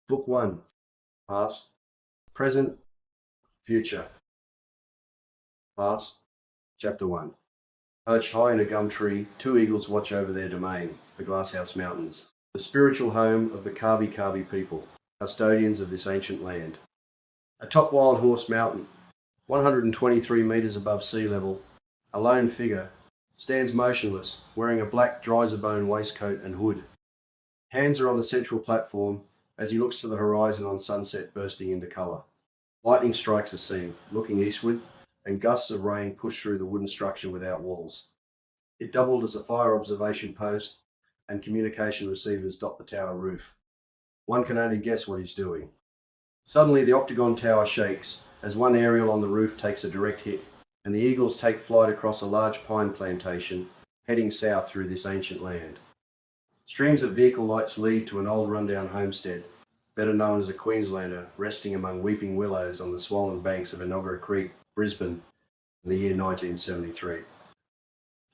Book 1. Past, Present, Future. Past. Chapter 1. Perched high in a gum tree, two eagles watch over their domain, the Glasshouse Mountains, the spiritual home of the Kabi Kabi people, custodians of this ancient land. Atop Wild Horse Mountain, 123 metres above sea level, a lone figure stands motionless, wearing a black dryzer-bone waistcoat and hood. Hands are on the central platform as he looks to the horizon on sunset bursting into colour. Lightning strikes the scene, looking eastward, and gusts of rain push through the wooden structure without walls. It doubled as a fire observation post, and communication receivers dot the tower roof. One can only guess what he's doing. Suddenly the octagon tower shakes as one aerial on the roof takes a direct hit, and the eagles take flight across a large pine plantation, heading south through this ancient land. Streams of vehicle lights lead to an old rundown homestead, better known as a Queenslander, resting among weeping willows on the swollen banks of Enoggera Creek, Brisbane, in the year 1973.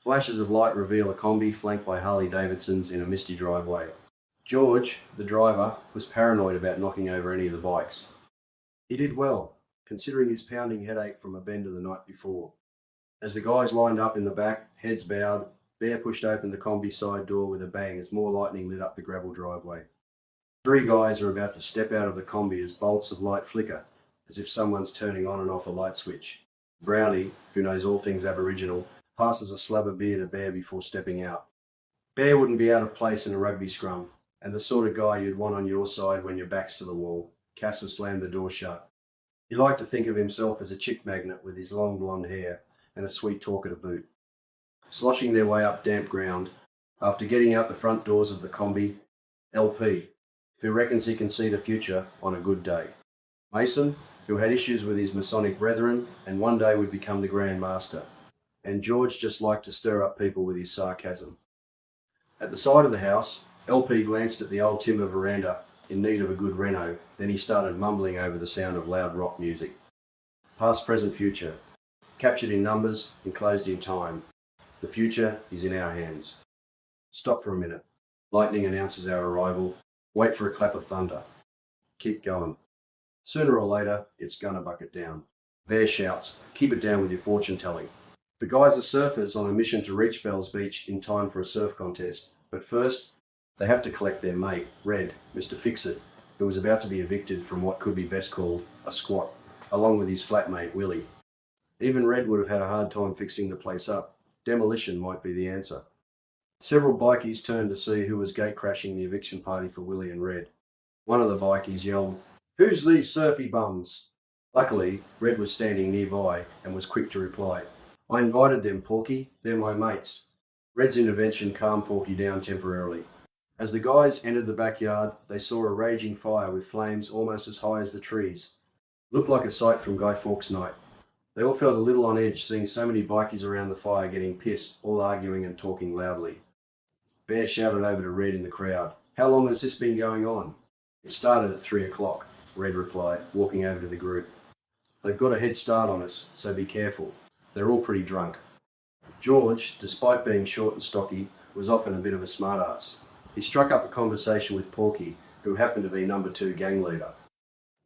Flashes of light reveal a combi flanked by Harley-Davidsons in a misty driveway. George, the driver, was paranoid about knocking over any of the bikes. He did well, considering his pounding headache from a bender the night before. As the guys lined up in the back, heads bowed, Bear pushed open the combi side door with a bang as more lightning lit up the gravel driveway. Three guys are about to step out of the combi as bolts of light flicker, as if someone's turning on and off a light switch. Brownie, who knows all things Aboriginal, passes a slab of beer to Bear before stepping out. Bear wouldn't be out of place in a rugby scrum, and the sort of guy you'd want on your side when your back's to the wall. Casa slammed the door shut. He liked to think of himself as a chick magnet with his long blonde hair and a sweet talker to boot. Sloshing their way up damp ground, after getting out the front doors of the combi, LP, who reckons he can see the future on a good day. Mason, who had issues with his Masonic brethren and one day would become the Grand Master. And George just liked to stir up people with his sarcasm. At the side of the house, LP glanced at the old timber veranda in need of a good reno, then he started mumbling over the sound of loud rock music. Past, present, future. Captured in numbers, enclosed in time. The future is in our hands. Stop for a minute. Lightning announces our arrival. Wait for a clap of thunder. Keep going. Sooner or later, it's gonna bucket down. Bear shouts, keep it down with your fortune telling. The guys are surfers on a mission to reach Bells Beach in time for a surf contest, but first, they have to collect their mate, Red, Mr. Fix-It, who was about to be evicted from what could be best called a squat, along with his flatmate, Willie. Even Red would have had a hard time fixing the place up. Demolition might be the answer. Several bikies turned to see who was gate-crashing the eviction party for Willie and Red. One of the bikies yelled, "Who's these surfy bums?" Luckily, Red was standing nearby and was quick to reply, "I invited them, Porky. They're my mates." Red's intervention calmed Porky down temporarily. As the guys entered the backyard, they saw a raging fire with flames almost as high as the trees. It looked like a sight from Guy Fawkes' night. They all felt a little on edge seeing so many bikies around the fire getting pissed, all arguing and talking loudly. Bear shouted over to Red in the crowd, "How long has this been going on?" "It started at 3 o'clock, Red replied, walking over to the group. "They've got a head start on us, so be careful. They're all pretty drunk." George, despite being short and stocky, was often a bit of a smartass. He struck up a conversation with Porky, who happened to be number 2 gang leader.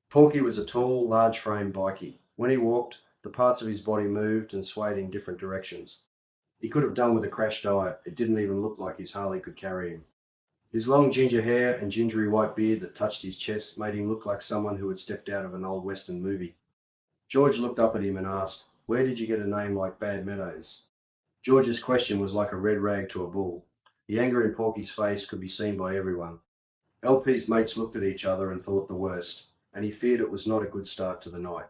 Porky was a tall, large-framed bikie. When he walked, the parts of his body moved and swayed in different directions. He could have done with a crash diet. It didn't even look like his Harley could carry him. His long ginger hair and gingery white beard that touched his chest made him look like someone who had stepped out of an old Western movie. George looked up at him and asked, "Where did you get a name like Bad Meadows?" George's question was like a red rag to a bull. The anger in Porky's face could be seen by everyone. LP's mates looked at each other and thought the worst, and he feared it was not a good start to the night.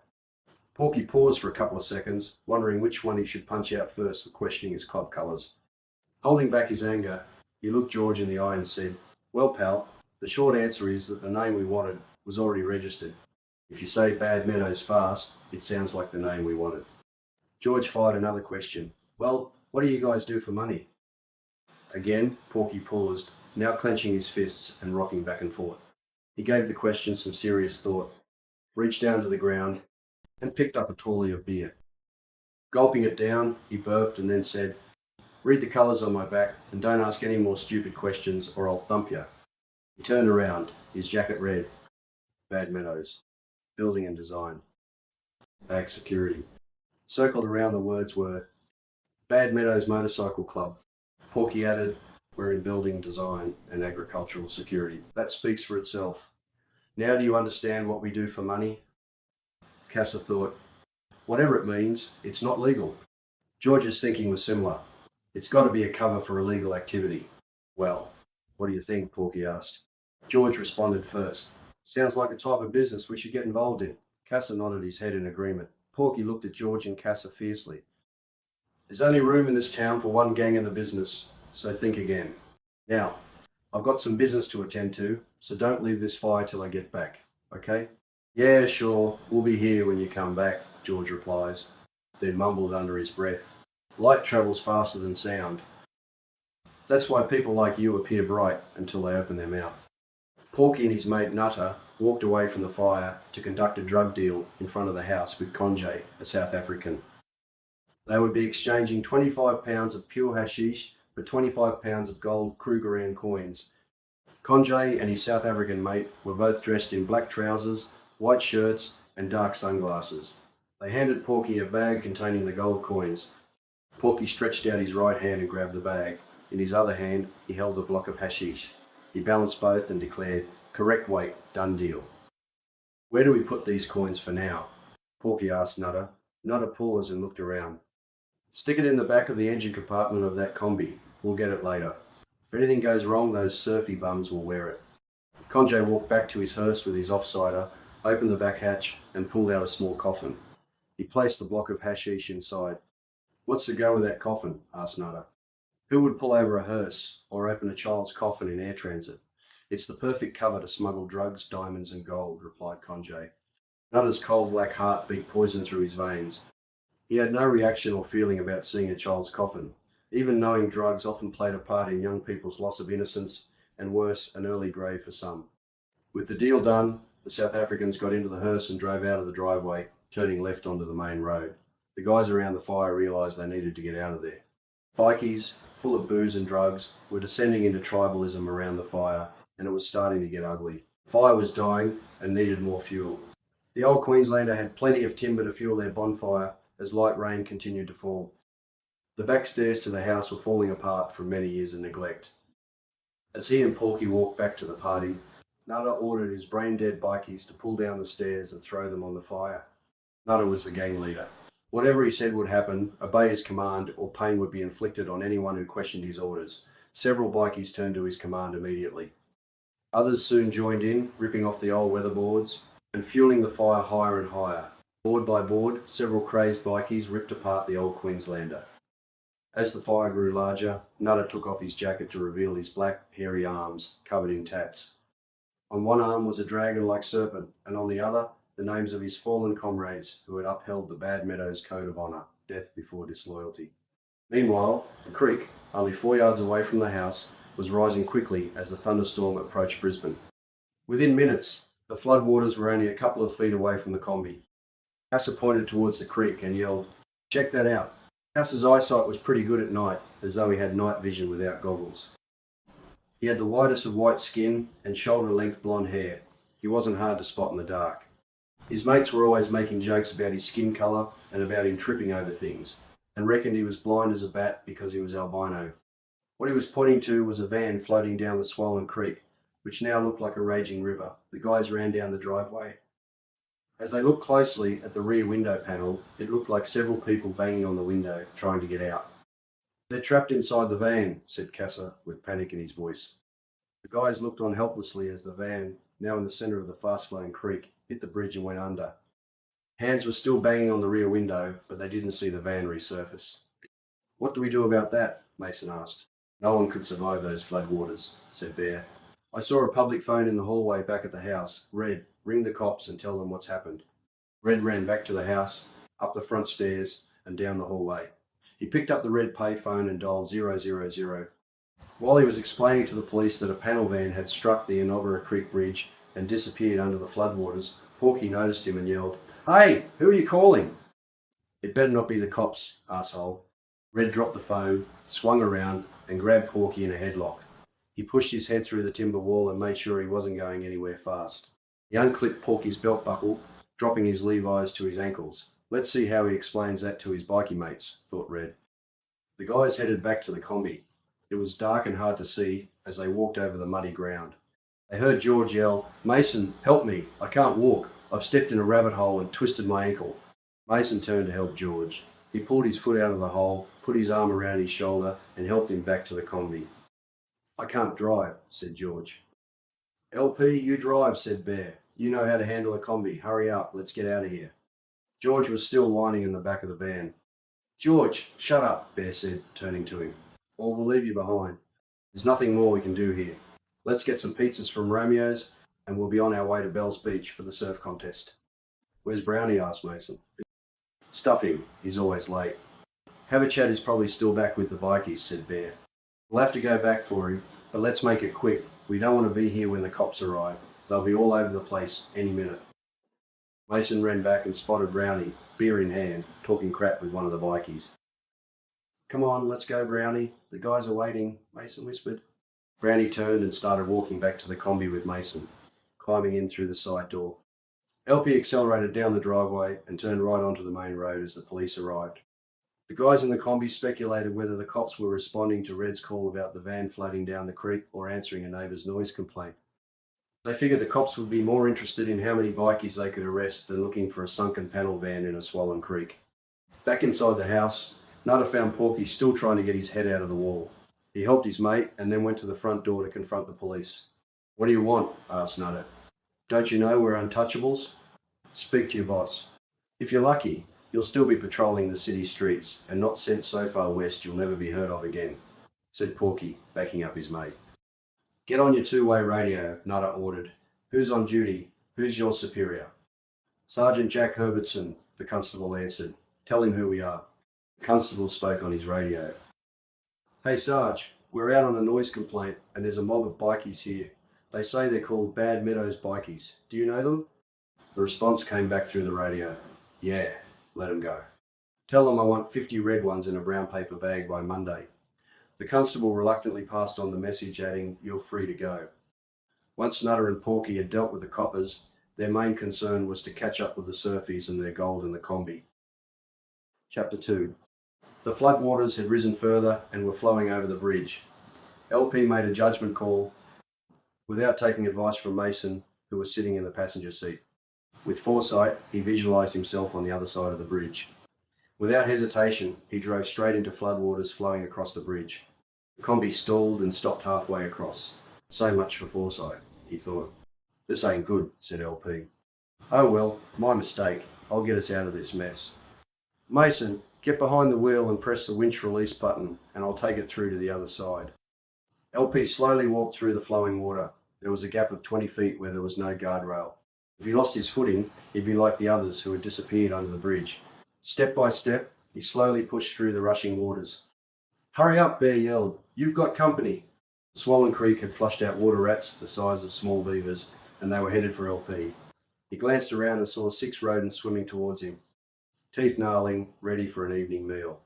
Porky paused for a couple of seconds, wondering which one he should punch out first for questioning his club colours. Holding back his anger, he looked George in the eye and said, "Well, pal, the short answer is that the name we wanted was already registered. If you say Bad Meadows fast, it sounds like the name we wanted." George fired another question. "Well, what do you guys do for money?" Again, Porky paused, now clenching his fists and rocking back and forth. He gave the question some serious thought, reached down to the ground, and picked up a tallie of beer. Gulping it down, he burped and then said, "Read the colours on my back and don't ask any more stupid questions or I'll thump you." He turned around, his jacket red. Bad Meadows, building and design, ag security. Circled around the words were Bad Meadows Motorcycle Club. Porky added, we're in building design and agricultural security. That speaks for itself. Now do you understand what we do for money? Casa thought, whatever it means, it's not legal. George's thinking was similar. It's got to be a cover for illegal activity. Well, what do you think? Porky asked. George responded first. Sounds like a type of business we should get involved in. Casa nodded his head in agreement. Porky looked at George and Casa fiercely. There's only room in this town for one gang in the business, so think again. Now, I've got some business to attend to, so don't leave this fire till I get back, okay? Yeah, sure, we'll be here when you come back, George replies, then mumbled under his breath. Light travels faster than sound. That's why people like you appear bright until they open their mouth. Porky and his mate Nutter walked away from the fire to conduct a drug deal in front of the house with Conjay, a South African. They would be exchanging 25 pounds of pure hashish for 25 pounds of gold Krugerrand coins. Conjay and his South African mate were both dressed in black trousers, white shirts and dark sunglasses. They handed Porky a bag containing the gold coins. Porky stretched out his right hand and grabbed the bag. In his other hand, he held a block of hashish. He balanced both and declared, correct weight, done deal. Where do we put these coins for now? Porky asked Nutter. Nutter paused and looked around. Stick it in the back of the engine compartment of that combi. We'll get it later. If anything goes wrong, those surfy bums will wear it. Conjay walked back to his hearse with his offsider, opened the back hatch and pulled out a small coffin. He placed the block of hashish inside. What's the go with that coffin? Asked Nutter. Who would pull over a hearse or open a child's coffin in air transit? It's the perfect cover to smuggle drugs, diamonds and gold, replied Conjay. Nutter's cold black heart beat poison through his veins. He had no reaction or feeling about seeing a child's coffin, even knowing drugs often played a part in young people's loss of innocence and worse, an early grave for some. With the deal done, the South Africans got into the hearse and drove out of the driveway, turning left onto the main road. The guys around the fire realised they needed to get out of there. Bikies, full of booze and drugs, were descending into tribalism around the fire, and it was starting to get ugly. The fire was dying and needed more fuel. The old Queenslander had plenty of timber to fuel their bonfire as light rain continued to fall. The back stairs to the house were falling apart from many years of neglect. As he and Porky walked back to the party, Nutter ordered his brain-dead bikies to pull down the stairs and throw them on the fire. Nutter was the gang leader. Whatever he said would happen, obey his command, or pain would be inflicted on anyone who questioned his orders. Several bikies turned to his command immediately. Others soon joined in, ripping off the old weatherboards and fueling the fire higher and higher. Board by board, several crazed bikies ripped apart the old Queenslander. As the fire grew larger, Nutter took off his jacket to reveal his black, hairy arms, covered in tats. On one arm was a dragon-like serpent, and on the other, the names of his fallen comrades who had upheld the Bad Meadows Code of Honour, death before disloyalty. Meanwhile, the creek, only 4 yards away from the house, was rising quickly as the thunderstorm approached Brisbane. Within minutes, the floodwaters were only a couple of feet away from the combi. Casa pointed towards the creek and yelled, "Check that out." Casa's eyesight was pretty good at night, as though he had night vision without goggles. He had the whitest of white skin and shoulder-length blonde hair. He wasn't hard to spot in the dark. His mates were always making jokes about his skin colour and about him tripping over things, and reckoned he was blind as a bat because he was albino. What he was pointing to was a van floating down the swollen creek, which now looked like a raging river. The guys ran down the driveway. As they looked closely at the rear window panel, it looked like several people banging on the window, trying to get out. "They're trapped inside the van," said Casa, with panic in his voice. The guys looked on helplessly as the van, now in the centre of the fast-flowing creek, hit the bridge and went under. Hands were still banging on the rear window, but they didn't see the van resurface. "What do we do about that?" Mason asked. "No one could survive those floodwaters," said Bear. "I saw a public phone in the hallway back at the house. Red, ring the cops and tell them what's happened." Red ran back to the house, up the front stairs and down the hallway. He picked up the red payphone and dialed 000. While he was explaining to the police that a panel van had struck the Inobera Creek Bridge and disappeared under the floodwaters, Porky noticed him and yelled, "Hey, who are you calling?" "It better not be the cops, arsehole." Red dropped the phone, swung around and grabbed Porky in a headlock. He pushed his head through the timber wall and made sure he wasn't going anywhere fast. He unclipped Porky's belt buckle, dropping his Levi's to his ankles. Let's see how he explains that to his bikie mates, thought Red. The guys headed back to the combi. It was dark and hard to see as they walked over the muddy ground. They heard George yell, "Mason, help me, I can't walk. I've stepped in a rabbit hole and twisted my ankle." Mason turned to help George. He pulled his foot out of the hole, put his arm around his shoulder and helped him back to the combi. "I can't drive," said George. "LP, you drive," said Bear. "You know how to handle a combi. Hurry up, let's get out of here." George was still whining in the back of the van. "George, shut up," Bear said, turning to him, "or we'll leave you behind. There's nothing more we can do here. Let's get some pizzas from Romeo's and we'll be on our way to Bell's Beach for the surf contest." "Where's Brownie?" asked Mason. "Stuff him, he's always late." "Have a chat is probably still back with the bikies," said Bear. "We'll have to go back for him, but let's make it quick. We don't want to be here when the cops arrive. They'll be all over the place any minute." Mason ran back and spotted Brownie, beer in hand, talking crap with one of the bikies. "Come on, let's go, Brownie. The guys are waiting," Mason whispered. Brownie turned and started walking back to the combi with Mason, climbing in through the side door. LP accelerated down the driveway and turned right onto the main road as the police arrived. The guys in the combi speculated whether the cops were responding to Red's call about the van floating down the creek or answering a neighbour's noise complaint. They figured the cops would be more interested in how many bikies they could arrest than looking for a sunken panel van in a swollen creek. Back inside the house, Nutter found Porky still trying to get his head out of the wall. He helped his mate and then went to the front door to confront the police. "What do you want?" asked Nutter. "Don't you know we're untouchables?" "Speak to your boss. If you're lucky, you'll still be patrolling the city streets and not sent so far west you'll never be heard of again," said Porky, backing up his mate. "Get on your two-way radio," Nutter ordered. "Who's on duty? Who's your superior?" "Sergeant Jack Herbertson," the constable answered. "Tell him who we are." The constable spoke on his radio. "Hey Sarge, we're out on a noise complaint and there's a mob of bikies here. They say they're called Bad Meadows Bikies. Do you know them?" The response came back through the radio. "Yeah, let them go. Tell them I want 50 red ones in a brown paper bag by Monday." The constable reluctantly passed on the message, adding, "You're free to go." Once Nutter and Porky had dealt with the coppers, their main concern was to catch up with the surfies and their gold in the combi. Chapter 2. The floodwaters had risen further and were flowing over the bridge. LP made a judgment call without taking advice from Mason, who was sitting in the passenger seat. With foresight, he visualised himself on the other side of the bridge. Without hesitation, he drove straight into floodwaters flowing across the bridge. The combi stalled and stopped halfway across. So much for foresight, he thought. "This ain't good," said LP. "Oh well, my mistake. I'll get us out of this mess." "Mason, get behind the wheel and press the winch release button, and I'll take it through to the other side." LP slowly walked through the flowing water. There was a gap of 20 feet where there was no guardrail. If he lost his footing, he'd be like the others who had disappeared under the bridge. Step by step, he slowly pushed through the rushing waters. "Hurry up," Bear yelled. "You've got company." The swollen creek had flushed out water rats the size of small beavers, and they were headed for LP. He glanced around and saw 6 rodents swimming towards him, teeth gnarling, ready for an evening meal.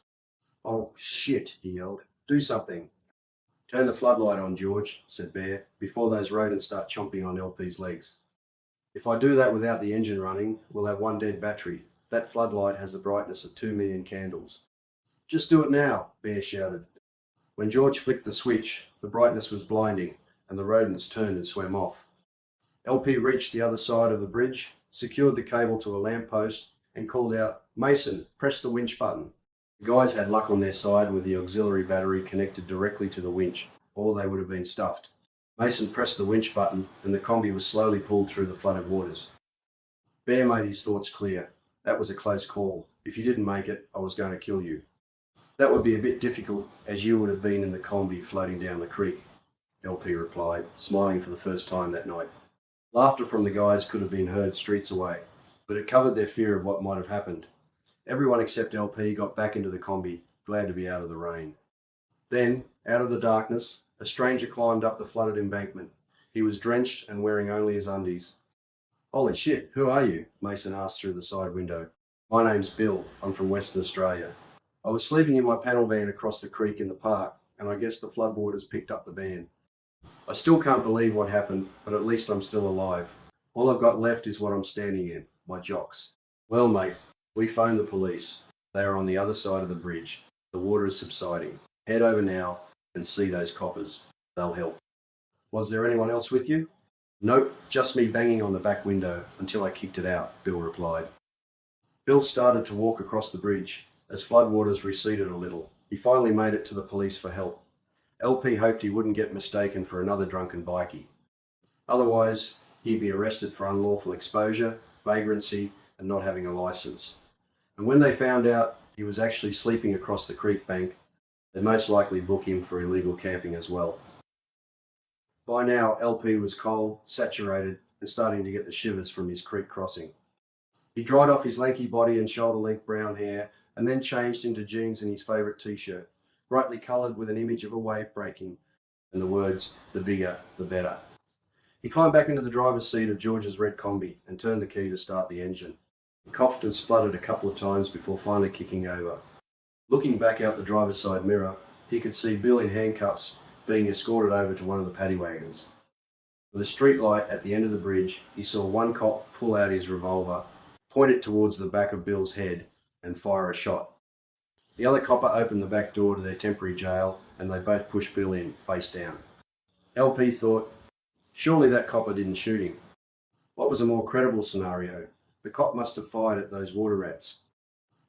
"Oh, shit," he yelled. "Do something." "Turn the floodlight on, George," said Bear, "before those rodents start chomping on LP's legs." "If I do that without the engine running, we'll have one dead battery. That floodlight has the brightness of 2 million candles." "Just do it now," Bear shouted. When George flicked the switch, the brightness was blinding, and the rodents turned and swam off. LP reached the other side of the bridge, secured the cable to a lamppost, and called out, "Mason, press the winch button." The guys had luck on their side with the auxiliary battery connected directly to the winch, or they would have been stuffed. Mason pressed the winch button, and the combi was slowly pulled through the flooded waters. Bear made his thoughts clear. "That was a close call. If you didn't make it, I was going to kill you." "That would be a bit difficult, as you would have been in the combi floating down the creek," LP replied, smiling for the first time that night. Laughter from the guys could have been heard streets away, but it covered their fear of what might have happened. Everyone except LP got back into the combi, glad to be out of the rain. Then, out of the darkness, a stranger climbed up the flooded embankment. He was drenched and wearing only his undies. "Holy shit, who are you?" Mason asked through the side window. "My name's Bill. I'm from Western Australia. I was sleeping in my panel van across the creek in the park, and I guess the floodwaters picked up the van. I still can't believe what happened, but at least I'm still alive. All I've got left is what I'm standing in, my jocks. Well, mate, we phoned the police. They are on the other side of the bridge. The water is subsiding. Head over now and see those coppers. They'll help. Was there anyone else with you? Nope, just me banging on the back window until I kicked it out, Bill replied. Bill started to walk across the bridge. As floodwaters receded a little, he finally made it to the police for help. LP hoped he wouldn't get mistaken for another drunken bikie. Otherwise, he'd be arrested for unlawful exposure, vagrancy, and not having a licence. And when they found out he was actually sleeping across the creek bank, they'd most likely book him for illegal camping as well. By now, LP was cold, saturated, and starting to get the shivers from his creek crossing. He dried off his lanky body and shoulder-length brown hair, and then changed into jeans and his favourite t-shirt, brightly coloured with an image of a wave breaking, and the words, "The bigger, the better." He climbed back into the driver's seat of George's red Kombi and turned the key to start the engine. He coughed and spluttered a couple of times before finally kicking over. Looking back out the driver's side mirror, he could see Bill in handcuffs being escorted over to one of the paddy wagons. With a street light at the end of the bridge, he saw one cop pull out his revolver, point it towards the back of Bill's head, and fire a shot. The other copper opened the back door to their temporary jail, and they both pushed Bill in, face down. LP thought, surely that copper didn't shoot him. What was a more credible scenario? The cop must have fired at those water rats.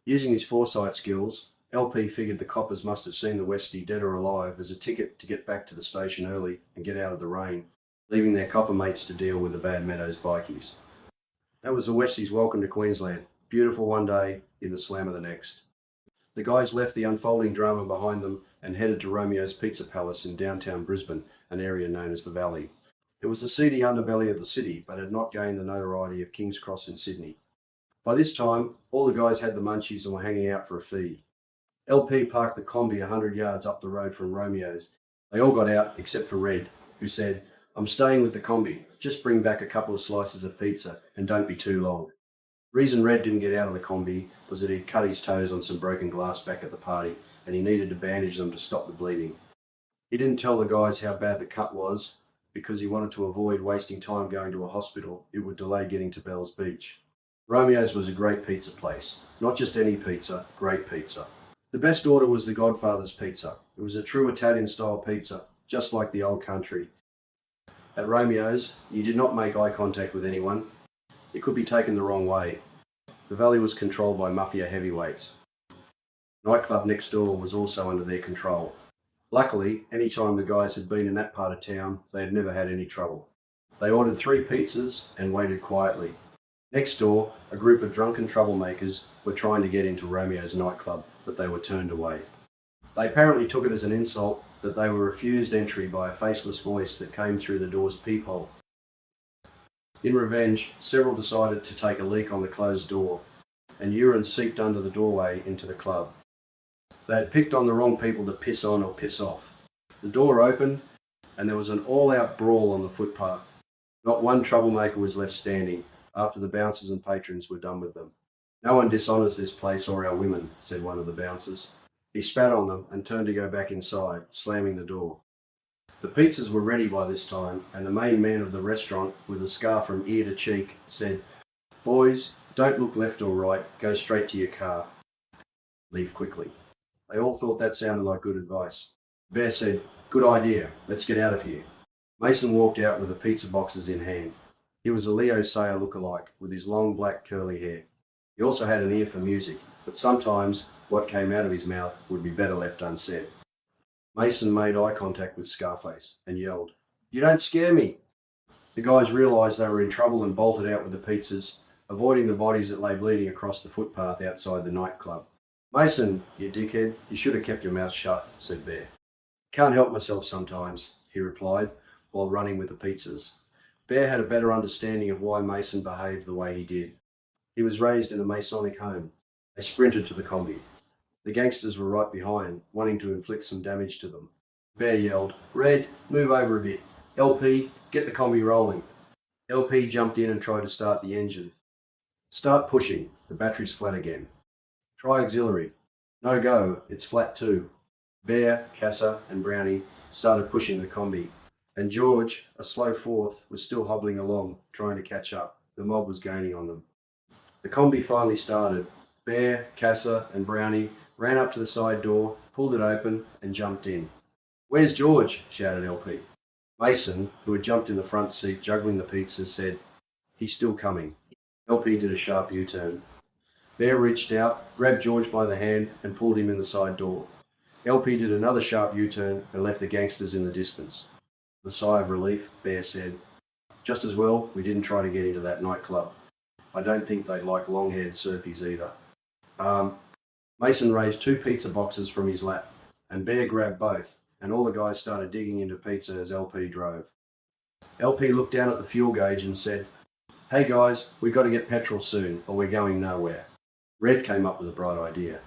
Using his foresight skills, LP figured the coppers must have seen the Westie dead or alive as a ticket to get back to the station early and get out of the rain, leaving their copper mates to deal with the Bad Meadows bikies. That was the Westie's welcome to Queensland. Beautiful one day, in the slammer the next. The guys left the unfolding drama behind them and headed to Romeo's Pizza Palace in downtown Brisbane, an area known as the Valley. It was the seedy underbelly of the city, but had not gained the notoriety of King's Cross in Sydney. By this time, all the guys had the munchies and were hanging out for a feed. LP parked the Kombi 100 yards up the road from Romeo's. They all got out except for Red, who said, "I'm staying with the Kombi. Just bring back a couple of slices of pizza and don't be too long." The reason Red didn't get out of the Kombi was that he'd cut his toes on some broken glass back at the party and he needed to bandage them to stop the bleeding. He didn't tell the guys how bad the cut was because he wanted to avoid wasting time going to a hospital. It would delay getting to Bells Beach. Romeo's was a great pizza place. Not just any pizza, great pizza. The best order was the Godfather's pizza. It was a true Italian-style pizza, just like the old country. At Romeo's, you did not make eye contact with anyone. It could be taken the wrong way. The Valley was controlled by mafia heavyweights. The nightclub next door was also under their control. Luckily, any time the guys had been in that part of town, they had never had any trouble. They ordered 3 pizzas and waited quietly. Next door, a group of drunken troublemakers were trying to get into Romeo's nightclub, but they were turned away. They apparently took it as an insult that they were refused entry by a faceless voice that came through the door's peephole. In revenge, several decided to take a leak on the closed door, and urine seeped under the doorway into the club. They had picked on the wrong people to piss on or piss off. The door opened, and there was an all-out brawl on the footpath. Not one troublemaker was left standing after the bouncers and patrons were done with them. "No one dishonours this place or our women," said one of the bouncers. He spat on them and turned to go back inside, slamming the door. The pizzas were ready by this time, and the main man of the restaurant, with a scar from ear to cheek, said, "Boys, don't look left or right, go straight to your car. Leave quickly." They all thought that sounded like good advice. Bear said, "Good idea, let's get out of here." Mason walked out with the pizza boxes in hand. He was a Leo Sayer lookalike, with his long black curly hair. He also had an ear for music, but sometimes what came out of his mouth would be better left unsaid. Mason made eye contact with Scarface and yelled, "You don't scare me!" The guys realised they were in trouble and bolted out with the pizzas, avoiding the bodies that lay bleeding across the footpath outside the nightclub. "Mason, you dickhead, you should have kept your mouth shut," said Bear. "Can't help myself sometimes," he replied, while running with the pizzas. Bear had a better understanding of why Mason behaved the way he did. He was raised in a Masonic home. They sprinted to the Kombi. The gangsters were right behind, wanting to inflict some damage to them. Bear yelled, "Red, move over a bit. LP, get the Kombi rolling." LP jumped in and tried to start the engine. "Start pushing. The battery's flat again." "Try auxiliary." "No go, it's flat too." Bear, Casa and Brownie started pushing the Kombi. and George, a slow fourth, was still hobbling along, trying to catch up. The mob was gaining on them. The combi finally started. Bear, Casa, and Brownie ran up to the side door, pulled it open, and jumped in. "Where's George?" shouted LP. Mason, who had jumped in the front seat juggling the pizzas, said, "He's still coming." LP did a sharp U-turn. Bear reached out, grabbed George by the hand, and pulled him in the side door. LP did another sharp U-turn and left the gangsters in the distance. With a sigh of relief, Bear said, "Just as well we didn't try to get into that nightclub. I don't think they'd like long-haired surfies either." Mason raised 2 pizza boxes from his lap, and Bear grabbed both, and all the guys started digging into pizza as LP drove. LP looked down at the fuel gauge and said, "Hey guys, we've got to get petrol soon, or we're going nowhere." Red came up with a bright idea.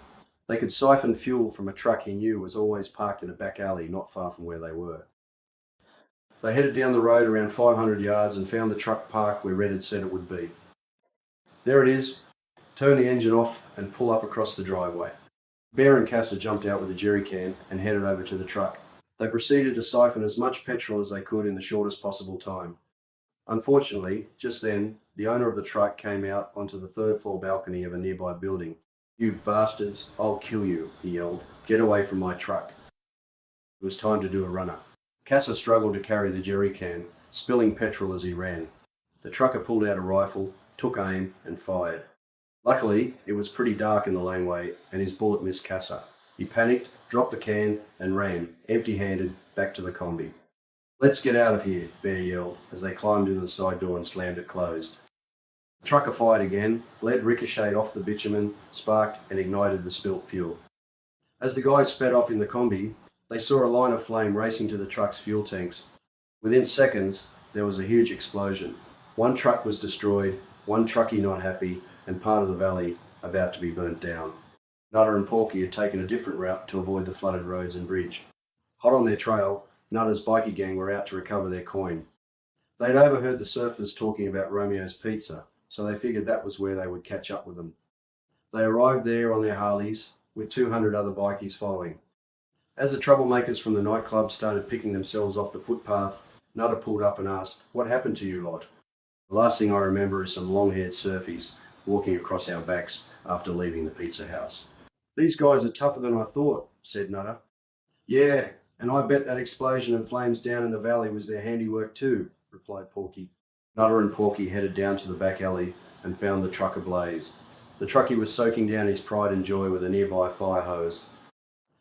They could siphon fuel from a truck he knew was always parked in a back alley not far from where they were. They headed down the road around 500 yards and found the truck parked where Red had said it would be. "There it is. Turn the engine off and pull up across the driveway." Bear and Casa jumped out with a jerry can and headed over to the truck. They proceeded to siphon as much petrol as they could in the shortest possible time. Unfortunately, just then, the owner of the truck came out onto the 3rd floor balcony of a nearby building. "You bastards, I'll kill you," he yelled. "Get away from my truck." It was time to do a runner. Casa struggled to carry the jerry can, spilling petrol as he ran. The trucker pulled out a rifle, took aim, and fired. Luckily, it was pretty dark in the laneway, and his bullet missed Casa. He panicked, dropped the can, and ran, empty-handed, back to the combi. "Let's get out of here," Bear yelled, as they climbed into the side door and slammed it closed. The trucker fired again, lead ricocheted off the bitumen, sparked, and ignited the spilt fuel. As the guys sped off in the combi, they saw a line of flame racing to the truck's fuel tanks. Within seconds, there was a huge explosion. One truck was destroyed, one truckie not happy, and part of the valley about to be burnt down. Nutter and Porky had taken a different route to avoid the flooded roads and bridge. Hot on their trail, Nutter's bikie gang were out to recover their coin. They'd overheard the surfers talking about Romeo's Pizza, so they figured that was where they would catch up with them. They arrived there on their Harleys, with 200 other bikies following. As the troublemakers from the nightclub started picking themselves off the footpath, Nutter pulled up and asked, "What happened to you lot?" "The last thing I remember is some long-haired surfies walking across our backs after leaving the pizza house." "These guys are tougher than I thought," said Nutter. "Yeah, and I bet that explosion and flames down in the valley was their handiwork too," replied Porky. Nutter and Porky headed down to the back alley and found the truck ablaze. The truckie was soaking down his pride and joy with a nearby fire hose.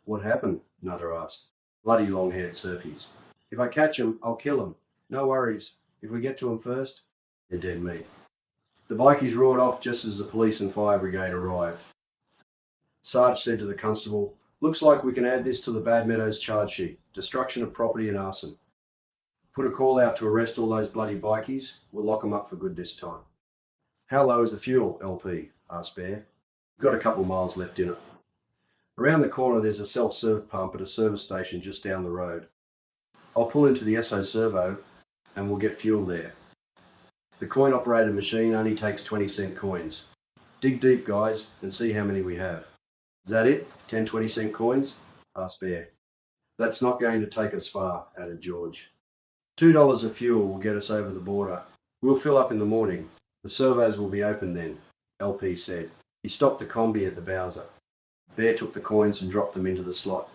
"What happened?" Nutter asked. "Bloody long-haired surfies. If I catch 'em, I'll kill 'em. No worries. If we get to 'em first, they're dead meat." The bikies roared off just as the police and fire brigade arrived. Sarge said to the constable, "Looks like we can add this to the Bad Meadows charge sheet. Destruction of property and arson. Put a call out to arrest all those bloody bikies. We'll lock 'em up for good this time." "How low is the fuel, LP?" asked Bear. "We've got a couple miles left in it." "Around the corner there's a self-serve pump at a service station just down the road. I'll pull into the Esso Servo and we'll get fuel there. The coin-operated machine only takes 20-cent coins. Dig deep, guys, and see how many we have." "Is that it? 10 20-cent coins?" asked Bear. "That's not going to take us far," added George. $2 of fuel will get us over the border. We'll fill up in the morning. The servos will be open then," LP said. He stopped the combi at the Bowser. Bear took the coins and dropped them into the slot.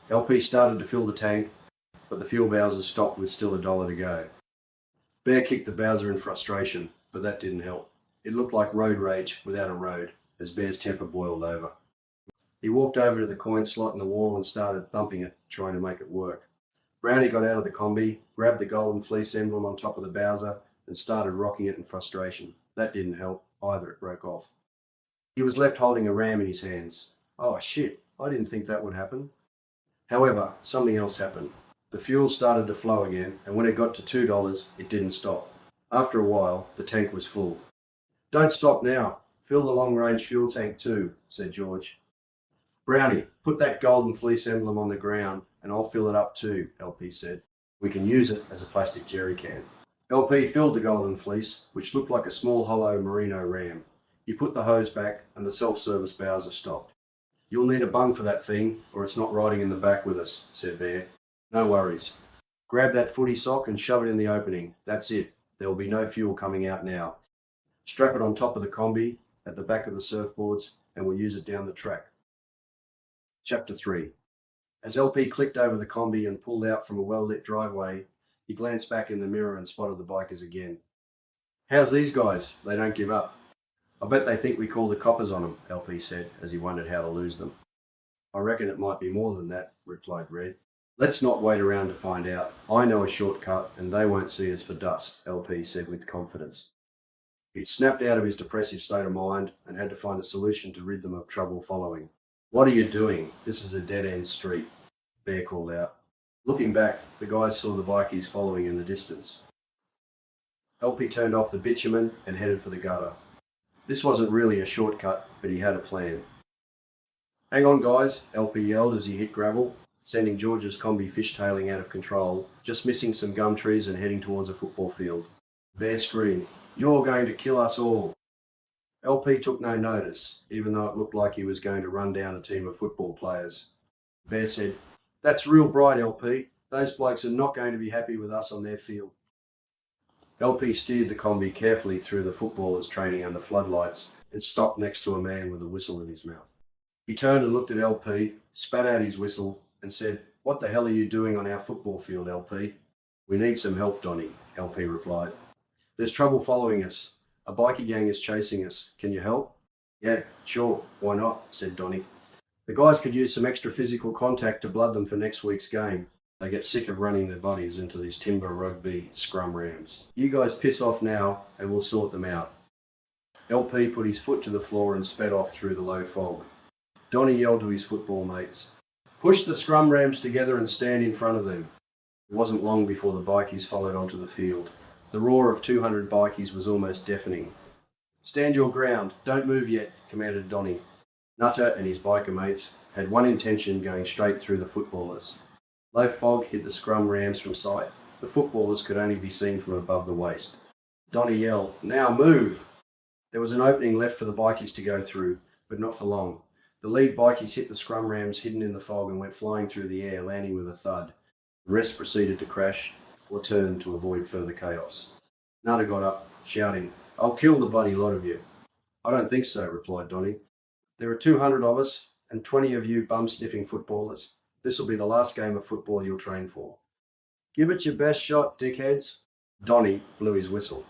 LP started to fill the tank, but the fuel Bowser stopped with still $1 to go. Bear kicked the Bowser in frustration, but that didn't help. It looked like road rage without a road, as Bear's temper boiled over. He walked over to the coin slot in the wall and started thumping it, trying to make it work. Brownie got out of the combi, grabbed the golden fleece emblem on top of the Bowser, and started rocking it in frustration. That didn't help either, it broke off. He was left holding a ram in his hands. "Oh shit, I didn't think that would happen." However, something else happened. The fuel started to flow again, and when it got to $2, it didn't stop. After a while, the tank was full. "Don't stop now. Fill the long-range fuel tank too," said George. "Brownie, put that golden fleece emblem on the ground and I'll fill it up too," LP said. "We can use it as a plastic jerry can." LP filled the golden fleece, which looked like a small hollow merino ram. He put the hose back and the self-service Bowser stopped. "You'll need a bung for that thing or it's not riding in the back with us," said Bear. "No worries." Grab that footy sock and shove it in the opening. That's it. There will be no fuel coming out now. Strap it on top of the combi at the back of the surfboards and we'll use it down the track. Chapter 3. As LP clicked over the combi and pulled out from a well-lit driveway, he glanced back in the mirror and spotted the bikers again. How's these guys? They don't give up. I bet they think we call the coppers on them, LP said as he wondered how to lose them. I reckon it might be more than that, replied Red. Let's not wait around to find out. I know a shortcut and they won't see us for dust, LP said with confidence. He'd snapped out of his depressive state of mind and had to find a solution to rid them of trouble following. What are you doing? This is a dead-end street, Bear called out. Looking back, the guys saw the bikies following in the distance. LP turned off the bitumen and headed for the gutter. This wasn't really a shortcut, but he had a plan. Hang on, guys, LP yelled as he hit gravel, sending George's combi fishtailing out of control, just missing some gum trees and heading towards a football field. Bear screamed, "You're going to kill us all." LP took no notice, even though it looked like he was going to run down a team of football players. Bear said, "That's real bright, LP. Those blokes are not going to be happy with us on their field." LP steered the combi carefully through the footballers training under floodlights and stopped next to a man with a whistle in his mouth. He turned and looked at LP, spat out his whistle, and said, "What the hell are you doing on our football field, LP?" "We need some help, Donny," LP replied. "There's trouble following us. A bikie gang is chasing us. Can you help?" "Yeah, sure, why not," said Donny. "The guys could use some extra physical contact to blood them for next week's game. They get sick of running their bodies into these timber rugby scrum rams. You guys piss off now and we'll sort them out." LP put his foot to the floor and sped off through the low fog. Donny yelled to his football mates, "Push the scrum rams together and stand in front of them." It wasn't long before the bikies followed onto the field. The roar of 200 bikies was almost deafening. "Stand your ground, don't move yet," commanded Donny. Nutter and his biker mates had one intention, going straight through the footballers. Low fog hid the scrum rams from sight. The footballers could only be seen from above the waist. Donny yelled, "Now move!" There was an opening left for the bikies to go through, but not for long. The lead bikies hit the scrum rams hidden in the fog and went flying through the air, landing with a thud. The rest proceeded to crash or turn to avoid further chaos. Nutter got up, shouting, "I'll kill the bloody lot of you." "I don't think so," replied Donny. "There are 200 of us and 20 of you bum-sniffing footballers. This will be the last game of football you'll train for. Give it your best shot, dickheads." Donny blew his whistle.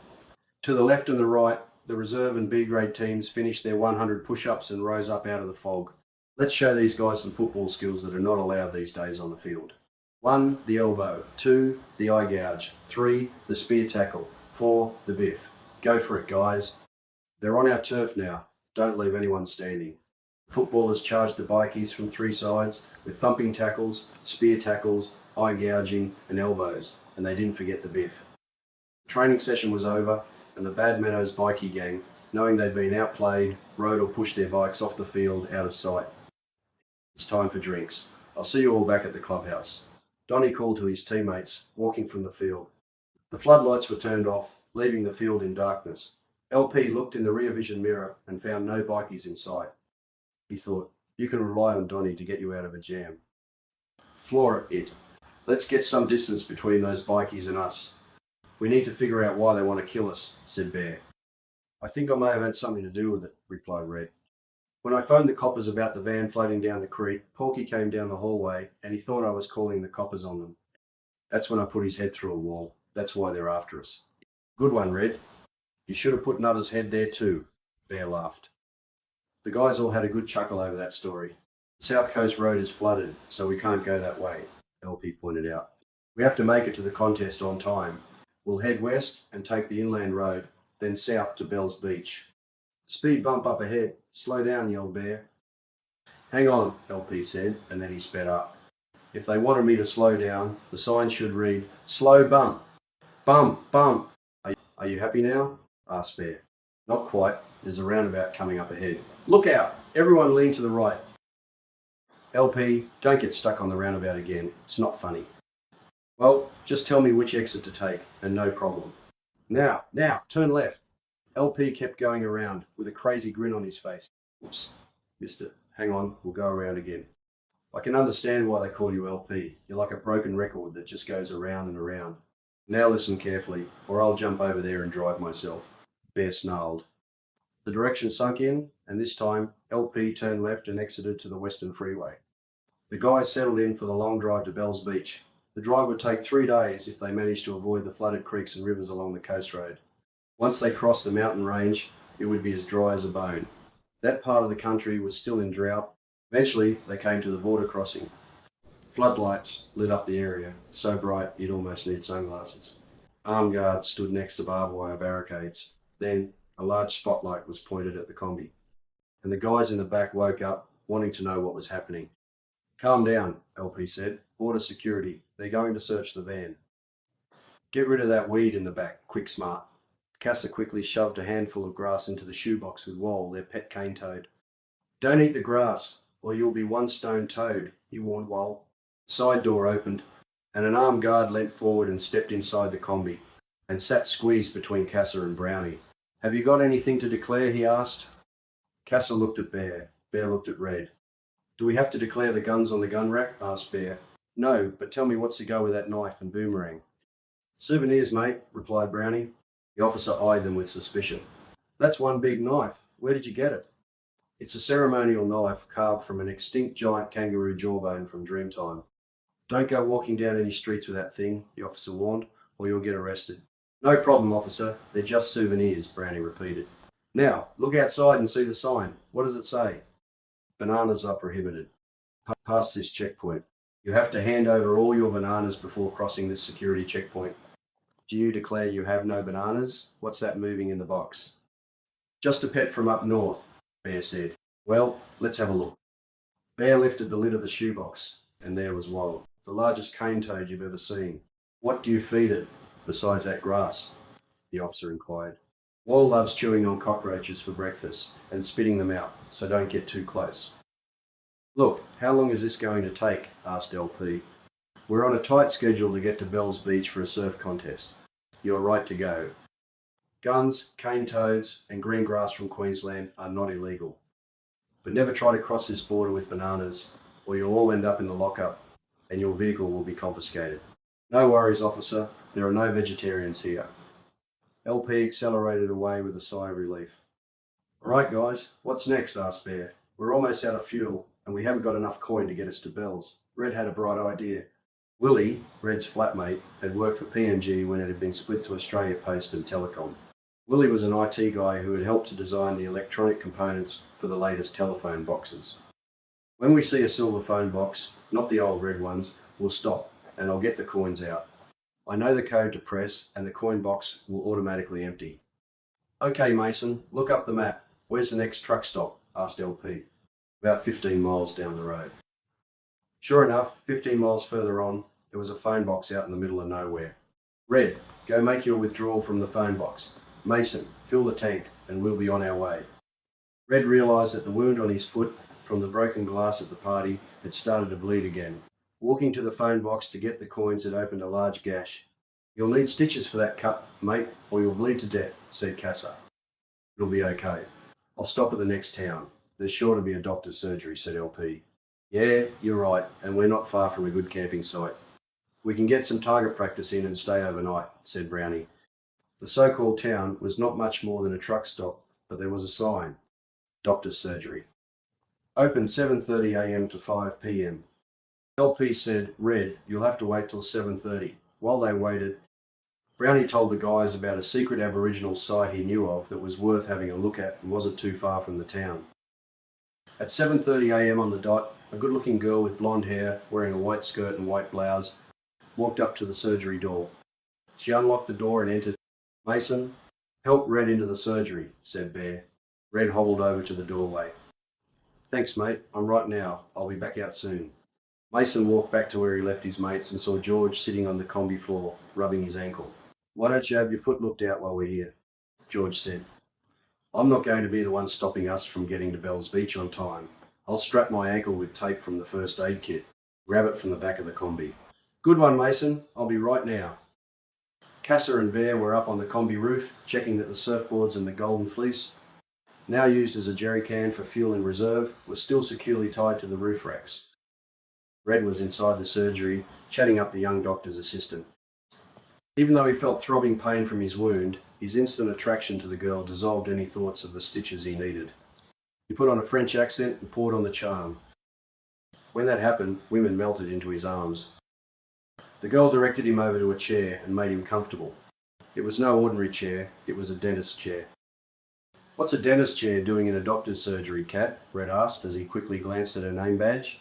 To the left and the right, the reserve and B-grade teams finished their 100 push-ups and rose up out of the fog. Let's show these guys some football skills that are not allowed these days on the field. 1, the elbow. 2, the eye gouge. 3, the spear tackle. 4, the biff. Go for it, guys. They're on our turf now. Don't leave anyone standing. Footballers charged the bikies from 3 sides with thumping tackles, spear tackles, eye gouging and elbows, and they didn't forget the biff. The training session was over and the Bad Meadows bikie gang, knowing they'd been outplayed, rode or pushed their bikes off the field out of sight. "It's time for drinks. I'll see you all back at the clubhouse." Donny called to his teammates, walking from the field. The floodlights were turned off, leaving the field in darkness. LP looked in the rear vision mirror and found no bikies in sight. He thought, you can rely on Donny to get you out of a jam. "Floor it. Let's get some distance between those bikies and us. We need to figure out why they want to kill us," said Bear. "I think I may have had something to do with it," replied Red. "When I phoned the coppers about the van floating down the creek, Porky came down the hallway and he thought I was calling the coppers on them. That's when I put his head through a wall. That's why they're after us." "Good one, Red. You should have put Nutter's head there too," Bear laughed. The guys all had a good chuckle over that story. "The South Coast Road is flooded, so we can't go that way," LP pointed out. "We have to make it to the contest on time. We'll head west and take the inland road, then south to Bell's Beach." "Speed bump up ahead. Slow down," yelled Bear. "Hang on," LP said, and then he sped up. "If they wanted me to slow down, the sign should read, 'Slow bump. Bump, bump.' Are you happy now?" asked Bear. "Not quite. There's a roundabout coming up ahead. Look out! Everyone lean to the right." "LP, don't get stuck on the roundabout again. It's not funny." "Well, just tell me which exit to take, and no problem." Now, turn left." LP kept going around, with a crazy grin on his face. "Oops, missed it. Hang on, we'll go around again." I can understand why they call you LP. You're like a broken record that just goes around and around. Now listen carefully, or I'll jump over there and drive myself. Bear snarled. The direction sunk in, and this time LP turned left and exited to the Western Freeway. The guys settled in for the long drive to Bells Beach. The drive would take 3 days if they managed to avoid the flooded creeks and rivers along the coast road. Once they crossed the mountain range, it would be as dry as a bone. That part of the country was still in drought. Eventually, they came to the border crossing. Floodlights lit up the area, so bright you'd almost need sunglasses. Armed guards stood next to barbed wire barricades. Then, a large spotlight was pointed at the combi, and the guys in the back woke up, wanting to know what was happening. Calm down, LP said. Border security. They're going to search the van. Get rid of that weed in the back, quick smart. Casa quickly shoved a handful of grass into the shoebox with Wall, their pet cane toad. Don't eat the grass, or you'll be one stone toad, he warned Wall. The side door opened, and an armed guard leant forward and stepped inside the combi, and sat squeezed between Casa and Brownie. Have you got anything to declare? He asked. Casa looked at Bear. Bear looked at Red. Do we have to declare the guns on the gun rack? Asked Bear. No, but tell me what's to go with that knife and boomerang. Souvenirs, mate, replied Brownie. The officer eyed them with suspicion. That's one big knife. Where did you get it? It's a ceremonial knife carved from an extinct giant kangaroo jawbone from Dreamtime. Don't go walking down any streets with that thing, the officer warned, or you'll get arrested. No problem, officer. They're just souvenirs, Brownie repeated. Now, look outside and see the sign. What does it say? Bananas are prohibited. Pass this checkpoint. You have to hand over all your bananas before crossing this security checkpoint. Do you declare you have no bananas? What's that moving in the box? Just a pet from up north, Bear said. Well, let's have a look. Bear lifted the lid of the shoebox, and there was Wall, the largest cane toad you've ever seen. What do you feed it, besides that grass? The officer inquired. Wall loves chewing on cockroaches for breakfast and spitting them out, so don't get too close. Look, how long is this going to take? Asked LP. We're on a tight schedule to get to Bells Beach for a surf contest. You're right to go. Guns, cane toads, and green grass from Queensland are not illegal. But never try to cross this border with bananas, or you'll all end up in the lockup, and your vehicle will be confiscated. No worries, officer. There are no vegetarians here. LP accelerated away with a sigh of relief. All right, guys, what's next? Asked Bear. We're almost out of fuel, and we haven't got enough coin to get us to Bells. Red had a bright idea. Willie, Red's flatmate, had worked for P&G when it had been split to Australia Post and Telecom. Willie was an IT guy who had helped to design the electronic components for the latest telephone boxes. When we see a silver phone box, not the old red ones, we'll stop, and I'll get the coins out. I know the code to press, and the coin box will automatically empty. Okay, Mason, look up the map. Where's the next truck stop? Asked LP. About 15 miles down the road. Sure enough, 15 miles further on, there was a phone box out in the middle of nowhere. Red, go make your withdrawal from the phone box. Mason, fill the tank, and we'll be on our way. Red realised that the wound on his foot from the broken glass at the party had started to bleed again. Walking to the phone box to get the coins had opened a large gash. You'll need stitches for that cut, mate, or you'll bleed to death, said Casa. It'll be okay. I'll stop at the next town. There's sure to be a doctor's surgery, said LP. Yeah, you're right, and we're not far from a good camping site. We can get some target practice in and stay overnight, said Brownie. The so-called town was not much more than a truck stop, but there was a sign. Doctor's surgery. Open 7:30 a.m. to 5 p.m. LP said, Red, you'll have to wait till 7:30. While they waited, Brownie told the guys about a secret Aboriginal site he knew of that was worth having a look at and wasn't too far from the town. At 7:30 a.m. on the dot, a good-looking girl with blonde hair, wearing a white skirt and white blouse, walked up to the surgery door. She unlocked the door and entered. Mason, help Red into the surgery, said Bear. Red hobbled over to the doorway. Thanks, mate. I'm right now. I'll be back out soon. Mason walked back to where he left his mates and saw George sitting on the combi floor, rubbing his ankle. Why don't you have your foot looked out while we're here? George said. I'm not going to be the one stopping us from getting to Bells Beach on time. I'll strap my ankle with tape from the first aid kit. Grab it from the back of the combi. Good one, Mason. I'll be right now. Casa and Bear were up on the combi roof, checking that the surfboards and the golden fleece, now used as a jerry can for fuel in reserve, were still securely tied to the roof racks. Red was inside the surgery, chatting up the young doctor's assistant. Even though he felt throbbing pain from his wound, his instant attraction to the girl dissolved any thoughts of the stitches he needed. He put on a French accent and poured on the charm. When that happened, women melted into his arms. The girl directed him over to a chair and made him comfortable. It was no ordinary chair, it was a dentist's chair. "What's a dentist's chair doing in a doctor's surgery, Kat?" Red asked as he quickly glanced at her name badge.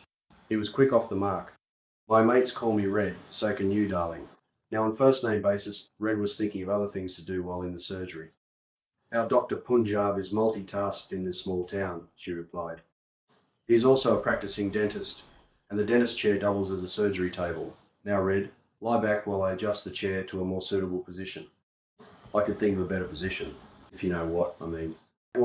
He was quick off the mark. "My mates call me Red, so can you, darling." Now, on first name basis, Red was thinking of other things to do while in the surgery. "Our Dr. Punjab is multitasked in this small town," she replied. "He is also a practicing dentist, and the dentist chair doubles as a surgery table. Now, Red, lie back while I adjust the chair to a more suitable position." I could think of a better position, if you know what I mean.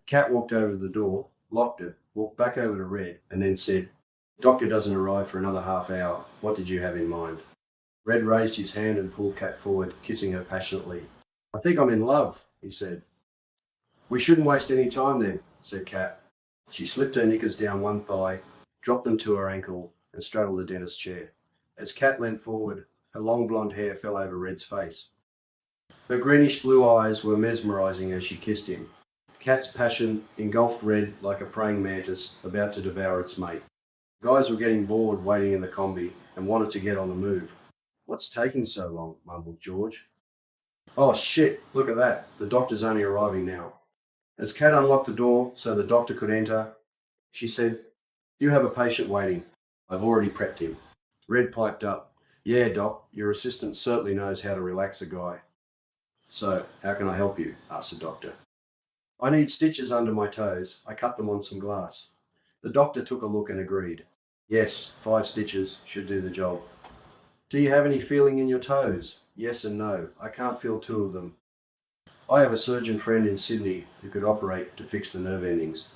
Kat walked over to the door, locked it, walked back over to Red, and then said, "The doctor doesn't arrive for another half hour. What did you have in mind?" Red raised his hand and pulled Kat forward, kissing her passionately. "I think I'm in love," he said. "We shouldn't waste any time then," said Kat. She slipped her knickers down one thigh, dropped them to her ankle, and straddled the dentist's chair. As Kat leant forward, her long blonde hair fell over Red's face. Her greenish blue eyes were mesmerising as she kissed him. Kat's passion engulfed Red like a praying mantis about to devour its mate. The guys were getting bored waiting in the combi and wanted to get on the move. "What's taking so long?" mumbled George. "Oh shit, look at that. The doctor's only arriving now." As Kat unlocked the door so the doctor could enter, she said, "You have a patient waiting. I've already prepped him." Red piped up, "Yeah, Doc, your assistant certainly knows how to relax a guy." "So, how can I help you?" asked the doctor. "I need stitches under my toes. I cut them on some glass." The doctor took a look and agreed. "Yes, 5 stitches should do the job." "Do you have any feeling in your toes?" "Yes and no. I can't feel 2 of them. I have a surgeon friend in Sydney who could operate to fix the nerve endings.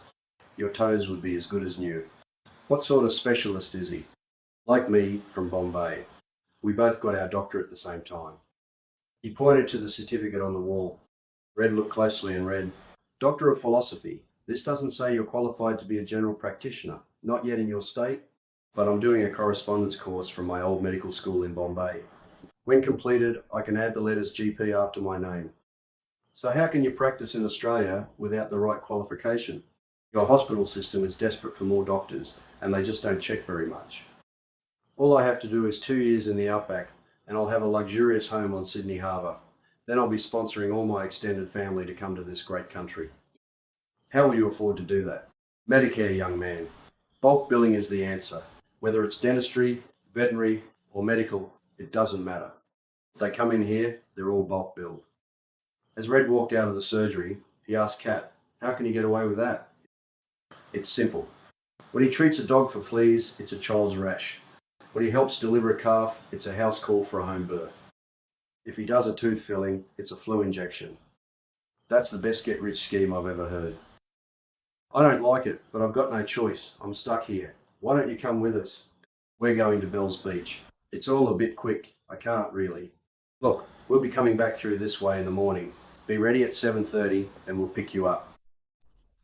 Your toes would be as good as new." "What sort of specialist is he?" "Like me, from Bombay. We both got our doctorate at the same time." He pointed to the certificate on the wall. Red looked closely and read, "Doctor of Philosophy. This doesn't say you're qualified to be a general practitioner. Not yet in your state, but I'm doing a correspondence course from my old medical school in Bombay. When completed, I can add the letters GP after my name." "So how can you practice in Australia without the right qualification? Your hospital system is desperate for more doctors, and they just don't check very much." "All I have to do is 2 years in the outback, and I'll have a luxurious home on Sydney Harbour. Then I'll be sponsoring all my extended family to come to this great country." "How will you afford to do that?" "Medicare, young man. Bulk billing is the answer. Whether it's dentistry, veterinary, or medical, it doesn't matter. If they come in here, they're all bulk billed." As Red walked out of the surgery, he asked Kat, "How can you get away with that?" "It's simple. When he treats a dog for fleas, it's a child's rash. When he helps deliver a calf, it's a house call for a home birth. If he does a tooth filling, it's a flu injection. That's the best get-rich scheme I've ever heard." "I don't like it, but I've got no choice. I'm stuck here. Why don't you come with us?" "We're going to Bell's Beach. It's all a bit quick. I can't really. Look, we'll be coming back through this way in the morning. Be ready at 7:30 and we'll pick you up."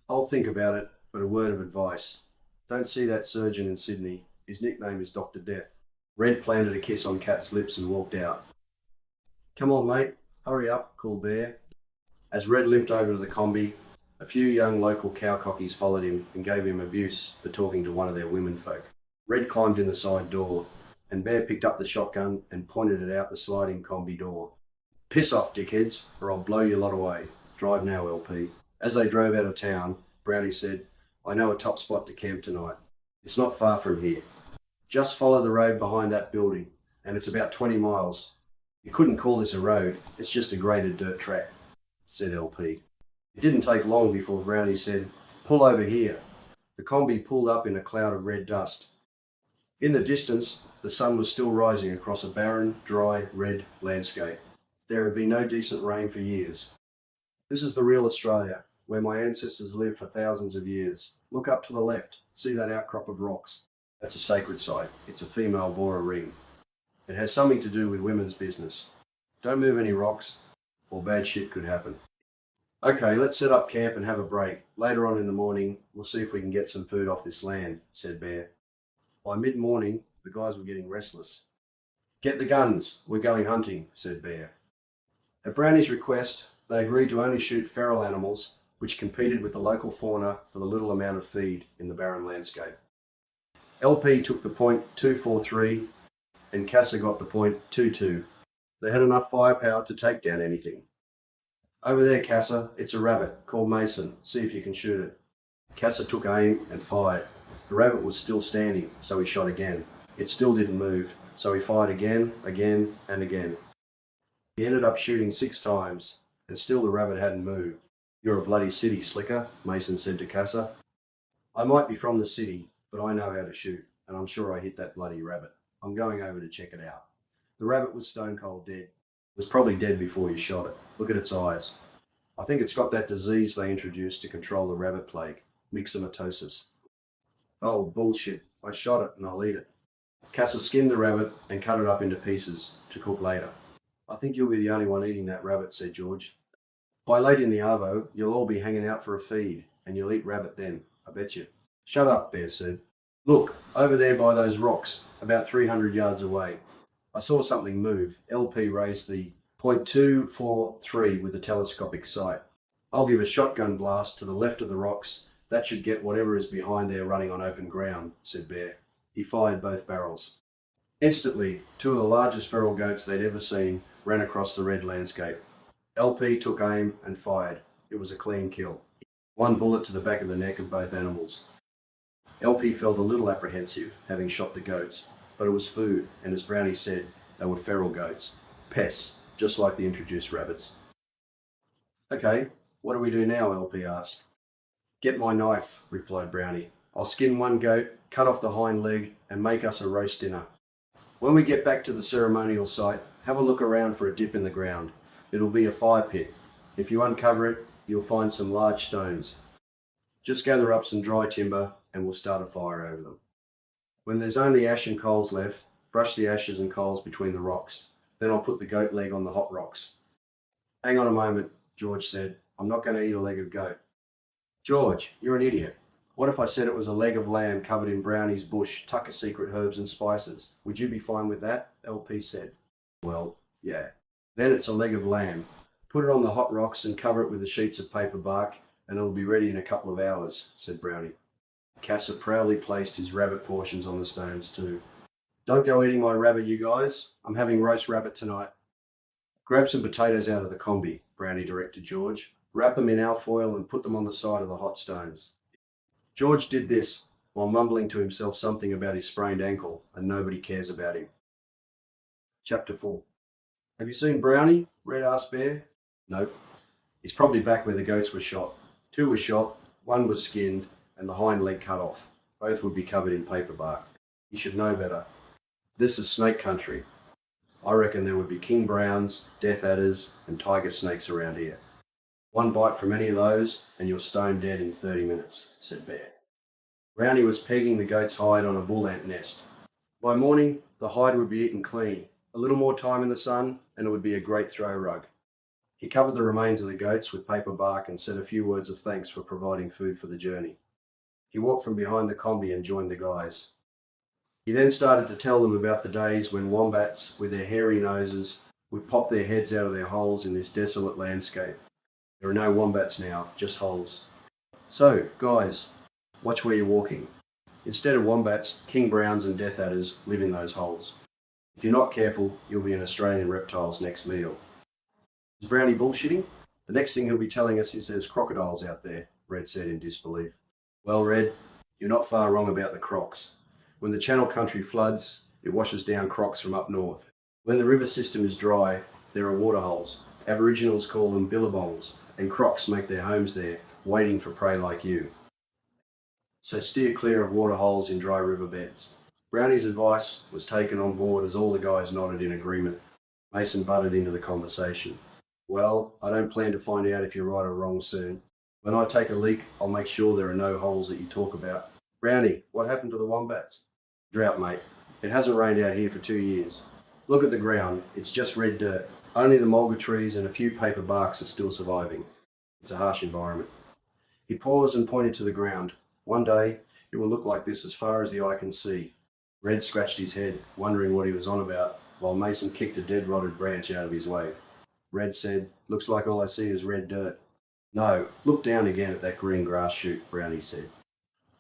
"I'll think about it, but a word of advice. Don't see that surgeon in Sydney. His nickname is Dr. Death." Red planted a kiss on Kat's lips and walked out. "Come on, mate. Hurry up," called Bear. As Red limped over to the combi, a few young local cowcockies followed him and gave him abuse for talking to one of their womenfolk. Red climbed in the side door, and Bear picked up the shotgun and pointed it out the sliding combi door. "Piss off, dickheads, or I'll blow your lot away. Drive now, LP." As they drove out of town, Brownie said, "I know a top spot to camp tonight. It's not far from here. Just follow the road behind that building, and it's about 20 miles. You couldn't call this a road, it's just a graded dirt track," said LP. It didn't take long before Brownie said, "Pull over here." The combi pulled up in a cloud of red dust. In the distance, the sun was still rising across a barren, dry, red landscape. There had been no decent rain for years. "This is the real Australia, where my ancestors lived for thousands of years. Look up to the left. See that outcrop of rocks? That's a sacred site. It's a female Bora ring. It has something to do with women's business. Don't move any rocks, or bad shit could happen." "Okay, let's set up camp and have a break. Later on in the morning, we'll see if we can get some food off this land," said Bear. By mid-morning, The guys were getting restless. "Get the guns, we're going hunting," said Bear. At Brownie's request, they agreed to only shoot feral animals which competed with the local fauna for the little amount of feed in the barren landscape. LP took the .243 and Casa got the .22. They had enough firepower to take down anything. "Over there, Casa, it's a rabbit. Call Mason. See if you can shoot it." Casa took aim and fired. The rabbit was still standing, so he shot again. It still didn't move, so he fired again, and again. He ended up shooting 6 times, and still the rabbit hadn't moved. "You're a bloody city slicker," Mason said to Casa. "I might be from the city, but I know how to shoot, and I'm sure I hit that bloody rabbit. I'm going over to check it out." The rabbit was stone cold dead. It was probably dead before you shot it. Look at its eyes. "I think it's got that disease they introduced to control the rabbit plague, myxomatosis." "Oh, bullshit. I shot it and I'll eat it." Casa skinned the rabbit and cut it up into pieces to cook later. "I think you'll be the only one eating that rabbit," said George. "By late in the arvo, you'll all be hanging out for a feed, and you'll eat rabbit then, I bet you." "Shut up," Bear said. "Look, over there by those rocks, about 300 yards away. I saw something move." LP raised the .243 with a telescopic sight. "I'll give a shotgun blast to the left of the rocks. That should get whatever is behind there running on open ground," said Bear. He fired both barrels. Instantly, 2 of the largest feral goats they'd ever seen ran across the red landscape. LP took aim and fired. It was a clean kill. 1 bullet to the back of the neck of both animals. LP felt a little apprehensive, having shot the goats, but it was food, and as Brownie said, they were feral goats. Pests, just like the introduced rabbits. "Okay, what do we do now?" LP asked. "Get my knife," replied Brownie. "I'll skin 1 goat, cut off the hind leg, and make us a roast dinner. When we get back to the ceremonial site, have a look around for a dip in the ground. It'll be a fire pit. If you uncover it, you'll find some large stones. Just gather up some dry timber and we'll start a fire over them. When there's only ash and coals left, brush the ashes and coals between the rocks. Then I'll put the goat leg on the hot rocks." "Hang on a moment," George said. "I'm not going to eat a leg of goat." "George, you're an idiot. What if I said it was a leg of lamb covered in Brownie's bush, tucker secret herbs and spices? Would you be fine with that?" LP said. "Well, yeah." "Then it's a leg of lamb. Put it on the hot rocks and cover it with the sheets of paper bark, and it'll be ready in a couple of hours," said Brownie. Casa proudly placed his rabbit portions on the stones too. "Don't go eating my rabbit, you guys. I'm having roast rabbit tonight." "Grab some potatoes out of the combi," Brownie directed George. "Wrap them in alfoil and put them on the side of the hot stones." George did this while mumbling to himself something about his sprained ankle, and nobody cares about him. Chapter 4. "Have you seen Brownie?" Red asked Bear. "Nope. He's probably back where the goats were shot. 2 were shot, 1 was skinned, and the hind leg cut off. Both would be covered in paper bark. He should know better. This is snake country. I reckon there would be king browns, death adders, and tiger snakes around here. 1 bite from any of those, and you're stone dead in 30 minutes, said Bear. Brownie was pegging the goat's hide on a bull ant nest. By morning, the hide would be eaten clean. A little more time in the sun, and it would be a great throw rug. He covered the remains of the goats with paper bark and said a few words of thanks for providing food for the journey. He walked from behind the combi and joined the guys. He then started to tell them about the days when wombats, with their hairy noses, would pop their heads out of their holes in this desolate landscape. There are no wombats now, just holes. So, guys, watch where you're walking. Instead of wombats, king browns and death adders live in those holes. If you're not careful, you'll be an Australian reptile's next meal. Is Brownie bullshitting? The next thing he'll be telling us is there's crocodiles out there, Red said in disbelief. Well, Red, you're not far wrong about the crocs. When the Channel Country floods, it washes down crocs from up north. When the river system is dry, there are waterholes. Aboriginals call them billabongs, and crocs make their homes there, waiting for prey like you. So steer clear of waterholes in dry riverbeds. Brownie's advice was taken on board as all the guys nodded in agreement. Mason butted into the conversation. Well, I don't plan to find out if you're right or wrong soon. When I take a leak, I'll make sure there are no holes that you talk about. Brownie, what happened to the wombats? Drought, mate. It hasn't rained out here for 2 years. Look at the ground. It's just red dirt. Only the mulga trees and a few paper barks are still surviving. It's a harsh environment. He paused and pointed to the ground. One day, it will look like this as far as the eye can see. Red scratched his head, wondering what he was on about, while Mason kicked a dead rotted branch out of his way. Red said, "Looks like all I see is red dirt." "No, look down again at that green grass shoot," Brownie said.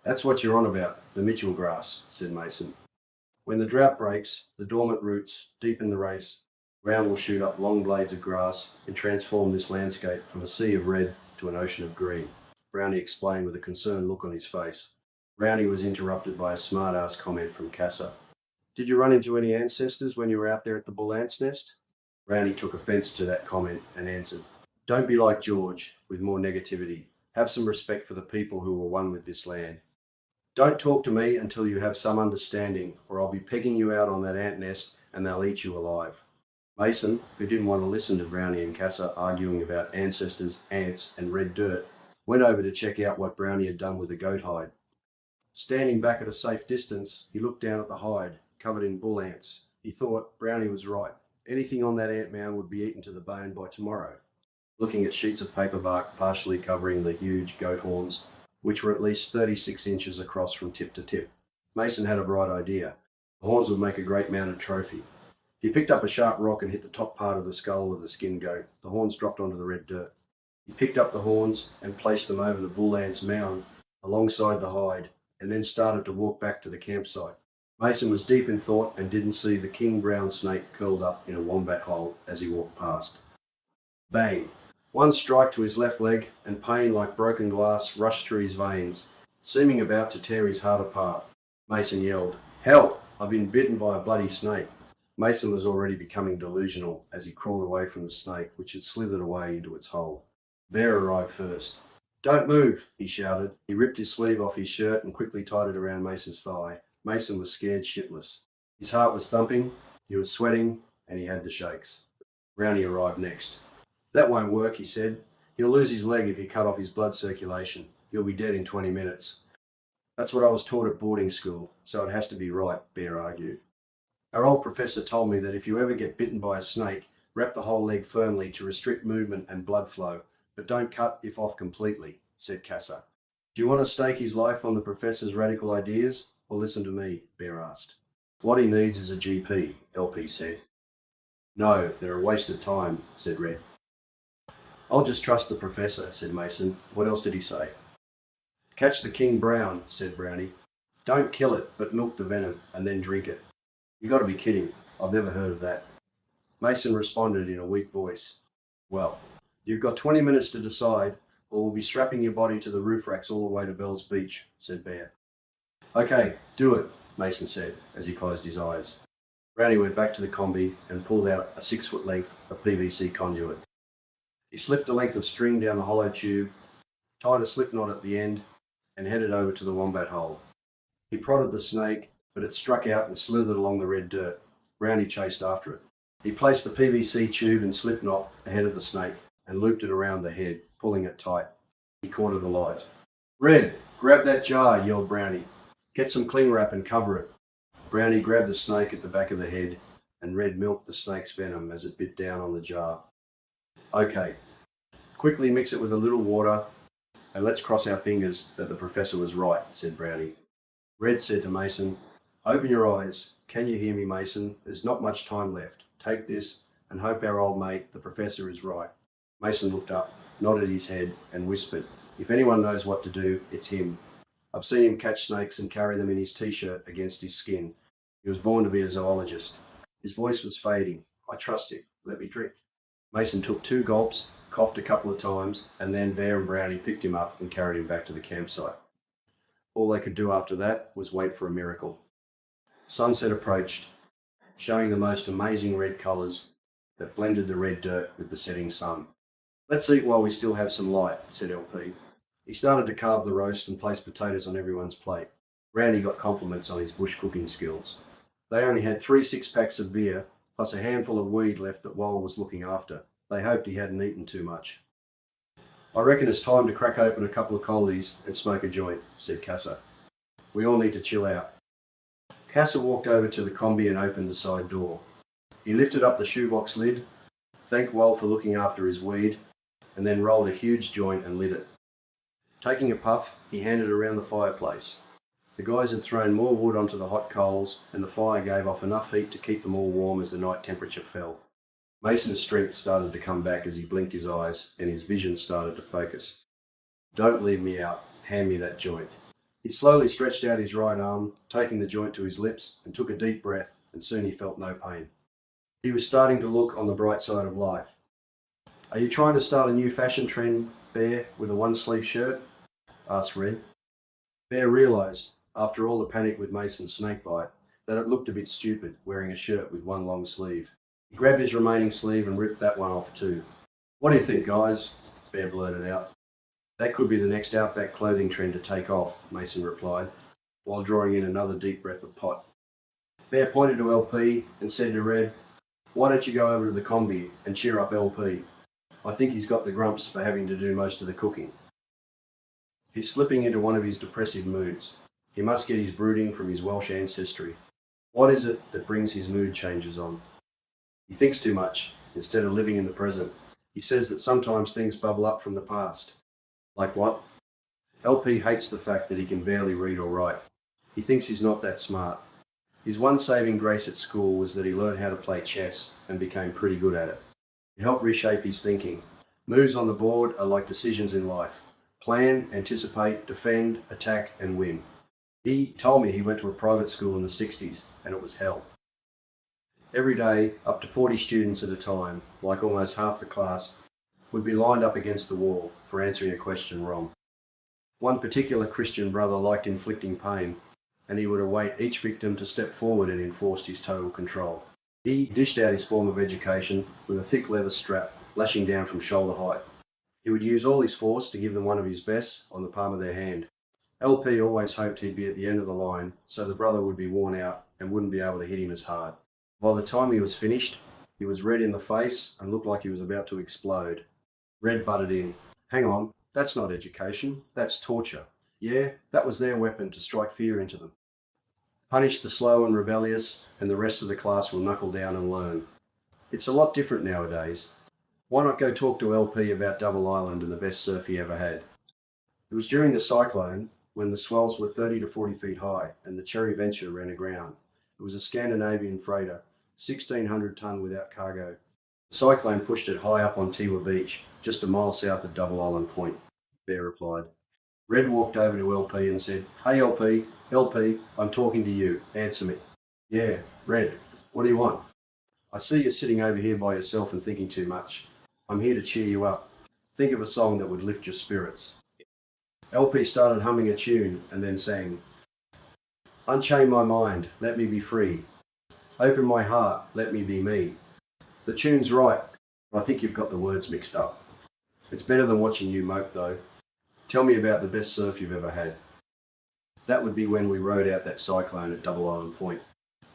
"That's what you're on about, the Mitchell grass," said Mason. "When the drought breaks, the dormant roots deepen the race. Ground will shoot up long blades of grass and transform this landscape from a sea of red to an ocean of green," Brownie explained with a concerned look on his face. Brownie was interrupted by a smart-ass comment from Casa. "Did you run into any ancestors when you were out there at the bull ant's nest?" Brownie took offence to that comment and answered, "Don't be like George, with more negativity. Have some respect for the people who were one with this land. Don't talk to me until you have some understanding, or I'll be pegging you out on that ant nest and they'll eat you alive." Mason, who didn't want to listen to Brownie and Casa arguing about ancestors, ants, and red dirt, went over to check out what Brownie had done with the goat hide. Standing back at a safe distance, he looked down at the hide, covered in bull ants. He thought Brownie was right. Anything on that ant mound would be eaten to the bone by tomorrow. Looking at sheets of paper bark partially covering the huge goat horns, which were at least 36 inches across from tip to tip, Mason had a bright idea. The horns would make a great mounted trophy. He picked up a sharp rock and hit the top part of the skull of the skinned goat. The horns dropped onto the red dirt. He picked up the horns and placed them over the bull ant's mound alongside the hide, and then started to walk back to the campsite. Mason was deep in thought and didn't see the king brown snake curled up in a wombat hole as he walked past. Bang! One strike to his left leg, and pain like broken glass rushed through his veins, seeming about to tear his heart apart. Mason yelled, "Help! I've been bitten by a bloody snake." Mason was already becoming delusional as he crawled away from the snake, which had slithered away into its hole. Bear arrived first. "Don't move," he shouted. He ripped his sleeve off his shirt and quickly tied it around Mason's thigh. Mason was scared shitless. His heart was thumping, he was sweating, and he had the shakes. Brownie arrived next. "That won't work," he said. "He'll lose his leg if you cut off his blood circulation. He'll be dead in 20 minutes. "That's what I was taught at boarding school, so it has to be right," Bear argued. "Our old professor told me that if you ever get bitten by a snake, wrap the whole leg firmly to restrict movement and blood flow, but don't cut if off completely," said Casa. "Do you want to stake his life on the professor's radical ideas, or listen to me?" Bear asked. "What he needs is a GP," LP said. "No, they're a waste of time," said Red. "I'll just trust the professor," said Mason. "What else did he say?" "Catch the king brown," said Brownie. "Don't kill it, but milk the venom, and then drink it." "You got to be kidding. I've never heard of that." Mason responded in a weak voice. "Well, you've got 20 minutes to decide, or we'll be strapping your body to the roof racks all the way to Bell's Beach," said Bear. "Okay, do it," Mason said as he closed his eyes. Brownie went back to the combi and pulled out a 6-foot length of PVC conduit. He slipped a length of string down the hollow tube, tied a slip knot at the end, and headed over to the wombat hole. He prodded the snake, but it struck out and slithered along the red dirt. Brownie chased after it. He placed the PVC tube and slip knot ahead of the snake and looped it around the head, pulling it tight. He caught it alive. "Red, grab that jar," yelled Brownie. "Get some cling wrap and cover it." Brownie grabbed the snake at the back of the head, and Red milked the snake's venom as it bit down on the jar. "Okay, quickly mix it with a little water, and let's cross our fingers that the professor was right," said Brownie. Red said to Mason, "Open your eyes. Can you hear me, Mason? There's not much time left. Take this and hope our old mate, the professor, is right." Mason looked up, nodded his head, and whispered, "If anyone knows what to do, it's him. I've seen him catch snakes and carry them in his t-shirt against his skin. He was born to be a zoologist." His voice was fading. "I trust him. Let me drink." Mason took 2 gulps, coughed a couple of times, and then Bear and Brownie picked him up and carried him back to the campsite. All they could do after that was wait for a miracle. Sunset approached, showing the most amazing red colours that blended the red dirt with the setting sun. "Let's eat while we still have some light," said LP. He started to carve the roast and place potatoes on everyone's plate. Brownie got compliments on his bush cooking skills. They only had 3 6-packs of beer, plus a handful of weed left that Wal was looking after. They hoped he hadn't eaten too much. "I reckon it's time to crack open a couple of collies and smoke a joint," said Casa. "We all need to chill out." Casa walked over to the combi and opened the side door. He lifted up the shoebox lid, thanked Wal for looking after his weed, and then rolled a huge joint and lit it. Taking a puff, he handed it around the fireplace. The guys had thrown more wood onto the hot coals, and the fire gave off enough heat to keep them all warm as the night temperature fell. Mason's strength started to come back as he blinked his eyes, and his vision started to focus. "Don't leave me out. Hand me that joint." He slowly stretched out his right arm, taking the joint to his lips, and took a deep breath, and soon he felt no pain. He was starting to look on the bright side of life. "Are you trying to start a new fashion trend, Bear, with a one-sleeve shirt?" asked Red. Bear realised, after all the panic with Mason's snakebite, that it looked a bit stupid wearing a shirt with one long sleeve. He grabbed his remaining sleeve and ripped that one off too. "What do you think, guys?" Bear blurted out. "That could be the next outback clothing trend to take off," Mason replied, while drawing in another deep breath of pot. Bear pointed to LP and said to Red, "Why don't you go over to the combi and cheer up LP? I think he's got the grumps for having to do most of the cooking. He's slipping into one of his depressive moods. He must get his brooding from his Welsh ancestry. What is it that brings his mood changes on? He thinks too much, instead of living in the present. He says that sometimes things bubble up from the past." "Like what?" LP hates the fact that he can barely read or write. He thinks he's not that smart. His one saving grace at school was that he learned how to play chess and became pretty good at it. It helped reshape his thinking. Moves on the board are like decisions in life. Plan, anticipate, defend, attack, and win. He told me he went to a private school in the 60s, and it was hell. Every day, up to 40 students at a time, like almost half the class, would be lined up against the wall for answering a question wrong. One particular Christian brother liked inflicting pain, and he would await each victim to step forward and enforce his total control. He dished out his form of education with a thick leather strap lashing down from shoulder height. He would use all his force to give them one of his best on the palm of their hand. LP always hoped he'd be at the end of the line, so the brother would be worn out and wouldn't be able to hit him as hard. By the time he was finished, he was red in the face and looked like he was about to explode. Red butted in. "Hang on, that's not education, that's torture. Yeah, that was their weapon to strike fear into them. Punish the slow and rebellious, and the rest of the class will knuckle down and learn. It's a lot different nowadays. Why not go talk to LP about Double Island and the best surf he ever had?" It was during the cyclone, when the swells were 30 to 40 feet high and the Cherry Venture ran aground. It was a Scandinavian freighter, 1,600 tonne without cargo. The cyclone pushed it high up on Tiwa Beach, just a mile south of Double Island Point, Bear replied. Red walked over to LP and said, "Hey LP, I'm talking to you. Answer me." "Yeah, Red, what do you want?" "I see you're sitting over here by yourself and thinking too much. I'm here to cheer you up. Think of a song that would lift your spirits." LP started humming a tune and then sang, "Unchain my mind, let me be free. Open my heart, let me be me. The tune's right, but I think you've got the words mixed up. It's better than watching you mope though. Tell me about the best surf you've ever had." That would be when we rode out that cyclone at Double Island Point.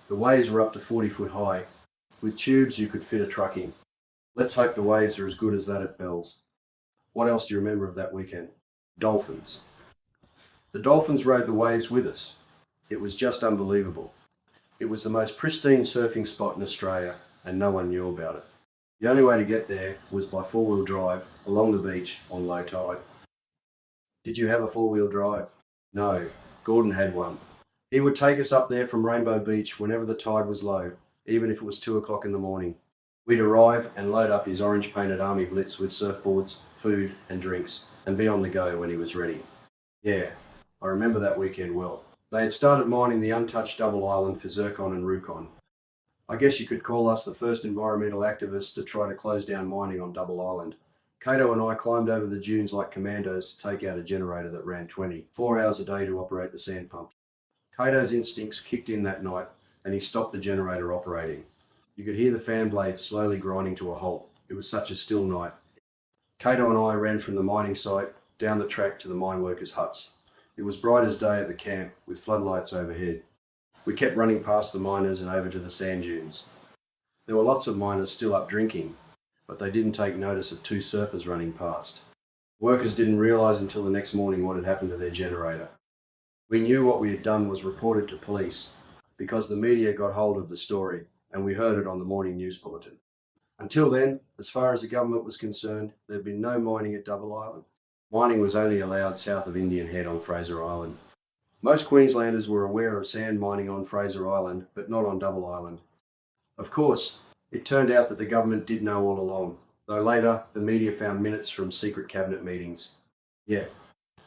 The waves were up to 40 foot high. With tubes you could fit a truck in. Let's hope the waves are as good as that at Bell's. What else do you remember of that weekend? Dolphins. The dolphins rode the waves with us. It was just unbelievable. It was the most pristine surfing spot in Australia, and no one knew about it. The only way to get there was by four-wheel drive along the beach on low tide. Did you have a four-wheel drive? No, Gordon had one. He would take us up there from Rainbow Beach whenever the tide was low, even if it was 2 o'clock in the morning. We'd arrive and load up his orange-painted Army Blitz with surfboards, food and drinks, and be on the go when he was ready. Yeah, I remember that weekend well. They had started mining the untouched Double Island for zircon and rukon. I guess you could call us the first environmental activists to try to close down mining on Double Island. Cato and I climbed over the dunes like commandos to take out a generator that ran 4 hours a day to operate the sand pump. Cato's instincts kicked in that night and he stopped the generator operating. You could hear the fan blades slowly grinding to a halt. It was such a still night. Cato and I ran from the mining site down the track to the mine workers' huts. It was bright as day at the camp with floodlights overhead. We kept running past the miners and over to the sand dunes. There were lots of miners still up drinking, but they didn't take notice of 2 surfers running past. Workers didn't realise until the next morning what had happened to their generator. We knew what we had done was reported to police because the media got hold of the story and we heard it on the morning news bulletin. Until then, as far as the government was concerned, there had been no mining at Double Island. Mining was only allowed south of Indian Head on Fraser Island. Most Queenslanders were aware of sand mining on Fraser Island, but not on Double Island. Of course, it turned out that the government did know all along, though later the media found minutes from secret cabinet meetings. Yeah,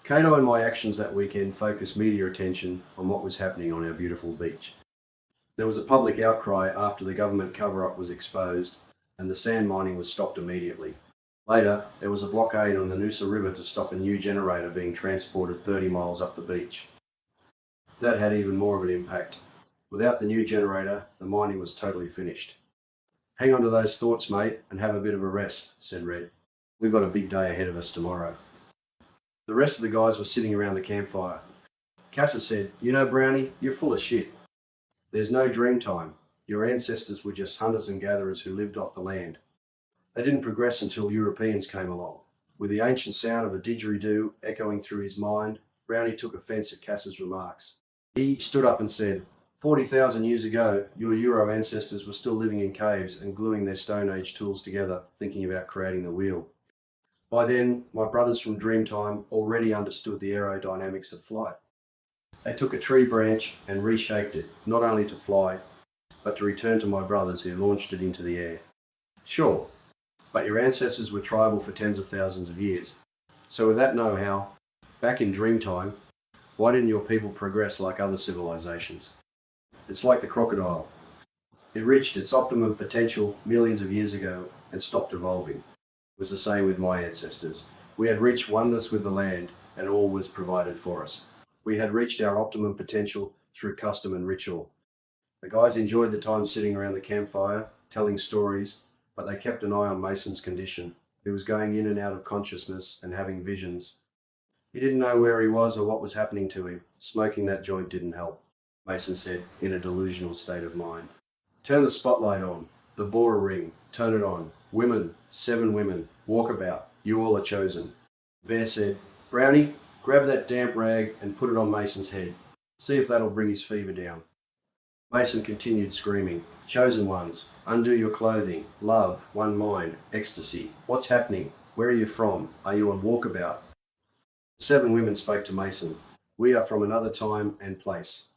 Kato and my actions that weekend focused media attention on what was happening on our beautiful beach. There was a public outcry after the government cover-up was exposed and the sand mining was stopped immediately. Later, there was a blockade on the Noosa River to stop a new generator being transported 30 miles up the beach. That had even more of an impact. Without the new generator, the mining was totally finished. Hang on to those thoughts, mate, and have a bit of a rest, said Red. We've got a big day ahead of us tomorrow. The rest of the guys were sitting around the campfire. Casa said, "You know, Brownie, you're full of shit. There's no dream time. Your ancestors were just hunters and gatherers who lived off the land. They didn't progress until Europeans came along." With the ancient sound of a didgeridoo echoing through his mind, Brownie took offence at Cass's remarks. He stood up and said, 40,000 years ago, your Euro ancestors were still living in caves and gluing their Stone Age tools together, thinking about creating the wheel. By then, my brothers from Dreamtime already understood the aerodynamics of flight. They took a tree branch and reshaped it, not only to fly, but to return to my brothers who launched it into the air. Sure, but your ancestors were tribal for tens of thousands of years. So with that know-how, back in Dreamtime, why didn't your people progress like other civilizations? It's like the crocodile. It reached its optimum potential millions of years ago and stopped evolving. It was the same with my ancestors. We had reached oneness with the land and all was provided for us. We had reached our optimum potential through custom and ritual. The guys enjoyed the time sitting around the campfire, telling stories, but they kept an eye on Mason's condition. He was going in and out of consciousness and having visions. He didn't know where he was or what was happening to him. Smoking that joint didn't help, Mason said, in a delusional state of mind. Turn the spotlight on. The Bora ring. Turn it on. Women. 7 women. Walkabout. You all are chosen. Bear said, Brownie, grab that damp rag and put it on Mason's head. See if that'll bring his fever down. Mason continued screaming. Chosen ones. Undo your clothing. Love. One mind. Ecstasy. What's happening? Where are you from? Are you on walkabout? The 7 women spoke to Mason. We are from another time and place.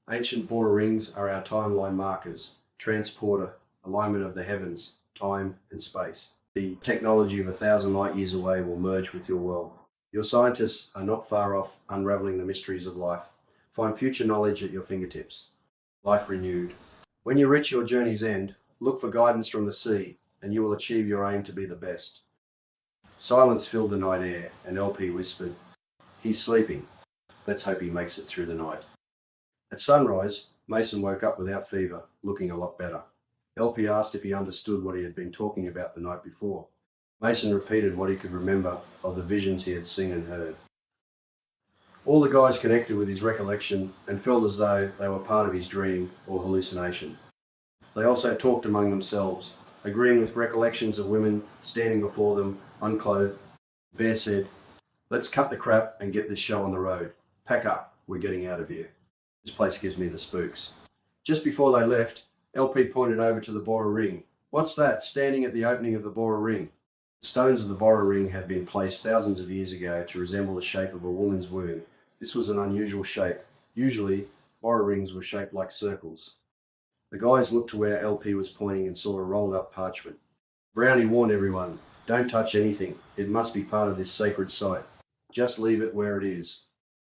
Ancient Bora rings are our timeline markers, transporter, alignment of the heavens, time and space. The technology of 1,000 light years away will merge with your world. Your scientists are not far off unraveling the mysteries of life. Find future knowledge at your fingertips. Life renewed. When you reach your journey's end, look for guidance from the sea, and you will achieve your aim to be the best. Silence filled the night air, and LP whispered, He's sleeping. Let's hope he makes it through the night. At sunrise, Mason woke up without fever, looking a lot better. LP asked if he understood what he had been talking about the night before. Mason repeated what he could remember of the visions he had seen and heard. All the guys connected with his recollection and felt as though they were part of his dream or hallucination. They also talked among themselves, agreeing with recollections of women standing before them, unclothed. Bear said, Let's cut the crap and get this show on the road. Pack up, we're getting out of here. This place gives me the spooks. Just before they left, LP pointed over to the Bora ring. What's that, standing at the opening of the Bora ring? The stones of the Bora ring had been placed thousands of years ago to resemble the shape of a woman's womb. This was an unusual shape. Usually, Bora rings were shaped like circles. The guys looked to where LP was pointing and saw a rolled up parchment. Brownie warned everyone, don't touch anything. It must be part of this sacred site. Just leave it where it is.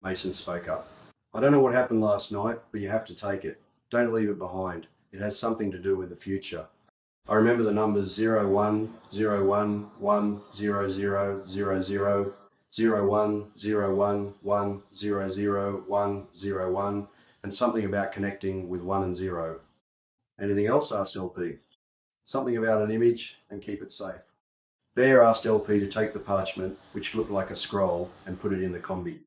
Mason spoke up. I don't know what happened last night, but you have to take it. Don't leave it behind. It has something to do with the future. I remember the numbers 01, 01, 1, 0, 0, 0, 0, 0, 1, 0, 1, 1, 0, 0, 1, 0, 1, and something about connecting with 1 and 0. Anything else? Asked LP. Something about an image and keep it safe. Bear asked LP to take the parchment, which looked like a scroll, and put it in the combi.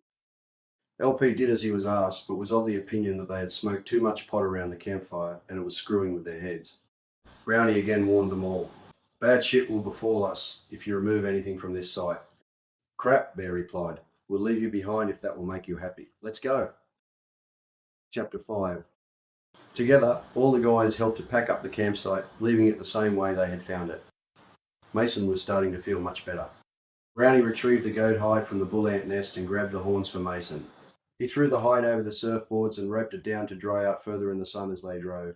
LP did as he was asked, but was of the opinion that they had smoked too much pot around the campfire and it was screwing with their heads. Brownie again warned them all. Bad shit will befall us if you remove anything from this site. Crap, Bear replied. We'll leave you behind if that will make you happy. Let's go. Chapter 5. Together, all the guys helped to pack up the campsite, leaving it the same way they had found it. Mason was starting to feel much better. Brownie retrieved the goat hide from the bull ant nest and grabbed the horns for Mason. He threw the hide over the surfboards and roped it down to dry out further in the sun as they drove.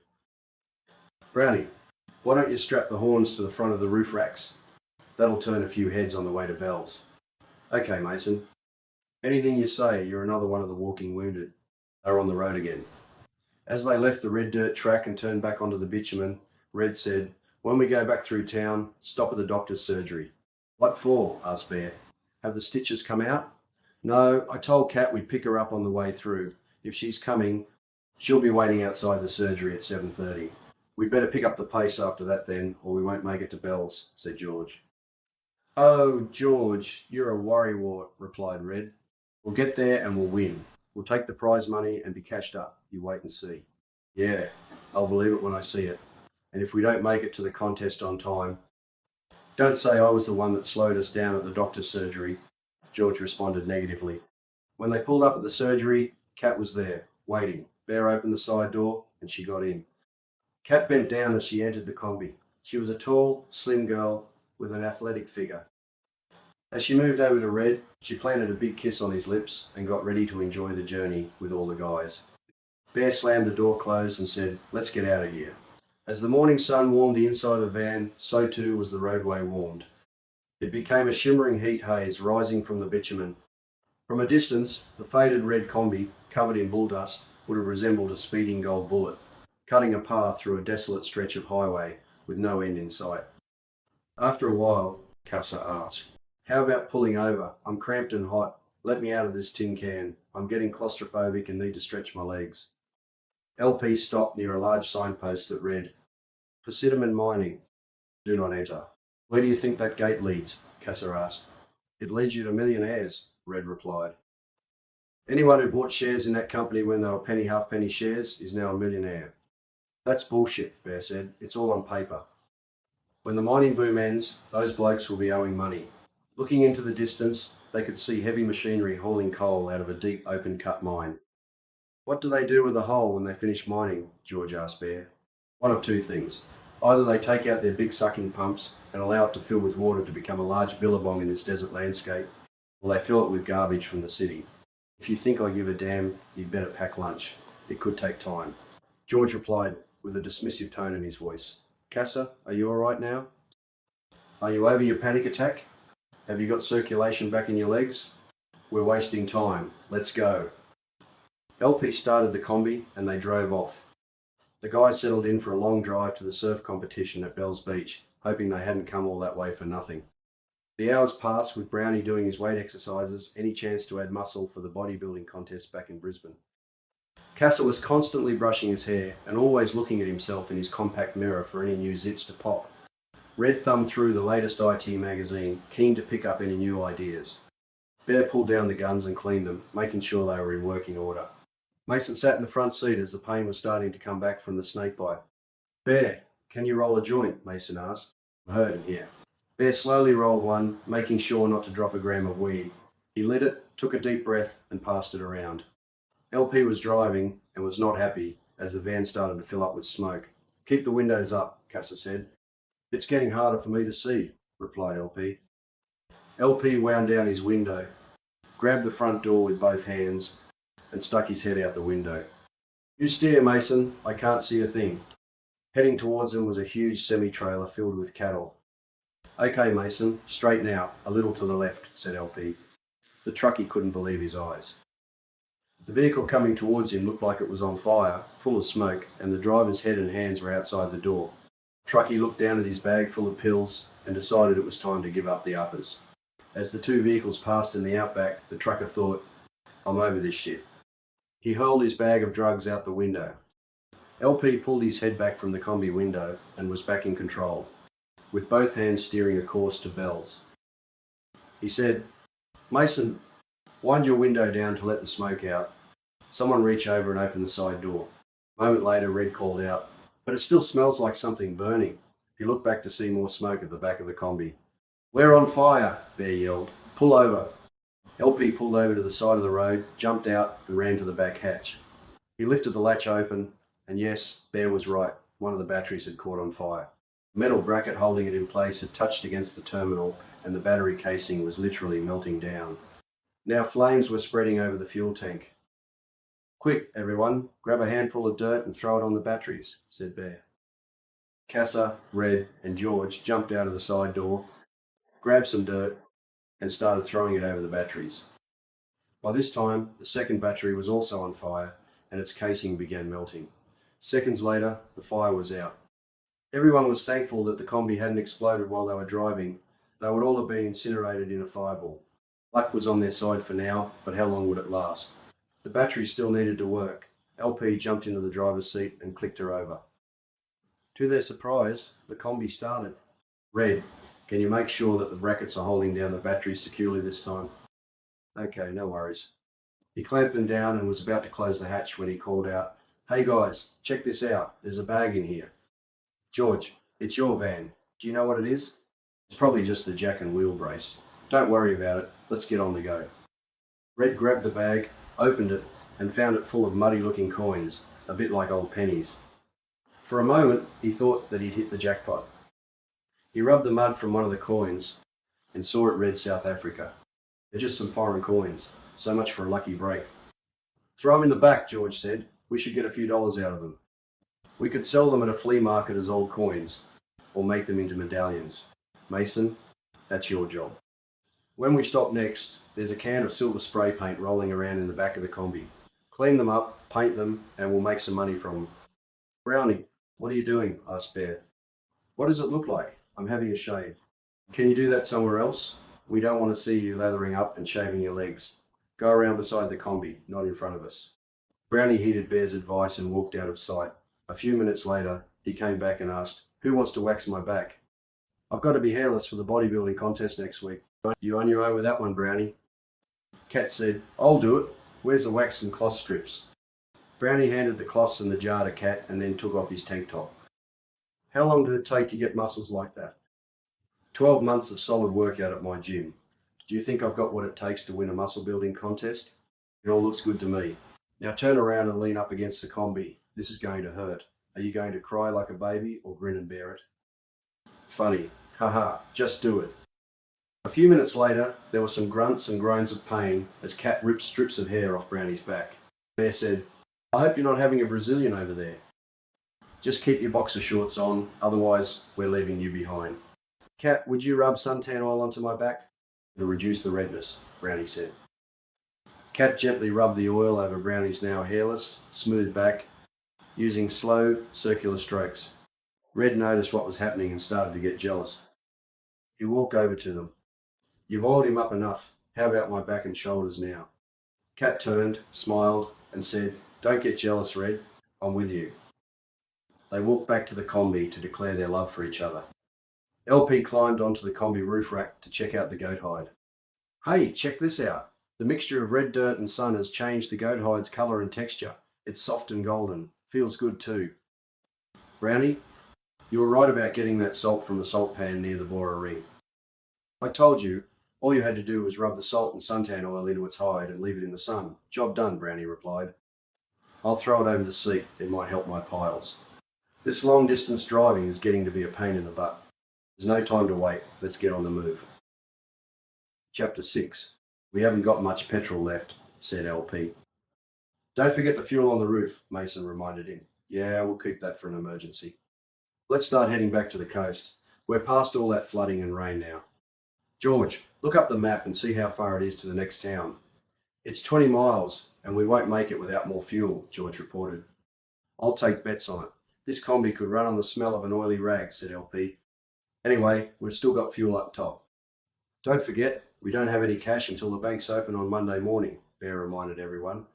Brownie, why don't you strap the horns to the front of the roof racks? That'll turn a few heads on the way to Bells. Okay, Mason. Anything you say, you're another one of the walking wounded. They're on the road again. As they left the red dirt track and turned back onto the bitumen, Red said, "When we go back through town, stop at the doctor's surgery." "What for?" asked Bear. "Have the stitches come out?" "No, I told Kat we'd pick her up on the way through. If she's coming, she'll be waiting outside the surgery at 7:30. We'd better pick up the pace after that then, or we won't make it to Bells," said George. "Oh, George, you're a worrywart," replied Red. "We'll get there and we'll win. We'll take the prize money and be cashed up. You wait and see." "Yeah, I'll believe it when I see it. And if we don't make it to the contest on time..." "Don't say I was the one that slowed us down at the doctor's surgery," George responded negatively. When they pulled up at the surgery, Kat was there, waiting. Bear opened the side door and she got in. Kat bent down as she entered the combi. She was a tall, slim girl with an athletic figure. As she moved over to Red, she planted a big kiss on his lips and got ready to enjoy the journey with all the guys. Bear slammed the door closed and said, "Let's get out of here." As the morning sun warmed the inside of the van, so too was the roadway warmed. It became a shimmering heat haze rising from the bitumen. From a distance, the faded red combi, covered in bull dust, would have resembled a speeding gold bullet, cutting a path through a desolate stretch of highway with no end in sight. After a while, Casa asked, "How about pulling over? I'm cramped and hot. Let me out of this tin can. I'm getting claustrophobic and need to stretch my legs." LP stopped near a large signpost that read, "Persimmon Mining. Do not enter." "Where do you think that gate leads?" Casa asked. "It leads you to millionaires," Red replied. "Anyone who bought shares in that company when they were penny halfpenny shares is now a millionaire." "That's bullshit," Bear said. "It's all on paper. When the mining boom ends, those blokes will be owing money." Looking into the distance, they could see heavy machinery hauling coal out of a deep open-cut mine. "What do they do with the hole when they finish mining?" George asked Bear. "One of two things. Either they take out their big sucking pumps and allow it to fill with water to become a large billabong in this desert landscape, or they fill it with garbage from the city. If you think I give a damn, you'd better pack lunch. It could take time." George replied with a dismissive tone in his voice. "Casa, are you all right now? Are you over your panic attack? Have you got circulation back in your legs? We're wasting time. Let's go." LP started the combi and they drove off. The guys settled in for a long drive to the surf competition at Bells Beach, hoping they hadn't come all that way for nothing. The hours passed with Brownie doing his weight exercises, any chance to add muscle for the bodybuilding contest back in Brisbane. Casa was constantly brushing his hair and always looking at himself in his compact mirror for any new zits to pop. Red thumbed through the latest IT magazine, keen to pick up any new ideas. Bear pulled down the guns and cleaned them, making sure they were in working order. Mason sat in the front seat as the pain was starting to come back from the snake bite. "Bear, can you roll a joint?" Mason asked. "I heard him here." Bear slowly rolled one, making sure not to drop a gram of weed. He lit it, took a deep breath, and passed it around. LP was driving and was not happy as the van started to fill up with smoke. "Keep the windows up," Casa said. "It's getting harder for me to see," replied LP. LP wound down his window, grabbed the front door with both hands, and stuck his head out the window. "You steer, Mason. I can't see a thing." Heading towards them was a huge semi-trailer filled with cattle. "Okay, Mason, straighten out, a little to the left," said LP. The truckie couldn't believe his eyes. The vehicle coming towards him looked like it was on fire, full of smoke, and the driver's head and hands were outside the door. Truckie looked down at his bag full of pills and decided it was time to give up the uppers. As the two vehicles passed in the outback, the trucker thought, "I'm over this shit." He hurled his bag of drugs out the window. LP pulled his head back from the combi window and was back in control, with both hands steering a course to Bells. He said, "Mason, wind your window down to let the smoke out." Someone reached over and opened the side door. A moment later, Red called out, "But it still smells like something burning." He looked back to see more smoke at the back of the combi. "We're on fire," Bear yelled. "Pull over." LP pulled over to the side of the road, jumped out and ran to the back hatch. He lifted the latch open, and yes, Bear was right. One of the batteries had caught on fire. The metal bracket holding it in place had touched against the terminal, and the battery casing was literally melting down. Now flames were spreading over the fuel tank. Quick, everyone, grab a handful of dirt and throw it on the batteries, said Bear. Casa, Red, and George jumped out of the side door, grabbed some dirt, and started throwing it over the batteries. By this time, the second battery was also on fire, and its casing began melting. Seconds later, the fire was out. Everyone was thankful that the combi hadn't exploded while they were driving. They would all have been incinerated in a fireball. Luck was on their side for now, but how long would it last? The battery still needed to work. LP jumped into the driver's seat and clicked her over. To their surprise, the combi started. Red, can you make sure that the brackets are holding down the batteries securely this time? Okay, no worries. He clamped them down and was about to close the hatch when he called out, Hey guys, check this out. There's a bag in here. George, it's your van. Do you know what it is? It's probably just the jack and wheel brace. Don't worry about it. Let's get on the go. Red grabbed the bag, opened it, and found it full of muddy-looking coins, a bit like old pennies. For a moment, he thought that he'd hit the jackpot. He rubbed the mud from one of the coins and saw it read South Africa. They're just some foreign coins. So much for a lucky break. Throw them in the back, George said. We should get a few dollars out of them. We could sell them at a flea market as old coins, or make them into medallions. Mason, that's your job. When we stop next, there's a can of silver spray paint rolling around in the back of the combi. Clean them up, paint them, and we'll make some money from them. Brownie, what are you doing? Asked Bear. What does it look like? I'm having a shave. Can you do that somewhere else? We don't want to see you lathering up and shaving your legs. Go around beside the combi, not in front of us. Brownie heeded Bear's advice and walked out of sight. A few minutes later, he came back and asked, Who wants to wax my back? I've got to be hairless for the bodybuilding contest next week. You on your own with that one, Brownie? Cat said, I'll do it. Where's the wax and cloth strips? Brownie handed the cloths and the jar to Cat and then took off his tank top. How long did it take to get muscles like that? 12 months of solid workout at my gym. Do you think I've got what it takes to win a muscle building contest? It all looks good to me. Now turn around and lean up against the combi. This is going to hurt. Are you going to cry like a baby or grin and bear it? Funny. Haha, just do it. A few minutes later, there were some grunts and groans of pain as Cat ripped strips of hair off Brownie's back. Bear said, I hope you're not having a Brazilian over there. Just keep your boxer shorts on, otherwise we're leaving you behind. Cat, would you rub suntan oil onto my back? It'll reduce the redness, Brownie said. Cat gently rubbed the oil over Brownie's now hairless, smooth back, using slow, circular strokes. Red noticed what was happening and started to get jealous. He walked over to them. You've oiled him up enough. How about my back and shoulders now? Cat turned, smiled, and said, Don't get jealous, Red. I'm with you. They walked back to the combi to declare their love for each other. LP climbed onto the combi roof rack to check out the goat hide. Hey, check this out. The mixture of red dirt and sun has changed the goat hide's colour and texture. It's soft and golden. Feels good too. Brownie, you were right about getting that salt from the salt pan near the Bora ring. I told you, all you had to do was rub the salt and suntan oil into its hide and leave it in the sun. Job done, Brownie replied. I'll throw it over the seat. It might help my piles. This long distance driving is getting to be a pain in the butt. There's no time to wait. Let's get on the move. Chapter 6. We haven't got much petrol left, said LP. Don't forget the fuel on the roof, Mason reminded him. Yeah, we'll keep that for an emergency. Let's start heading back to the coast. We're past all that flooding and rain now. George, look up the map and see how far it is to the next town. It's 20 miles, and we won't make it without more fuel, George reported. I'll take bets on it. This combi could run on the smell of an oily rag, said LP. Anyway, we've still got fuel up top. Don't forget, we don't have any cash until the banks open on Monday morning, Bear reminded everyone.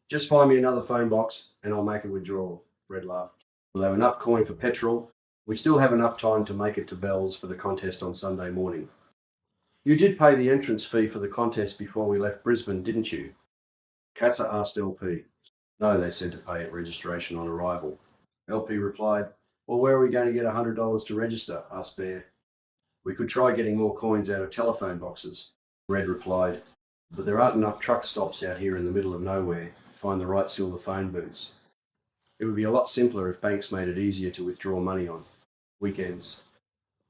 Just find me another phone box and I'll make a withdrawal, Red laughed. We'll have enough coin for petrol. We still have enough time to make it to Bell's for the contest on Sunday morning. You did pay the entrance fee for the contest before we left Brisbane, didn't you? Katza asked LP. No, they said to pay at registration on arrival. LP replied, Well, where are we going to get $100 to register? Asked Bear. We could try getting more coins out of telephone boxes, Red replied, but there aren't enough truck stops out here in the middle of nowhere to find the right silver phone booths. It would be a lot simpler if banks made it easier to withdraw money on weekends.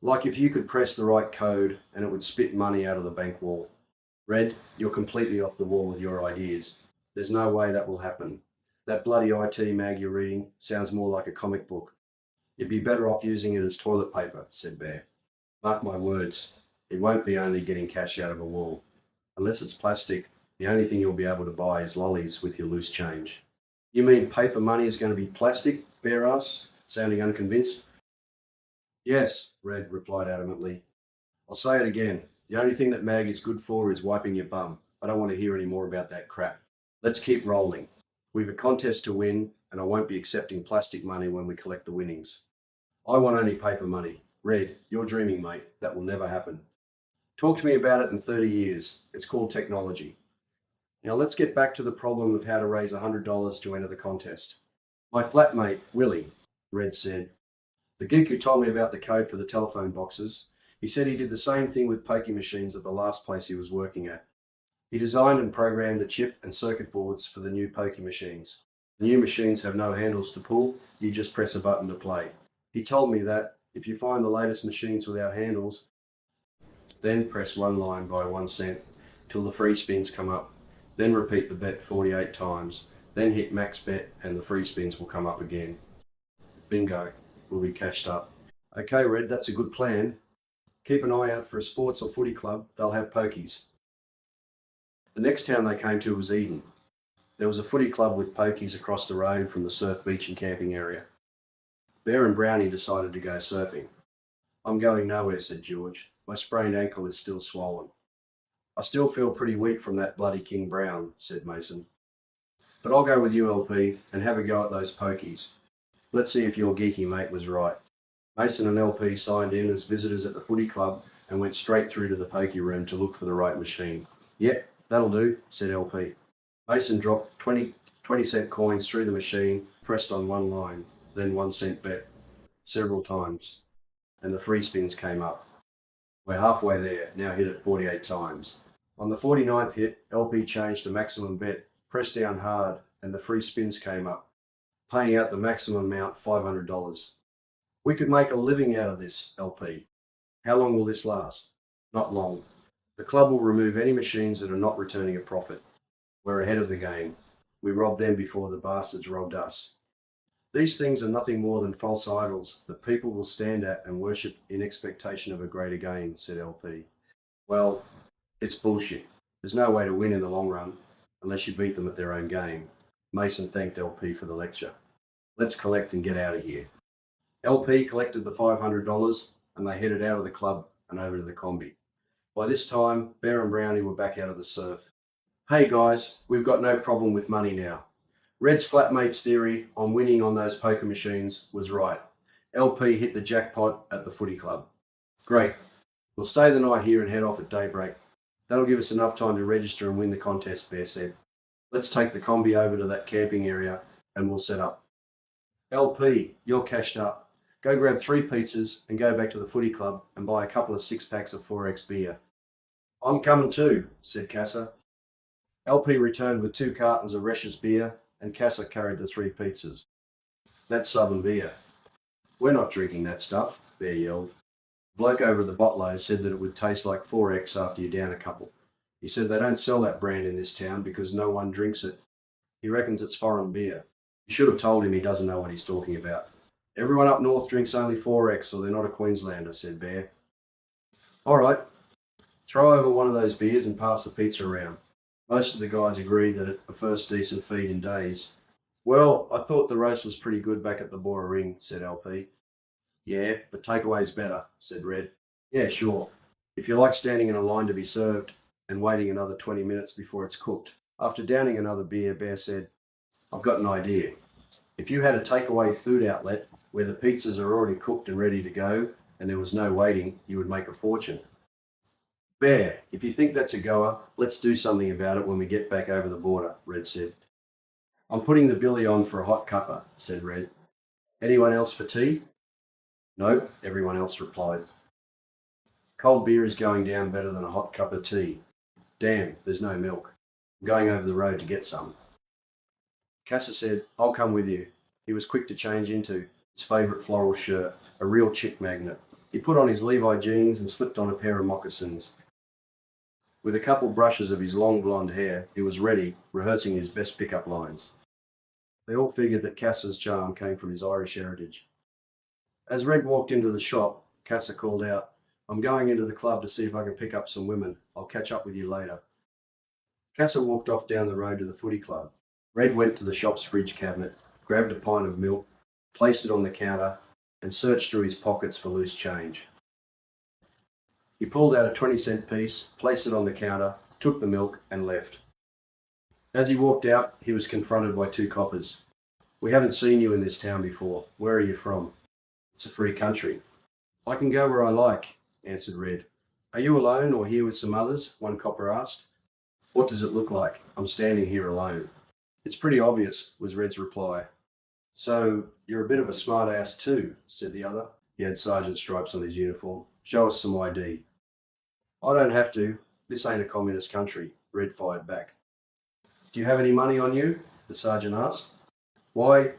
Like if you could press the right code and it would spit money out of the bank wall. Red, you're completely off the wall with your ideas. There's no way that will happen. That bloody IT mag you're reading sounds more like a comic book. You'd be better off using it as toilet paper, said Bear. Mark my words, it won't be only getting cash out of a wall. Unless it's plastic, the only thing you'll be able to buy is lollies with your loose change. You mean paper money is going to be plastic? Bear asked, sounding unconvinced. Yes, Red replied adamantly. I'll say it again. The only thing that mag is good for is wiping your bum. I don't want to hear any more about that crap. Let's keep rolling. We've a contest to win, and I won't be accepting plastic money when we collect the winnings. I want only paper money. Red, you're dreaming, mate. That will never happen. Talk to me about it in 30 years. It's called technology. Now let's get back to the problem of how to raise $100 to enter the contest. My flatmate, Willie, Red said. The geek who told me about the code for the telephone boxes, he said he did the same thing with pokie machines at the last place he was working at. He designed and programmed the chip and circuit boards for the new pokie machines. The new machines have no handles to pull, you just press a button to play. He told me that if you find the latest machines without handles, then press one line by 1 cent till the free spins come up. Then repeat the bet 48 times. Then hit max bet and the free spins will come up again. Bingo, we'll be cashed up. Okay, Red, that's a good plan. Keep an eye out for a sports or footy club. They'll have pokies. The next town they came to was Eden. There was a footy club with pokies across the road from the surf beach and camping area. Bear and Brownie decided to go surfing. I'm going nowhere, said George. My sprained ankle is still swollen. I still feel pretty weak from that bloody King Brown, said Mason. But I'll go with you, LP, and have a go at those pokies. Let's see if your geeky mate was right. Mason and LP signed in as visitors at the footy club and went straight through to the pokie room to look for the right machine. Yep, that'll do, said LP. Mason dropped 20-cent coins through the machine, pressed on one line, then 1 cent bet, several times, and the free spins came up. We're halfway there, now hit it 48 times. On the 49th hit, LP changed to maximum bet, pressed down hard, and the free spins came up, paying out the maximum amount, $500. We could make a living out of this, LP. How long will this last? Not long. The club will remove any machines that are not returning a profit. We're ahead of the game. We robbed them before the bastards robbed us. These things are nothing more than false idols that people will stand at and worship in expectation of a greater gain, said LP. Well, it's bullshit. There's no way to win in the long run unless you beat them at their own game. Mason thanked LP for the lecture. Let's collect and get out of here. LP collected the $500 and they headed out of the club and over to the combi. By this time, Bear and Brownie were back out of the surf. Hey guys, we've got no problem with money now. Red's flatmate's theory on winning on those poker machines was right. LP hit the jackpot at the footy club. Great. We'll stay the night here and head off at daybreak. That'll give us enough time to register and win the contest, Bear said. Let's take the combi over to that camping area and we'll set up. LP, you're cashed up. Go grab 3 pizzas and go back to the footy club and buy a couple of 6-packs of 4X beer. I'm coming too, said Casa. LP returned with 2 cartons of Resh's beer and Casa carried the 3 pizzas. That's Southern beer. We're not drinking that stuff, Bear yelled. The bloke over at the botlo said that it would taste like 4X after you down a couple. He said they don't sell that brand in this town because no one drinks it. He reckons it's foreign beer. You should have told him he doesn't know what he's talking about. Everyone up north drinks only 4X or they're not a Queenslander, said Bear. All right, throw over one of those beers and pass the pizza around. Most of the guys agreed that it's the first decent feed in days. Well, I thought the roast was pretty good back at the Bora Ring, said LP. Yeah, but takeaway's better, said Red. Yeah, sure. If you like standing in a line to be served and waiting another 20 minutes before it's cooked. After downing another beer, Bear said, I've got an idea. If you had a takeaway food outlet where the pizzas are already cooked and ready to go and there was no waiting, you would make a fortune. Bear, if you think that's a goer, let's do something about it when we get back over the border, Red said. I'm putting the billy on for a hot cuppa, said Red. Anyone else for tea? No, everyone else replied. Cold beer is going down better than a hot cup of tea. Damn, there's no milk. I'm going over the road to get some. Casa said, I'll come with you. He was quick to change into his favourite floral shirt, a real chick magnet. He put on his Levi jeans and slipped on a pair of moccasins. With a couple brushes of his long blonde hair, he was ready, rehearsing his best pickup lines. They all figured that Cass's charm came from his Irish heritage. As Red walked into the shop, Cassa called out, "I'm going into the club to see if I can pick up some women. I'll catch up with you later." Cassa walked off down the road to the footy club. Red went to the shop's fridge cabinet, grabbed a pint of milk, placed it on the counter, and searched through his pockets for loose change. He pulled out a 20-cent piece, placed it on the counter, took the milk, and left. As he walked out, he was confronted by two coppers. "We haven't seen you in this town before. Where are you from?" "It's a free country." "I can go where I like," answered Red. "Are you alone or here with some others?" one copper asked. "What does it look like? I'm standing here alone." "It's pretty obvious," was Red's reply. "So you're a bit of a smart ass too," said the other. He had sergeant stripes on his uniform. "Show us some ID." "I don't have to. This ain't a communist country," Red fired back. "Do you have any money on you?" the sergeant asked. "Why,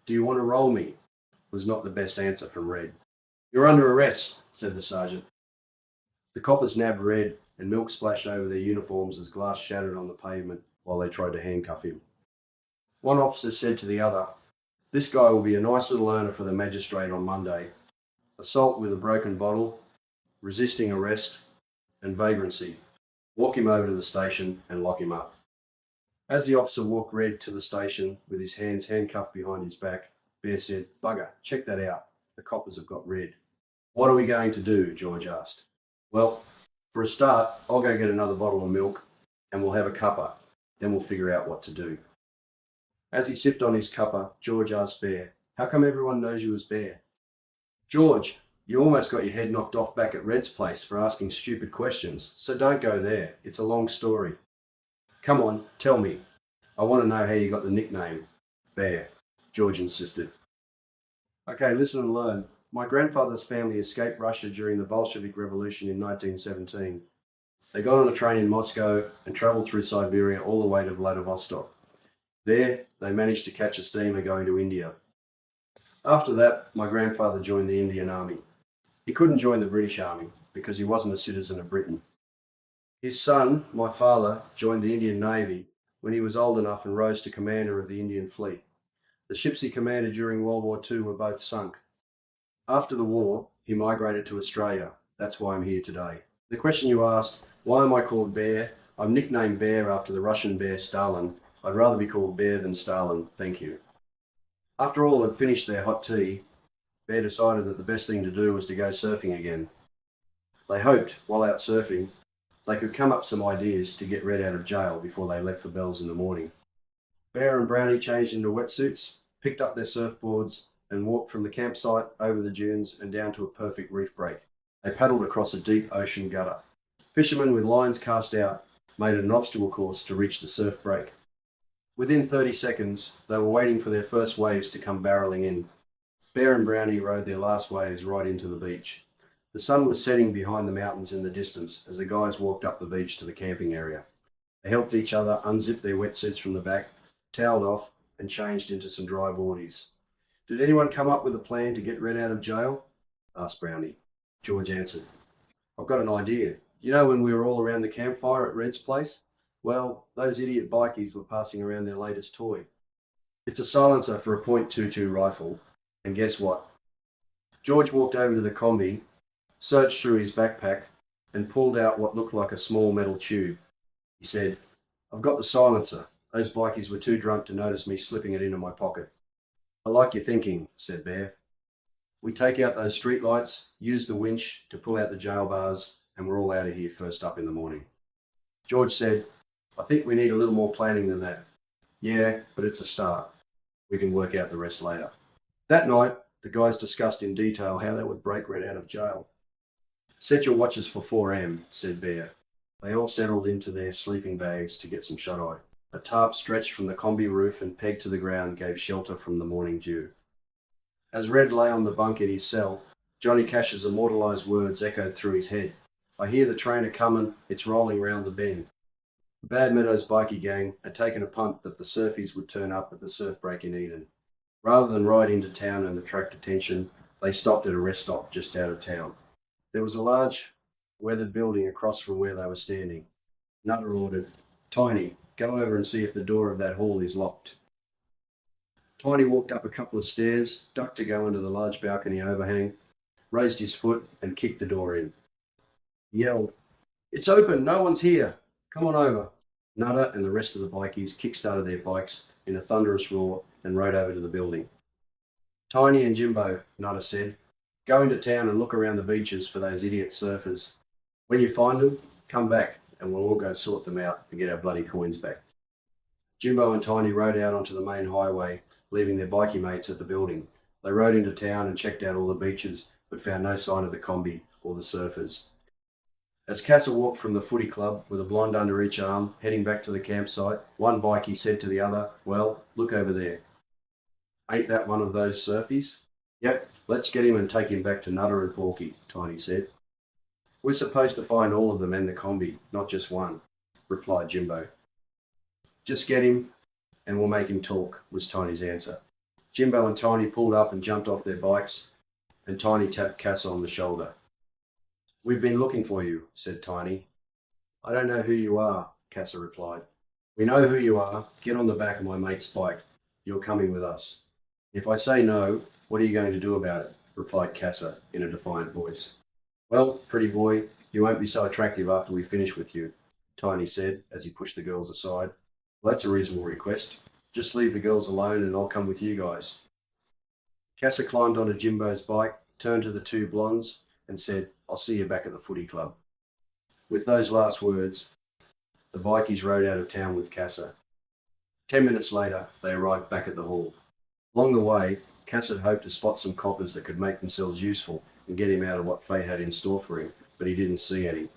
do you want to roll me?" was not the best answer from Red. "You're under arrest," said the sergeant. The coppers nabbed Red, and milk splashed over their uniforms as glass shattered on the pavement while they tried to handcuff him. One officer said to the other, "This guy will be a nice little earner for the magistrate on Monday. Assault with a broken bottle, resisting arrest, and vagrancy. Walk him over to the station and lock him up." As the officer walked Red to the station with his hands handcuffed behind his back, Bear said, "Bugger, check that out. The coppers have got Red." "What are we going to do?" George asked. "Well, for a start, I'll go get another bottle of milk and we'll have a cuppa. Then we'll figure out what to do." As he sipped on his cuppa, George asked Bear, "How come everyone knows you as Bear?" "George, you almost got your head knocked off back at Red's place for asking stupid questions, so don't go there. It's a long story." "Come on, tell me. I want to know how you got the nickname Bear," George insisted. "Okay, listen and learn. My grandfather's family escaped Russia during the Bolshevik Revolution in 1917. They got on a train in Moscow and travelled through Siberia all the way to Vladivostok. There, they managed to catch a steamer going to India. After that, my grandfather joined the Indian Army. He couldn't join the British Army because he wasn't a citizen of Britain. His son, my father, joined the Indian Navy when he was old enough and rose to commander of the Indian fleet. The ships he commanded during World War II were both sunk. After the war, he migrated to Australia. That's why I'm here today. The question you asked, why am I called Bear? I'm nicknamed Bear after the Russian bear Stalin. I'd rather be called Bear than Stalin, thank you. After all had finished their hot tea, Bear decided that the best thing to do was to go surfing again. They hoped, while out surfing, they could come up with some ideas to get Red out of jail before they left for Bells in the morning. Bear and Brownie changed into wetsuits, picked up their surfboards, and walked from the campsite over the dunes and down to a perfect reef break. They paddled across a deep ocean gutter. Fishermen with lines cast out made it an obstacle course to reach the surf break. Within 30 seconds, they were waiting for their first waves to come barreling in. Bear and Brownie rode their last waves right into the beach. The sun was setting behind the mountains in the distance as the guys walked up the beach to the camping area. They helped each other unzip their wetsuits from the back, toweled off, and changed into some dry boardies. "Did anyone come up with a plan to get Red out of jail?" asked Brownie. George answered, "I've got an idea. You know when we were all around the campfire at Red's place? Well, those idiot bikies were passing around their latest toy. It's a silencer for a .22 rifle. And guess what?" George walked over to the combi, searched through his backpack, and pulled out what looked like a small metal tube. He said, "I've got the silencer. Those bikies were too drunk to notice me slipping it into my pocket." "I like your thinking," said Bear. "We take out those street lights, use the winch to pull out the jail bars, and we're all out of here first up in the morning." George said, "I think we need a little more planning than that." "Yeah, but it's a start. We can work out the rest later." That night, the guys discussed in detail how they would break Red out of jail. "Set your watches for 4 a.m, said Bear. They all settled into their sleeping bags to get some shut-eye. A tarp stretched from the combi roof and pegged to the ground gave shelter from the morning dew. As Red lay on the bunk in his cell, Johnny Cash's immortalised words echoed through his head. "I hear the train a comin', it's rolling round the bend." The Bad Meadows bikie gang had taken a punt that the surfies would turn up at the surf break in Eden. Rather than ride into town and attract attention, they stopped at a rest stop just out of town. There was a large, weathered building across from where they were standing. Nutter ordered, "Tiny, go over and see if the door of that hall is locked." Tiny walked up a couple of stairs, ducked to go into the large balcony overhang, raised his foot and kicked the door in. He yelled, "It's open, no one's here. Come on over." Nutter and the rest of the bikies kick-started their bikes in a thunderous roar and rode over to the building. "Tiny and Jimbo," Nutter said, "go into town and look around the beaches for those idiot surfers. When you find them, come back and we'll all go sort them out and get our bloody coins back." Jimbo and Tiny rode out onto the main highway, leaving their bikie mates at the building. They rode into town and checked out all the beaches, but found no sign of the combi or the surfers. As Casa walked from the footy club with a blonde under each arm, heading back to the campsite, one bikie said to the other, "Well, look over there. Ain't that one of those surfies?" "Yep, let's get him and take him back to Nutter and Porky," Tiny said. "We're supposed to find all of them and the combi, not just one," replied Jimbo. "Just get him and we'll make him talk," was Tiny's answer. Jimbo and Tiny pulled up and jumped off their bikes, and Tiny tapped Casa on the shoulder. "We've been looking for you," said Tiny. "I don't know who you are," Casa replied. "We know who you are. Get on the back of my mate's bike. You're coming with us." "If I say no, what are you going to do about it?" replied Casa in a defiant voice. "Well, pretty boy, you won't be so attractive after we finish with you," Tiny said as he pushed the girls aside. "Well, that's a reasonable request. Just leave the girls alone and I'll come with you guys." Casa climbed onto Jimbo's bike, turned to the two blondes and said, "I'll see you back at the footy club." With those last words, the bikies rode out of town with Casa. 10 minutes later, they arrived back at the hall. Along the way, Casa hoped to spot some coppers that could make themselves useful and get him out of what fate had in store for him, but he didn't see any.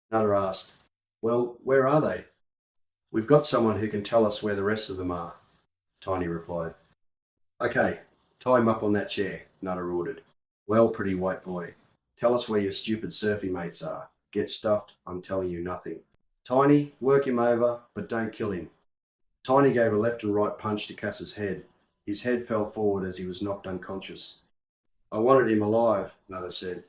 Nutter asked, "Well, where are they?" "We've got someone who can tell us where the rest of them are," Tiny replied. "Okay, tie him up on that chair," Nutter ordered. "Well, pretty white boy, tell us where your stupid surfy mates are. Get stuffed, I'm telling you nothing. Tiny, work him over, but don't kill him." Tiny gave a left and right punch to Casa's head. His head fell forward as he was knocked unconscious. "I wanted him alive," Nutter said.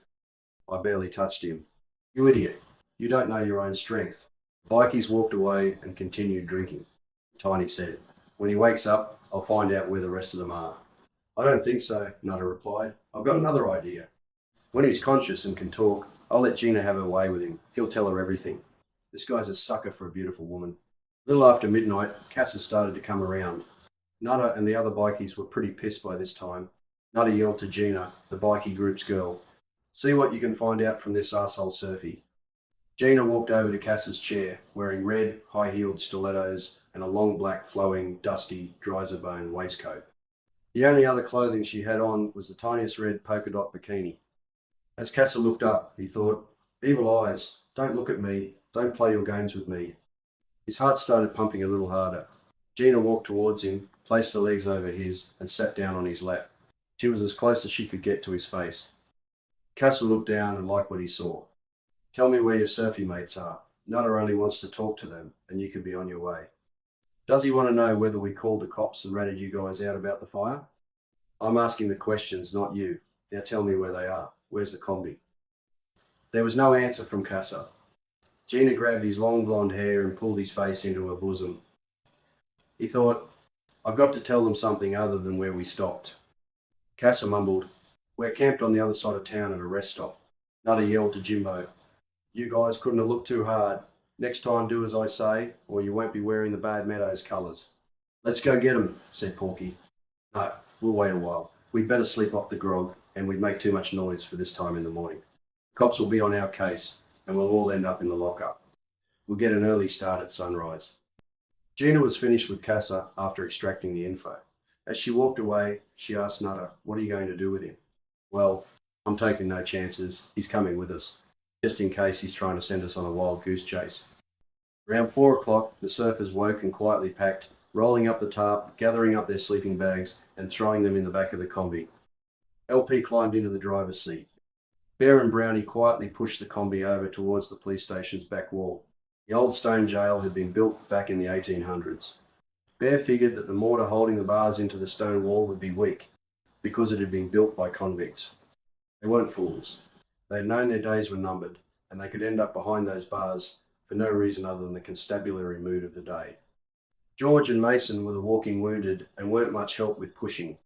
"I barely touched him." "You idiot, you don't know your own strength." The bikies walked away and continued drinking. Tiny said, "When he wakes up, I'll find out where the rest of them are." "I don't think so," Nutter replied. "I've got another idea. When he's conscious and can talk, I'll let Gina have her way with him. He'll tell her everything. This guy's a sucker for a beautiful woman." A little after midnight, Casa started to come around. Nutter and the other bikies were pretty pissed by this time. Nutter yelled to Gina, the bikie group's girl, "See what you can find out from this arsehole surfy." Gina walked over to Casa's chair, wearing red, high-heeled stilettos and a long black, flowing, dusty, dryzer-bone waistcoat. The only other clothing she had on was the tiniest red polka dot bikini. As Casa looked up, he thought, "Evil eyes, don't look at me, don't play your games with me." His heart started pumping a little harder. Gina walked towards him, placed her legs over his, and sat down on his lap. She was as close as she could get to his face. Casa looked down and liked what he saw. "Tell me where your surfy mates are. Nutter only wants to talk to them, and you can be on your way." "Does he want to know whether we called the cops and ratted you guys out about the fire?" "I'm asking the questions, not you. Now tell me where they are. Where's the combi?" There was no answer from Casa. Gina grabbed his long blonde hair and pulled his face into her bosom. He thought, "I've got to tell them something other than where we stopped." Casa mumbled, "We're camped on the other side of town at a rest stop." Nutter yelled to Jimbo, "You guys couldn't have looked too hard. Next time do as I say, or you won't be wearing the Bad Meadows colours." "Let's go get 'em," said Porky. "No, we'll wait a while. We'd better sleep off the grog, and we'd make too much noise for this time in the morning. Cops will be on our case, and we'll all end up in the lockup. We'll get an early start at sunrise." Gina was finished with Casa after extracting the info. As she walked away, she asked Nutter, "What are you going to do with him?" "Well, I'm taking no chances. He's coming with us, just in case he's trying to send us on a wild goose chase." Around 4 o'clock, the surfers woke and quietly packed, rolling up the tarp, gathering up their sleeping bags, and throwing them in the back of the combi. LP climbed into the driver's seat. Bear and Brownie quietly pushed the combi over towards the police station's back wall. The old stone jail had been built back in the 1800s. Bear figured that the mortar holding the bars into the stone wall would be weak, because it had been built by convicts. They weren't fools. They had known their days were numbered, and they could end up behind those bars for no reason other than the constabulary mood of the day. George and Mason were the walking wounded and weren't much help with pushing.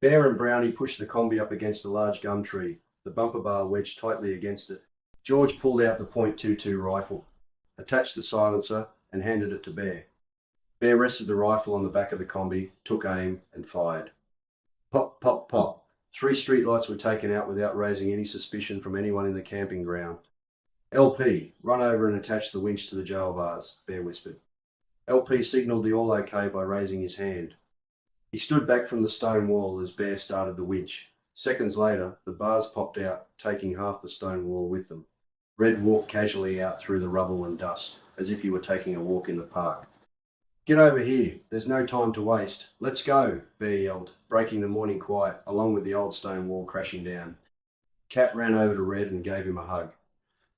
Bear and Brownie pushed the combi up against a large gum tree, the bumper bar wedged tightly against it. George pulled out the .22 rifle, attached the silencer, and handed it to Bear. Bear rested the rifle on the back of the combi, took aim, and fired. Pop, pop, pop. 3 streetlights were taken out without raising any suspicion from anyone in the camping ground. LP, run over and attach the winch to the jail bars, Bear whispered. LP signalled the all okay by raising his hand. He stood back from the stone wall as Bear started the winch. Seconds later, the bars popped out, taking half the stone wall with them. Red walked casually out through the rubble and dust, as if he were taking a walk in the park. Get over here, there's no time to waste. Let's go, Bear yelled, breaking the morning quiet, along with the old stone wall crashing down. Kat ran over to Red and gave him a hug.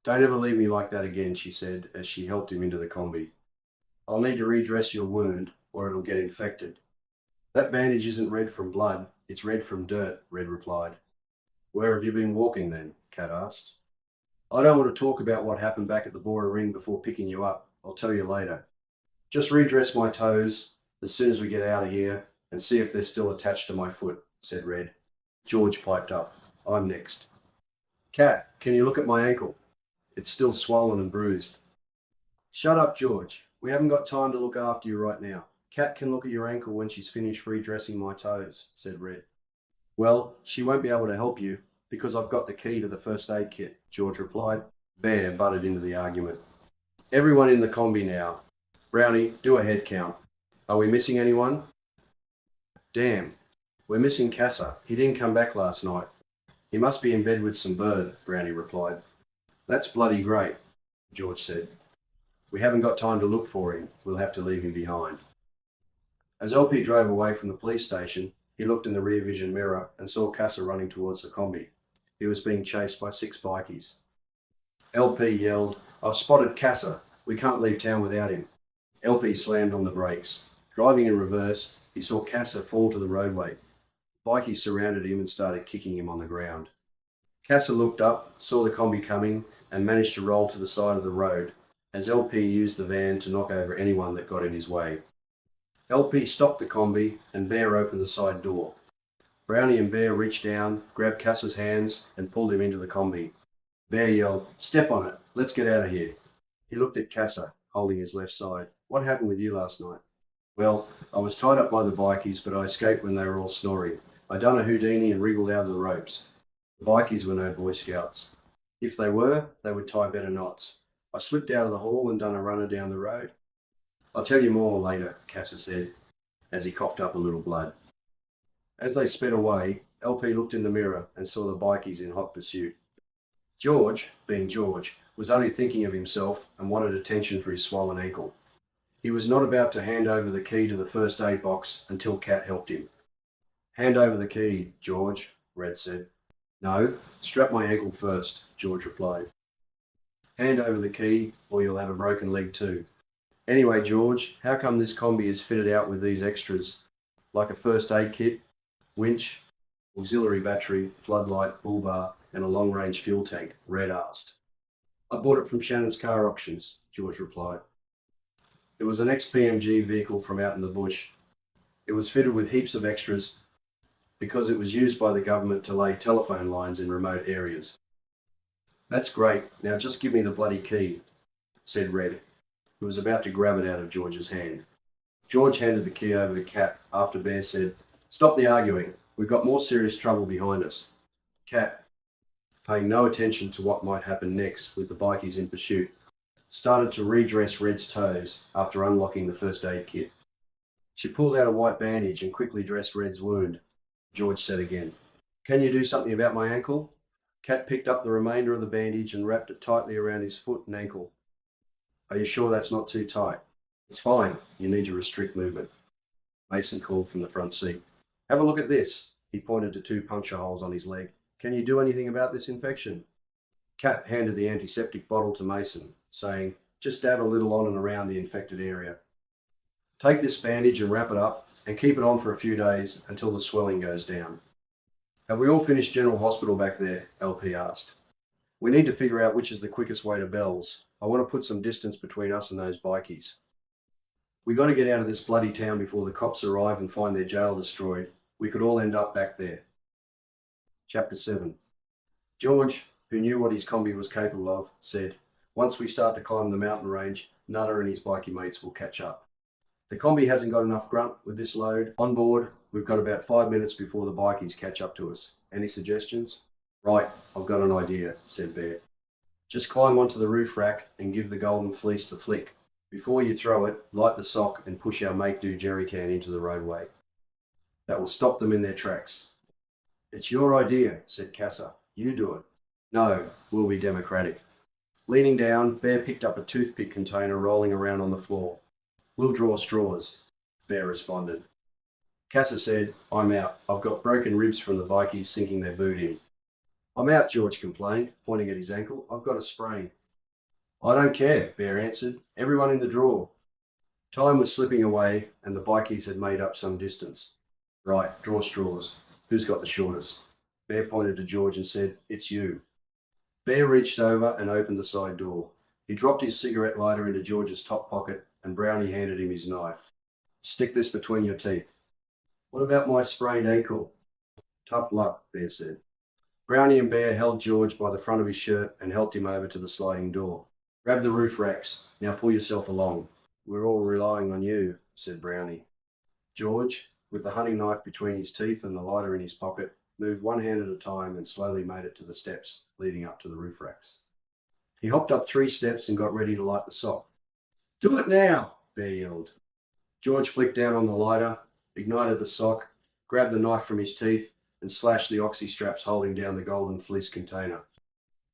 Don't ever leave me like that again, she said, as she helped him into the combi. I'll need to redress your wound, or it'll get infected. That bandage isn't red from blood, it's red from dirt, Red replied. Where have you been walking then? Kat asked. I don't want to talk about what happened back at the Bora Ring before picking you up. I'll tell you later. Just redress my toes as soon as we get out of here and see if they're still attached to my foot, said Red. George piped up. I'm next. Kat, can you look at my ankle? It's still swollen and bruised. Shut up, George. We haven't got time to look after you right now. Kat can look at your ankle when she's finished redressing my toes, said Red. Well, she won't be able to help you because I've got the key to the first aid kit, George replied. Bear butted into the argument. Everyone in the combi now. Brownie, do a head count. Are we missing anyone? Damn, we're missing Casa. He didn't come back last night. He must be in bed with some bird, Brownie replied. That's bloody great, George said. We haven't got time to look for him. We'll have to leave him behind. As LP drove away from the police station, he looked in the rear vision mirror and saw Casa running towards the combi. He was being chased by 6 bikies. LP yelled, I've spotted Casa. We can't leave town without him. LP slammed on the brakes. Driving in reverse, he saw Casa fall to the roadway. Bikies surrounded him and started kicking him on the ground. Casa looked up, saw the combi coming, and managed to roll to the side of the road as LP used the van to knock over anyone that got in his way. LP stopped the combi and Bear opened the side door. Brownie and Bear reached down, grabbed Casa's hands, and pulled him into the combi. Bear yelled, Step on it, let's get out of here. He looked at Casa, holding his left side. What happened with you last night? Well, I was tied up by the bikies, but I escaped when they were all snoring. I done a Houdini and wriggled out of the ropes. The bikies were no Boy Scouts. If they were, they would tie better knots. I slipped out of the hall and done a runner down the road. I'll tell you more later, Casa said, as he coughed up a little blood. As they sped away, LP looked in the mirror and saw the bikies in hot pursuit. George, being George, was only thinking of himself and wanted attention for his swollen ankle. He was not about to hand over the key to the first aid box until Kat helped him. Hand over the key, George, Red said. No, strap my ankle first, George replied. Hand over the key or you'll have a broken leg too. Anyway, George, how come this combi is fitted out with these extras? Like a first aid kit, winch, auxiliary battery, floodlight, bull bar, and a long-range fuel tank, Red asked. I bought it from Shannon's car auctions, George replied. It was an ex-PMG vehicle from out in the bush. It was fitted with heaps of extras because it was used by the government to lay telephone lines in remote areas. That's great. Now just give me the bloody key, said Red, who was about to grab it out of George's hand. George handed the key over to Kat after Bear said, Stop the arguing. We've got more serious trouble behind us. Kat, paying no attention to what might happen next with the bikies in pursuit, started to redress Red's toes after unlocking the first aid kit. She pulled out a white bandage and quickly dressed Red's wound. George said again, Can you do something about my ankle? Kat picked up the remainder of the bandage and wrapped it tightly around his foot and ankle. Are you sure that's not too tight? It's fine. You need to restrict movement. Mason called from the front seat. Have a look at this. He pointed to 2 puncture holes on his leg. Can you do anything about this infection? Kat handed the antiseptic bottle to Mason, saying, Just dab a little on and around the infected area. Take this bandage and wrap it up and keep it on for a few days until the swelling goes down. Have we all finished General Hospital back there? LP asked. We need to figure out which is the quickest way to Bell's. I want to put some distance between us and those bikies. We got to get out of this bloody town before the cops arrive and find their jail destroyed. We could all end up back there. Chapter 7. George, who knew what his combi was capable of, said, "Once we start to climb the mountain range, Nutter and his bikie mates will catch up. The combi hasn't got enough grunt with this load on board. We've got about 5 minutes before the bikies catch up to us. Any suggestions?" "Right, I've got an idea," said Bear. "Just climb onto the roof rack and give the golden fleece the flick. Before you throw it, light the sock and push our make-do jerry can into the roadway. That will stop them in their tracks." "It's your idea," said Casa. "You do it." "No, we'll be democratic." Leaning down, Bear picked up a toothpick container rolling around on the floor. "We'll draw straws," Bear responded. Casa said, "I'm out. I've got broken ribs from the bikies sinking their boot in." "I'm out," George complained, pointing at his ankle. "I've got a sprain." "I don't care," Bear answered. "Everyone in the draw." Time was slipping away, and the bikies had made up some distance. "Right, draw straws. Who's got the shortest?" Bear pointed to George and said, "It's you." Bear reached over and opened the side door. He dropped his cigarette lighter into George's top pocket, and Brownie handed him his knife. "Stick this between your teeth." "What about my sprained ankle?" "Tough luck," Bear said. Brownie and Bear held George by the front of his shirt and helped him over to the sliding door. "Grab the roof racks. Now pull yourself along. We're all relying on you," said Brownie. George, with the hunting knife between his teeth and the lighter in his pocket, moved one hand at a time and slowly made it to the steps leading up to the roof racks. He hopped up 3 steps and got ready to light the sock. "Do it now!" Bear yelled. George flicked down on the lighter, ignited the sock, grabbed the knife from his teeth, and slashed the oxy straps holding down the golden fleece container.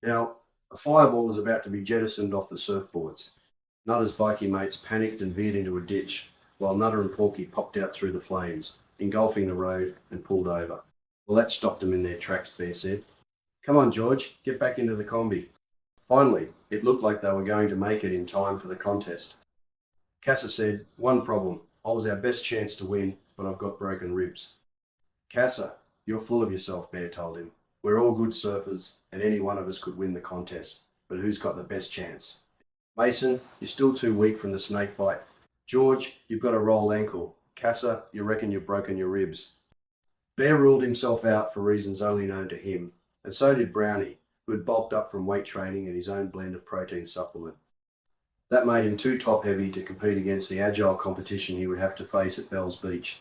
Now, a fireball was about to be jettisoned off the surfboards. Nutter's bikie mates panicked and veered into a ditch, while Nutter and Porky popped out through the flames, engulfing the road, and pulled over. "Well, that stopped them in their tracks," Bear said. "Come on, George, get back into the combi." Finally, it looked like they were going to make it in time for the contest. Casa said, "One problem. I was our best chance to win, but I've got broken ribs." "Casa, you're full of yourself," Bear told him. "We're all good surfers, and any one of us could win the contest, but who's got the best chance? Mason, you're still too weak from the snake bite. George, you've got a rolled ankle. Casa, you reckon you've broken your ribs." Bear ruled himself out for reasons only known to him, and so did Brownie, who had bulked up from weight training and his own blend of protein supplement. That made him too top-heavy to compete against the agile competition he would have to face at Bell's Beach.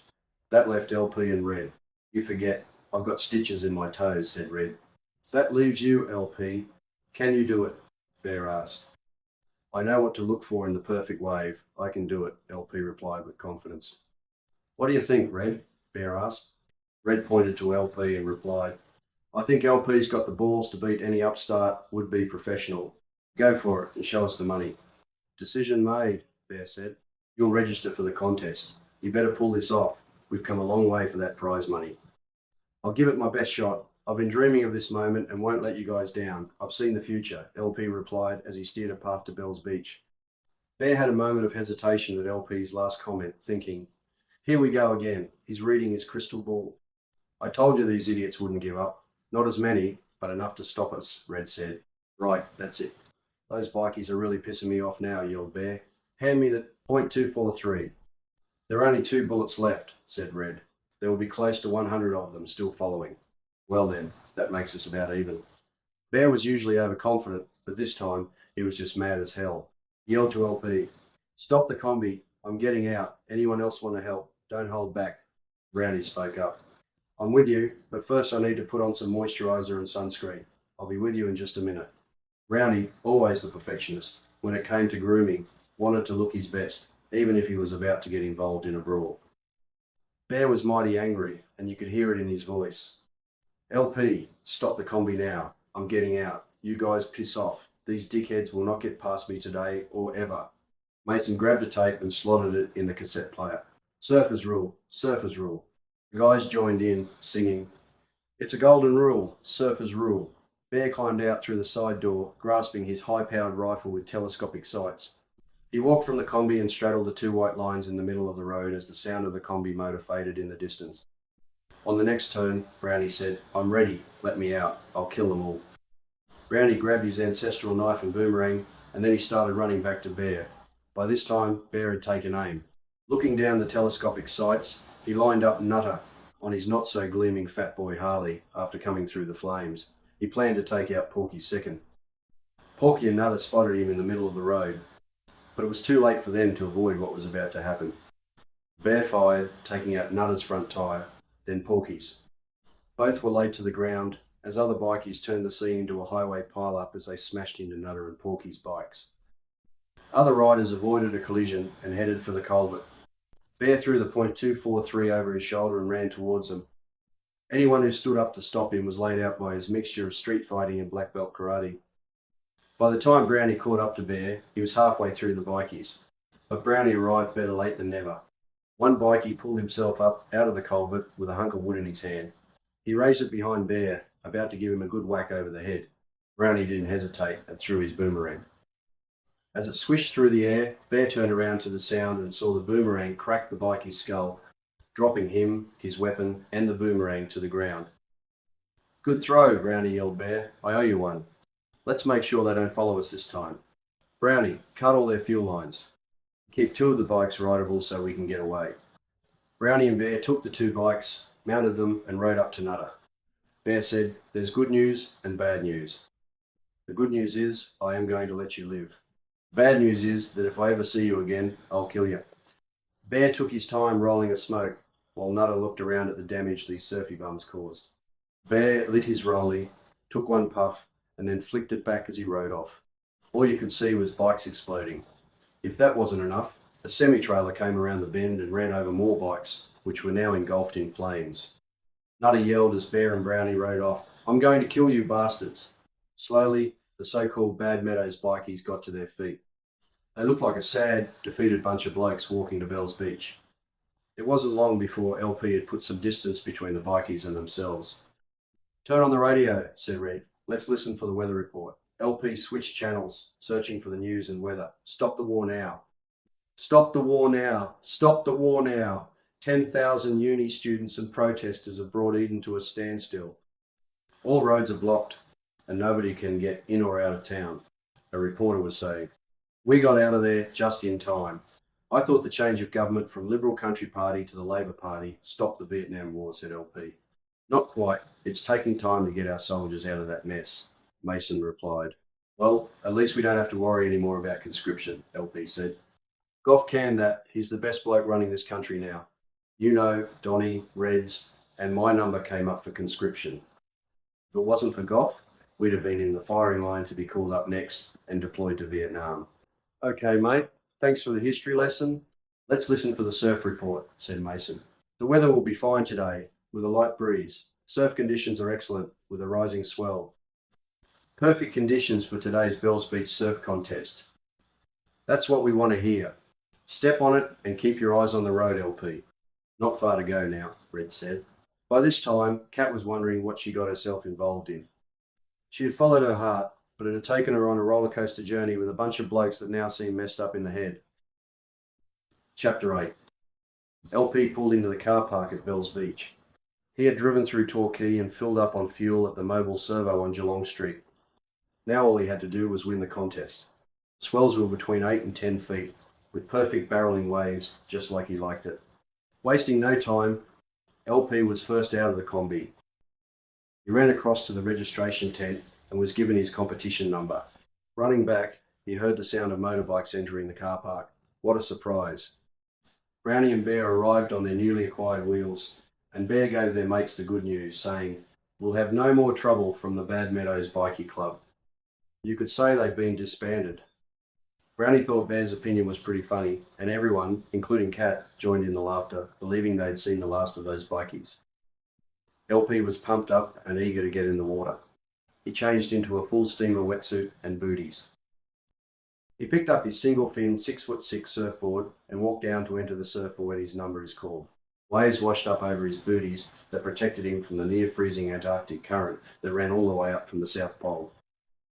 That left LP and Red. "You forget, I've got stitches in my toes," said Red. "That leaves you, LP. Can you do it?" Bear asked. "I know what to look for in the perfect wave. I can do it," LP replied with confidence. "What do you think, Red?" Bear asked. Red pointed to LP and replied, "I think LP's got the balls to beat any upstart would-be professional. Go for it and show us the money." "Decision made," Bear said. "You'll register for the contest. You better pull this off. We've come a long way for that prize money." "I'll give it my best shot. I've been dreaming of this moment and won't let you guys down. I've seen the future," LP replied as he steered a path to Bell's Beach. Bear had a moment of hesitation at LP's last comment, thinking, "Here we go again. He's reading his crystal ball." "I told you these idiots wouldn't give up. Not as many, but enough to stop us," Red said. "Right, that's it. Those bikies are really pissing me off now," yelled Bear. "Hand me the .243. "There are only 2 bullets left," said Red. "There will be close to 100 of them still following." "Well then, that makes us about even." Bear was usually overconfident, but this time he was just mad as hell. He yelled to LP, "Stop the combi. I'm getting out. Anyone else want to help? Don't hold back." Brownie spoke up. "I'm with you, but first I need to put on some moisturiser and sunscreen. I'll be with you in just a minute." Brownie, always the perfectionist, when it came to grooming, wanted to look his best, even if he was about to get involved in a brawl. Bear was mighty angry, and you could hear it in his voice. "LP, stop the combi now. I'm getting out. You guys piss off. These dickheads will not get past me today or ever." Mason grabbed a tape and slotted it in the cassette player. "Surfers rule, surfers rule." The guys joined in, singing, "It's a golden rule, surfers rule." Bear climbed out through the side door, grasping his high-powered rifle with telescopic sights. He walked from the combi and straddled the 2 white lines in the middle of the road as the sound of the combi motor faded in the distance. On the next turn, Brownie said, "I'm ready. Let me out. I'll kill them all." Brownie grabbed his ancestral knife and boomerang, and then he started running back to Bear. By this time, Bear had taken aim. Looking down the telescopic sights, he lined up Nutter on his not-so-gleaming Fat Boy Harley after coming through the flames. He planned to take out Porky second. Porky and Nutter spotted him in the middle of the road, but it was too late for them to avoid what was about to happen. Bear fired, taking out Nutter's front tyre, then Porky's. Both were laid to the ground as other bikies turned the scene into a highway pile-up as they smashed into Nutter and Porky's bikes. Other riders avoided a collision and headed for the culvert. Bear threw the .243 over his shoulder and ran towards them. Anyone who stood up to stop him was laid out by his mixture of street fighting and black belt karate. By the time Brownie caught up to Bear, he was halfway through the bikies. But Brownie arrived better late than never. One bikie pulled himself up out of the culvert with a hunk of wood in his hand. He raised it behind Bear, about to give him a good whack over the head. Brownie didn't hesitate and threw his boomerang. As it swished through the air, Bear turned around to the sound and saw the boomerang crack the bikie's skull, dropping him, his weapon, and the boomerang to the ground. "Good throw," Brownie yelled. "Bear, I owe you one. Let's make sure they don't follow us this time. Brownie, cut all their fuel lines. Keep 2 of the bikes rideable so we can get away." Brownie and Bear took the 2 bikes, mounted them, and rode up to Nutter. Bear said, "There's good news and bad news. The good news is I am going to let you live. Bad news is that if I ever see you again, I'll kill you." Bear took his time rolling a smoke, while Nutter looked around at the damage these surfy bums caused. Bear lit his rollie, took one puff, and then flicked it back as he rode off. All you could see was bikes exploding. If that wasn't enough, a semi-trailer came around the bend and ran over more bikes, which were now engulfed in flames. Nutter yelled as Bear and Brownie rode off, "I'm going to kill you bastards." Slowly, the so-called Bad Meadows bikies got to their feet. They looked like a sad, defeated bunch of blokes walking to Bells Beach. It wasn't long before LP had put some distance between the bikies and themselves. "Turn on the radio," said Red. "Let's listen for the weather report." LP switched channels, searching for the news and weather. "Stop the war now. Stop the war now. Stop the war now. 10,000 uni students and protesters have brought Eden to a standstill. All roads are blocked and nobody can get in or out of town," a reporter was saying. "We got out of there just in time. I thought the change of government from Liberal Country Party to the Labor Party stopped the Vietnam War," said LP. "Not quite. It's taking time to get our soldiers out of that mess," Mason replied. "Well, at least we don't have to worry anymore about conscription," LP said. "Gough canned that. He's the best bloke running this country now. You know, Donny, Reds, and my number came up for conscription. If it wasn't for Gough, we'd have been in the firing line to be called up next and deployed to Vietnam." "Okay, mate. Thanks for the history lesson. Let's listen for the surf report," said Mason. "The weather will be fine today, with a light breeze. Surf conditions are excellent, with a rising swell. Perfect conditions for today's Bells Beach surf contest." "That's what we want to hear. Step on it and keep your eyes on the road, LP. Not far to go now," Red said. By this time, Kat was wondering what she got herself involved in. She had followed her heart, but it had taken her on a roller coaster journey with a bunch of blokes that now seemed messed up in the head. Chapter 8. LP pulled into the car park at Bells Beach. He had driven through Torquay and filled up on fuel at the Mobile Servo on Geelong Street. Now all he had to do was win the contest. Swells were between 8 and 10 feet, with perfect barrelling waves, just like he liked it. Wasting no time, LP was first out of the combi. He ran across to the registration tent and was given his competition number. Running back, he heard the sound of motorbikes entering the car park. What a surprise. Brownie and Bear arrived on their newly acquired wheels, and Bear gave their mates the good news, saying, "We'll have no more trouble from the Bad Meadows Bikie Club." You could say they'd been disbanded. Brownie thought Bear's opinion was pretty funny, and everyone, including Kat, joined in the laughter, believing they'd seen the last of those bikies. LP was pumped up and eager to get in the water. He changed into a full steamer wetsuit and booties. He picked up his single-fin 6'6" surfboard and walked down to enter the surf for what his number is called. Waves washed up over his booties that protected him from the near-freezing Antarctic current that ran all the way up from the South Pole.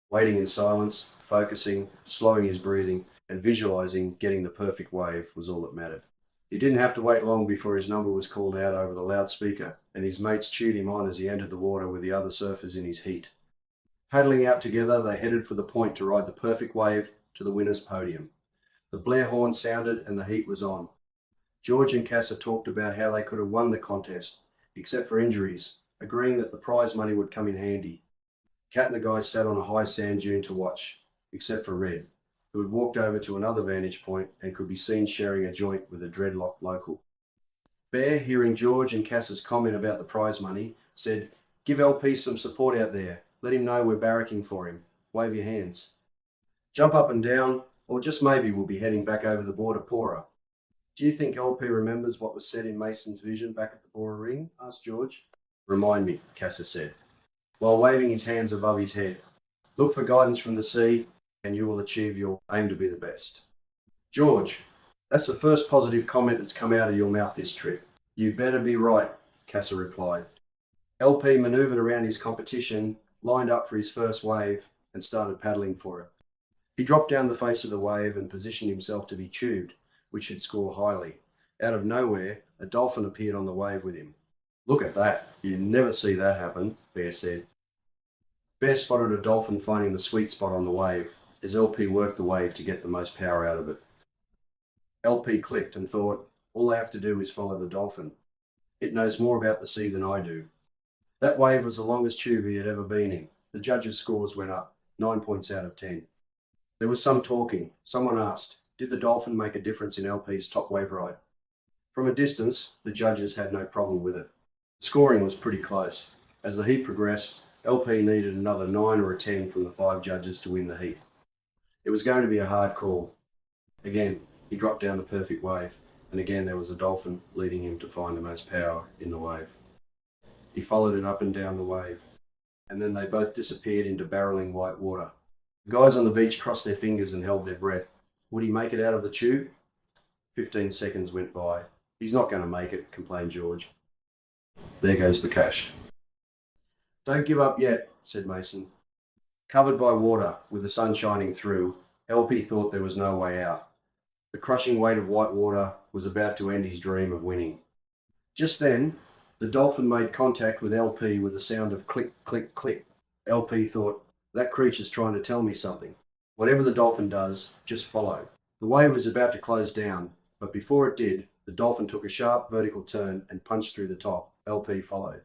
Waiting in silence, focusing, slowing his breathing, and visualising getting the perfect wave was all that mattered. He didn't have to wait long before his number was called out over the loudspeaker, and his mates cheered him on as he entered the water with the other surfers in his heat. Paddling out together, they headed for the point to ride the perfect wave to the winner's podium. The Blair horn sounded and the heat was on. George and Casa talked about how they could have won the contest, except for injuries, agreeing that the prize money would come in handy. Cat and the guys sat on a high sand dune to watch, except for Red, who had walked over to another vantage point and could be seen sharing a joint with a dreadlocked local. Bear, hearing George and Cass's comment about the prize money, said, "Give LP some support out there. Let him know we're barracking for him. Wave your hands. Jump up and down, or just maybe we'll be heading back over the border poorer." "Do you think LP remembers what was said in Mason's vision back at the Bora Ring?" asked George. "Remind me," Casa said, while waving his hands above his head. "Look for guidance from the sea, and you will achieve your aim to be the best." "George, that's the first positive comment that's come out of your mouth this trip." "You better be right," Casa replied. LP manoeuvred around his competition, lined up for his first wave, and started paddling for it. He dropped down the face of the wave and positioned himself to be tubed, which should score highly. Out of nowhere, a dolphin appeared on the wave with him. "Look at that. You never see that happen," Bear said. Bear spotted a dolphin finding the sweet spot on the wave, as LP worked the wave to get the most power out of it. LP clicked and thought, all I have to do is follow the dolphin. It knows more about the sea than I do. That wave was the longest tube he had ever been in. The judges' scores went up, 9 points out of 10. There was some talking. Someone asked, did the dolphin make a difference in LP's top wave ride? From a distance, the judges had no problem with it. The scoring was pretty close. As the heat progressed, LP needed another 9 or a 10 from the 5 judges to win the heat. It was going to be a hard call. Again, he dropped down the perfect wave, and again there was a dolphin leading him to find the most power in the wave. He followed it up and down the wave, and then they both disappeared into barreling white water. The guys on the beach crossed their fingers and held their breath. Would he make it out of the tube? 15 seconds went by. "He's not going to make it," complained George. "There goes the cash." "Don't give up yet," said Mason. Covered by water, with the sun shining through, LP thought there was no way out. The crushing weight of white water was about to end his dream of winning. Just then, the dolphin made contact with LP with a sound of click, click, click. LP thought, that creature's trying to tell me something. Whatever the dolphin does, just follow. The wave was about to close down, but before it did, the dolphin took a sharp vertical turn and punched through the top. LP followed.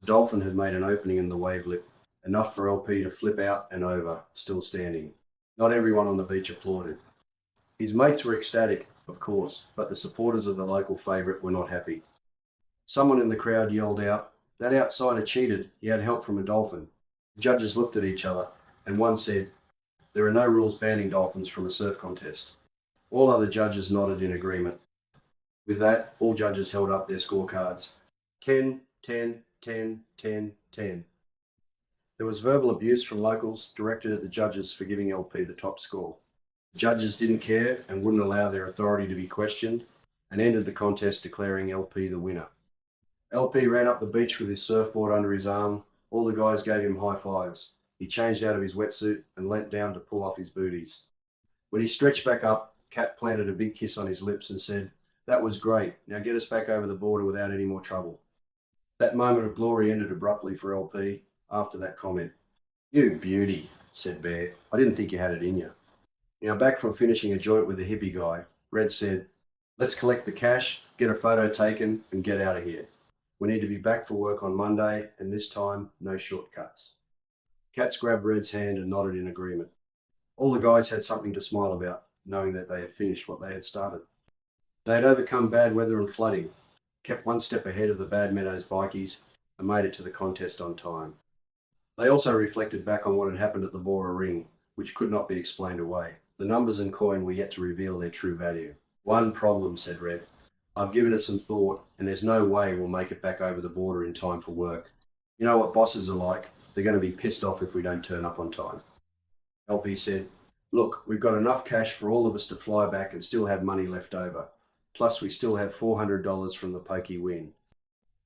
The dolphin had made an opening in the wave lip, enough for LP to flip out and over, still standing. Not everyone on the beach applauded. His mates were ecstatic, of course, but the supporters of the local favourite were not happy. Someone in the crowd yelled out, "That outsider cheated, he had help from a dolphin." The judges looked at each other, and one said, "There are no rules banning dolphins from a surf contest." All other judges nodded in agreement. With that, all judges held up their scorecards. 10, 10, 10, 10, 10. There was verbal abuse from locals directed at the judges for giving LP the top score. The judges didn't care and wouldn't allow their authority to be questioned, and ended the contest declaring LP the winner. LP ran up the beach with his surfboard under his arm. All the guys gave him high fives. He changed out of his wetsuit and leant down to pull off his booties. When he stretched back up, Cat planted a big kiss on his lips and said, "That was great. Now get us back over the border without any more trouble." That moment of glory ended abruptly for LP after that comment. "You beauty," said Bear. "I didn't think you had it in you." Now back from finishing a joint with the hippie guy, Red said, "Let's collect the cash, get a photo taken, and get out of here. We need to be back for work on Monday, and this time, no shortcuts." Cats grabbed Red's hand and nodded in agreement. All the guys had something to smile about, knowing that they had finished what they had started. They had overcome bad weather and flooding, kept one step ahead of the Bad Meadows bikies, and made it to the contest on time. They also reflected back on what had happened at the Bora Ring, which could not be explained away. The numbers and coin were yet to reveal their true value. "One problem," said Red. "I've given it some thought, and there's no way we'll make it back over the border in time for work. You know what bosses are like. They're going to be pissed off if we don't turn up on time." LP said, "Look, we've got enough cash for all of us to fly back and still have money left over. Plus, we still have $400 from the pokey win.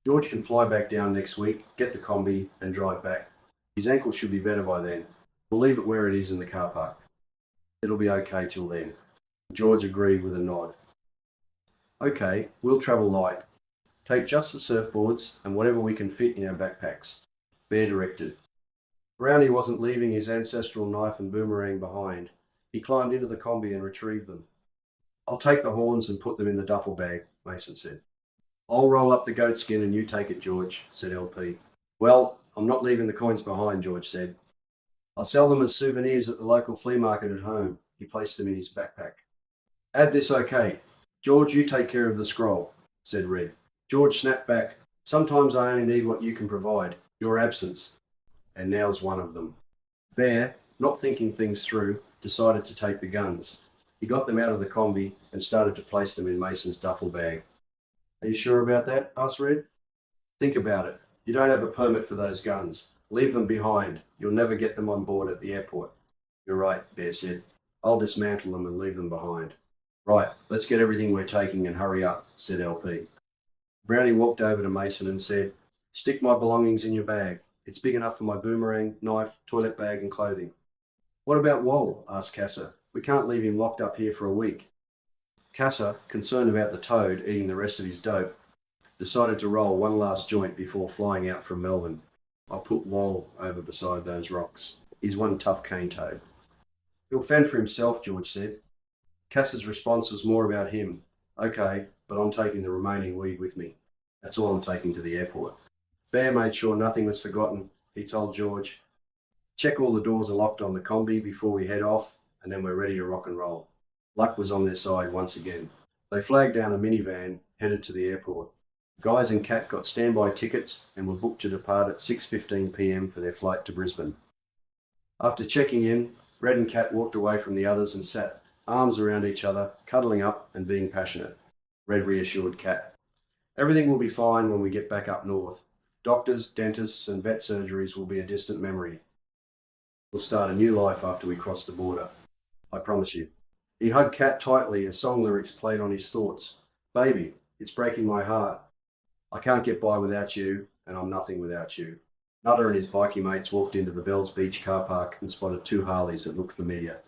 George can fly back down next week, get the combi, and drive back. His ankle should be better by then. We'll leave it where it is in the car park. It'll be okay till then." George agreed with a nod. "Okay, we'll travel light. Take just the surfboards and whatever we can fit in our backpacks," Bear directed. Brownie wasn't leaving his ancestral knife and boomerang behind. He climbed into the combi and retrieved them. "I'll take the horns and put them in the duffel bag. Mason said. I'll roll up the goat skin and you take it, George, said LP. Well, I'm not leaving the coins behind, George said. I'll sell them as souvenirs at the local flea market at home. He placed them in his backpack. Add this okay. George, you take care of the scroll, said Red. George snapped back. Sometimes I only need what you can provide, your absence. And now's one of them. Bear, not thinking things through, decided to take the guns. He got them out of the combi and started to place them in Mason's duffel bag. Are you sure about that? Asked Red. Think about it. You don't have a permit for those guns. Leave them behind. You'll never get them on board at the airport. You're right, Bear said. I'll dismantle them and leave them behind. Right, let's get everything we're taking and hurry up, said LP. Brownie walked over to Mason and said, Stick my belongings in your bag. It's big enough for my boomerang, knife, toilet bag and clothing. What about Wall? Asked Casa. We can't leave him locked up here for a week. Casa, concerned about the toad eating the rest of his dope, decided to roll one last joint before flying out from Melbourne. I'll put Wall over beside those rocks. He's one tough cane toad. He'll fend for himself, George said. Cass's response was more about him. Okay, but I'm taking the remaining weed with me. That's all I'm taking to the airport. Bear made sure nothing was forgotten. He told George, check all the doors are locked on the combi before we head off, and then we're ready to rock and roll. Luck was on their side once again. They flagged down a minivan, headed to the airport. Guys and Cat got standby tickets and were booked to depart at 6:15 p.m. for their flight to Brisbane. After checking in, Red and Cat walked away from the others and sat, arms around each other, cuddling up and being passionate. Red reassured Cat. Everything will be fine when we get back up north. Doctors, dentists and vet surgeries will be a distant memory. We'll start a new life after we cross the border. I promise you. He hugged Cat tightly as song lyrics played on his thoughts. Baby, it's breaking my heart. I can't get by without you, and I'm nothing without you. Nutter and his bikie mates walked into the Bells Beach car park and spotted two Harleys that looked familiar.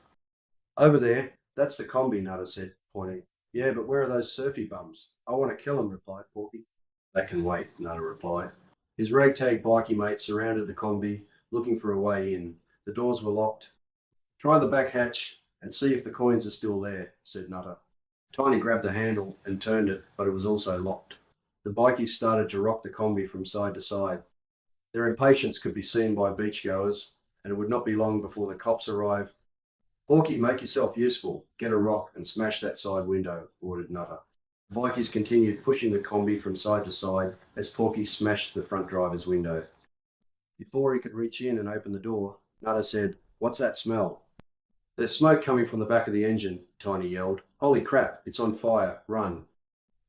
Over there, that's the combi, Nutter said, pointing. Yeah, but where are those surfy bums? I want to kill them, replied Porky. That can wait, Nutter replied. His ragtag bikie mates surrounded the combi, looking for a way in. The doors were locked. Try the back hatch and see if the coins are still there, said Nutter. Tiny grabbed the handle and turned it, but it was also locked. The bikies started to rock the combi from side to side. Their impatience could be seen by beachgoers, and it would not be long before the cops arrived. Porky, make yourself useful. Get a rock and smash that side window, ordered Nutter. The bikies continued pushing the combi from side to side as Porky smashed the front driver's window. Before he could reach in and open the door, Nutter said, What's that smell? There's smoke coming from the back of the engine, Tiny yelled. Holy crap, it's on fire, run.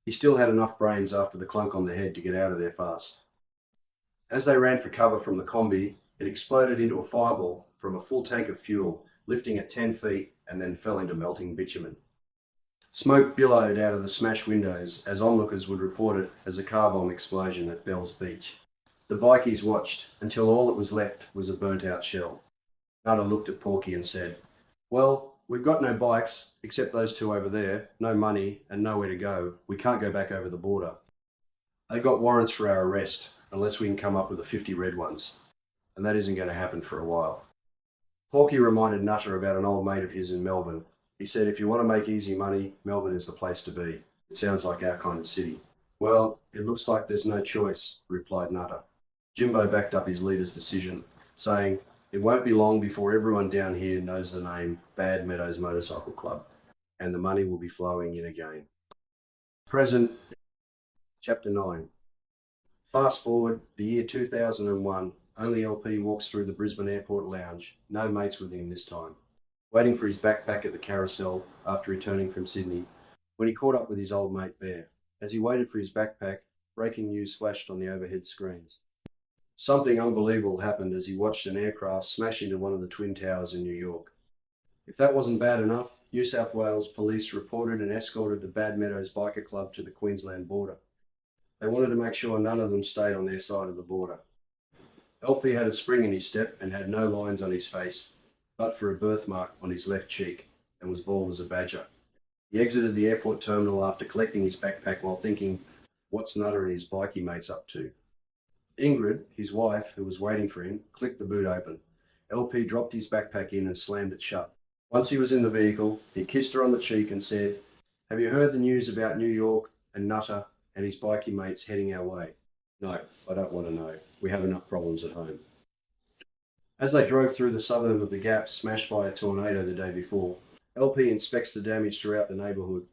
He still had enough brains after the clunk on the head to get out of there fast. As they ran for cover from the combi, it exploded into a fireball from a full tank of fuel, lifting at 10 feet and then fell into melting bitumen. Smoke billowed out of the smashed windows as onlookers would report it as a car bomb explosion at Bells Beach. The bikies watched until all that was left was a burnt-out shell. Nutter looked at Porky and said, Well, we've got no bikes, except those two over there, no money and nowhere to go. We can't go back over the border. They got warrants for our arrest, unless we can come up with the 50 red ones. And that isn't going to happen for a while. Porky reminded Nutter about an old mate of his in Melbourne. He said, if you want to make easy money, Melbourne is the place to be. It sounds like our kind of city. Well, it looks like there's no choice, replied Nutter. Jimbo backed up his leader's decision, saying, It won't be long before everyone down here knows the name Bad Meadows Motorcycle Club, and the money will be flowing in again. Present, Chapter 9. Fast forward, the year 2001, only LP walks through the Brisbane Airport lounge, no mates with him this time, waiting for his backpack at the carousel after returning from Sydney, when he caught up with his old mate Bear. As he waited for his backpack, breaking news flashed on the overhead screens. Something unbelievable happened as he watched an aircraft smash into one of the Twin Towers in New York. If that wasn't bad enough, New South Wales police reported and escorted the Bad Meadows Biker Club to the Queensland border. They wanted to make sure none of them stayed on their side of the border. LP had a spring in his step and had no lines on his face, but for a birthmark on his left cheek, and was bald as a badger. He exited the airport terminal after collecting his backpack while thinking, what's Nutter and his bikie mates up to? Ingrid, his wife, who was waiting for him, clicked the boot open. LP dropped his backpack in and slammed it shut. Once he was in the vehicle, he kissed her on the cheek and said, Have you heard the news about New York and Nutter and his bikie mates heading our way? No, I don't want to know. We have enough problems at home. As they drove through the suburb of the Gap, smashed by a tornado the day before, LP inspects the damage throughout the neighbourhood.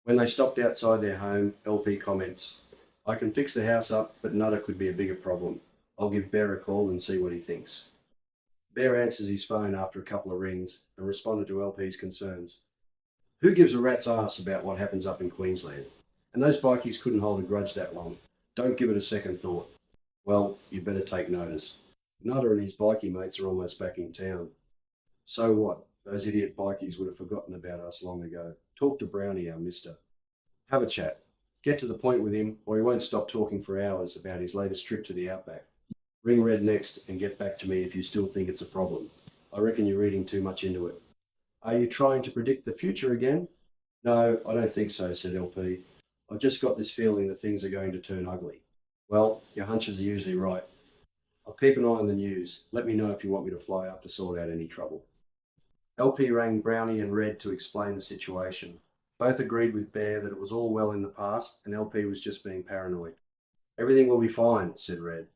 When they stopped outside their home, LP comments, I can fix the house up, but Nutter could be a bigger problem. I'll give Bear a call and see what he thinks. Bear answers his phone after a couple of rings and responded to LP's concerns. Who gives a rat's ass about what happens up in Queensland? And those bikies couldn't hold a grudge that long. Don't give it a second thought. Well, you better take notice. Nutter and his bikie mates are almost back in town. So what? Those idiot bikies would have forgotten about us long ago. Talk to Brownie, our mister. Have a chat. Get to the point with him, or he won't stop talking for hours about his latest trip to the outback. Ring Red next and get back to me if you still think it's a problem. I reckon you're reading too much into it. Are you trying to predict the future again? No, I don't think so, said LP. I've just got this feeling that things are going to turn ugly. Well, your hunches are usually right. I'll keep an eye on the news. Let me know if you want me to fly up to sort out any trouble. LP rang Brownie and Red to explain the situation. Both agreed with Bear that it was all well in the past and LP was just being paranoid. Everything will be fine, said Red.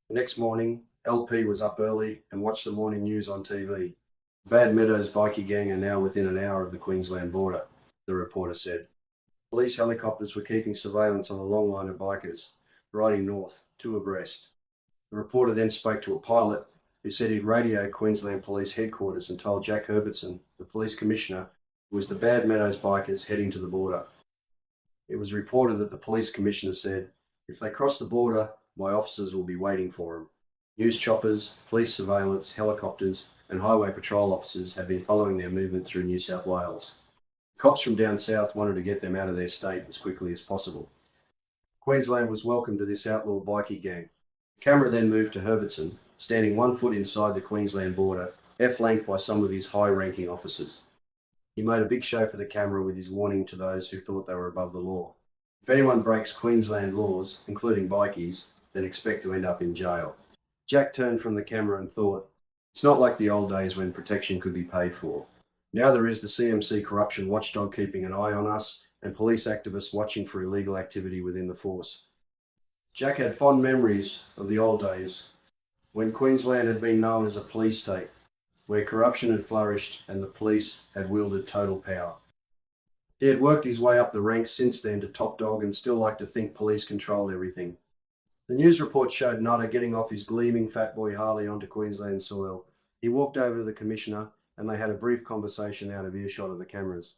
The next morning, LP was up early and watched the morning news on TV. Bad Meadows bikie gang are now within an hour of the Queensland border, the reporter said. Police helicopters were keeping surveillance on a long line of bikers, riding north, two abreast. The reporter then spoke to a pilot who said he'd radioed Queensland Police headquarters and told Jack Herbertson, the police commissioner, it was the Bad Meadows bikers heading to the border. It was reported that the police commissioner said, if they cross the border, my officers will be waiting for them. News choppers, police surveillance, helicopters and highway patrol officers have been following their movement through New South Wales. Cops from down south wanted to get them out of their state as quickly as possible. Queensland was welcome to this outlaw bikie gang. The camera then moved to Herbertson, standing 1 foot inside the Queensland border, F-flanked by some of his high-ranking officers. He made a big show for the camera with his warning to those who thought they were above the law. If anyone breaks Queensland laws, including bikies, then expect to end up in jail. Jack turned from the camera and thought, it's not like the old days when protection could be paid for. Now there is the CMC corruption watchdog keeping an eye on us and police activists watching for illegal activity within the force. Jack had fond memories of the old days when Queensland had been known as a police state, where corruption had flourished and the police had wielded total power. He had worked his way up the ranks since then to top dog and still liked to think police controlled everything. The news report showed Nutter getting off his gleaming fat boy Harley onto Queensland soil. He walked over to the commissioner and they had a brief conversation out of earshot of the cameras.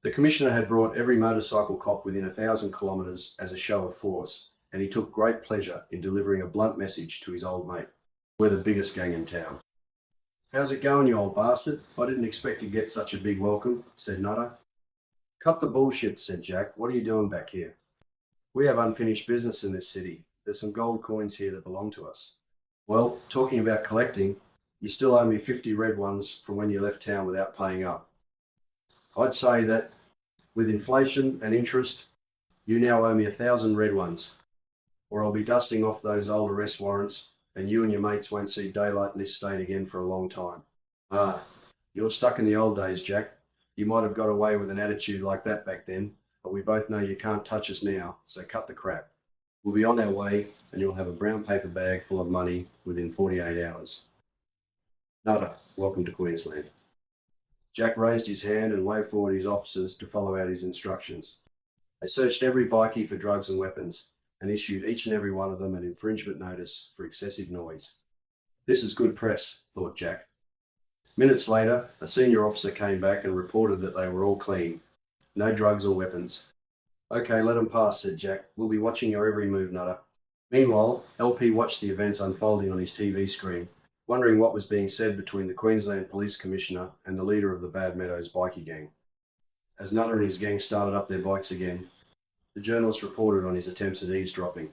The commissioner had brought every motorcycle cop within 1,000 kilometres as a show of force, and he took great pleasure in delivering a blunt message to his old mate. We're the biggest gang in town. How's it going, you old bastard? I didn't expect to get such a big welcome, said Nutter. Cut the bullshit, said Jack. What are you doing back here? We have unfinished business in this city. There's some gold coins here that belong to us. Well, talking about collecting, you still owe me 50 red ones from when you left town without paying up. I'd say that with inflation and interest, you now owe me 1,000 red ones, or I'll be dusting off those old arrest warrants and you and your mates won't see daylight in this state again for a long time. You're stuck in the old days, Jack. You might have got away with an attitude like that back then, but we both know you can't touch us now, so cut the crap. We'll be on our way and you'll have a brown paper bag full of money within 48 hours. Nutter, welcome to Queensland. Jack raised his hand and waved forward his officers to follow out his instructions. They searched every bikie for drugs and weapons and issued each and every one of them an infringement notice for excessive noise. This is good press, thought Jack. Minutes later, a senior officer came back and reported that they were all clean. No drugs or weapons. Okay, let them pass, said Jack. We'll be watching your every move, Nutter. Meanwhile, LP watched the events unfolding on his TV screen, wondering what was being said between the Queensland Police Commissioner and the leader of the Bad Meadows bikie gang. As Nutter and his gang started up their bikes again, the journalist reported on his attempts at eavesdropping.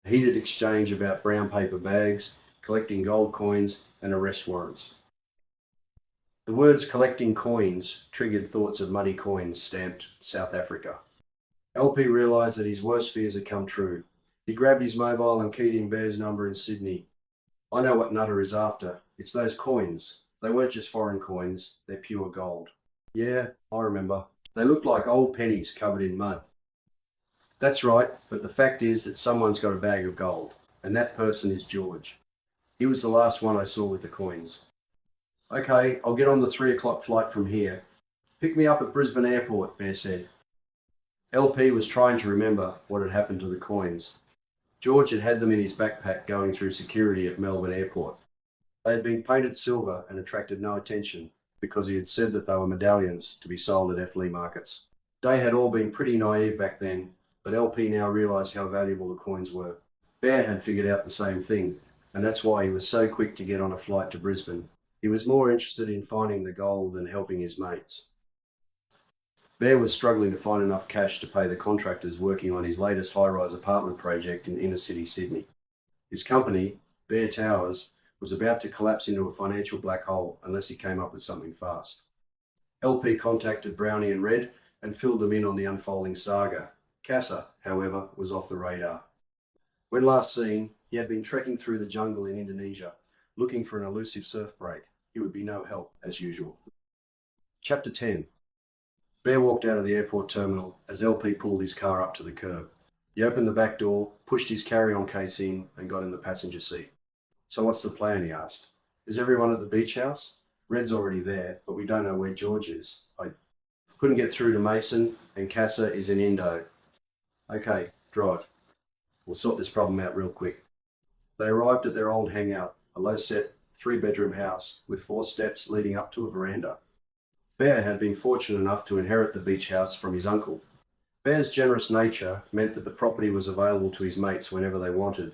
A heated exchange about brown paper bags, collecting gold coins and arrest warrants. The words collecting coins triggered thoughts of muddy coins stamped South Africa. LP realised that his worst fears had come true. He grabbed his mobile and keyed in Bear's number in Sydney. I know what Nutter is after. It's those coins. They weren't just foreign coins, they're pure gold. Yeah, I remember. They looked like old pennies covered in mud. That's right, but the fact is that someone's got a bag of gold, and that person is George. He was the last one I saw with the coins. Okay, I'll get on the 3 o'clock flight from here. Pick me up at Brisbane Airport, Bear said. LP was trying to remember what had happened to the coins. George had had them in his backpack going through security at Melbourne Airport. They had been painted silver and attracted no attention because he had said that they were medallions to be sold at flea markets. They had all been pretty naive back then, but LP now realised how valuable the coins were. Bear had figured out the same thing, and that's why he was so quick to get on a flight to Brisbane. He was more interested in finding the gold than helping his mates. Bear was struggling to find enough cash to pay the contractors working on his latest high-rise apartment project in inner-city Sydney. His company, Bear Towers, was about to collapse into a financial black hole unless he came up with something fast. LP contacted Brownie and Red and filled them in on the unfolding saga. Casa, however, was off the radar. When last seen, he had been trekking through the jungle in Indonesia, looking for an elusive surf break. He would be no help, as usual. Chapter 10. Bear walked out of the airport terminal as LP pulled his car up to the curb. He opened the back door, pushed his carry-on case in, and got in the passenger seat. So what's the plan, he asked. Is everyone at the beach house? Red's already there, but we don't know where George is. I couldn't get through to Mason, and Casa is in Indo. Okay, drive. We'll sort this problem out real quick. They arrived at their old hangout, a low-set, 3-bedroom house with 4 steps leading up to a veranda. Bear had been fortunate enough to inherit the beach house from his uncle. Bear's generous nature meant that the property was available to his mates whenever they wanted.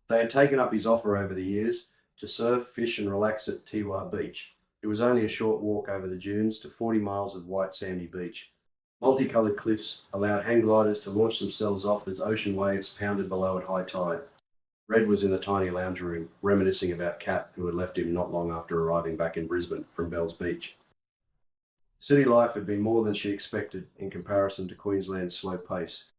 They had taken up his offer over the years to surf, fish and relax at Tiwa Beach. It was only a short walk over the dunes to 40 miles of white sandy beach. Multicoloured cliffs allowed hang gliders to launch themselves off as ocean waves pounded below at high tide. Red was in the tiny lounge room, reminiscing about Kat, who had left him not long after arriving back in Brisbane from Bells Beach. City life had been more than she expected in comparison to Queensland's slow pace.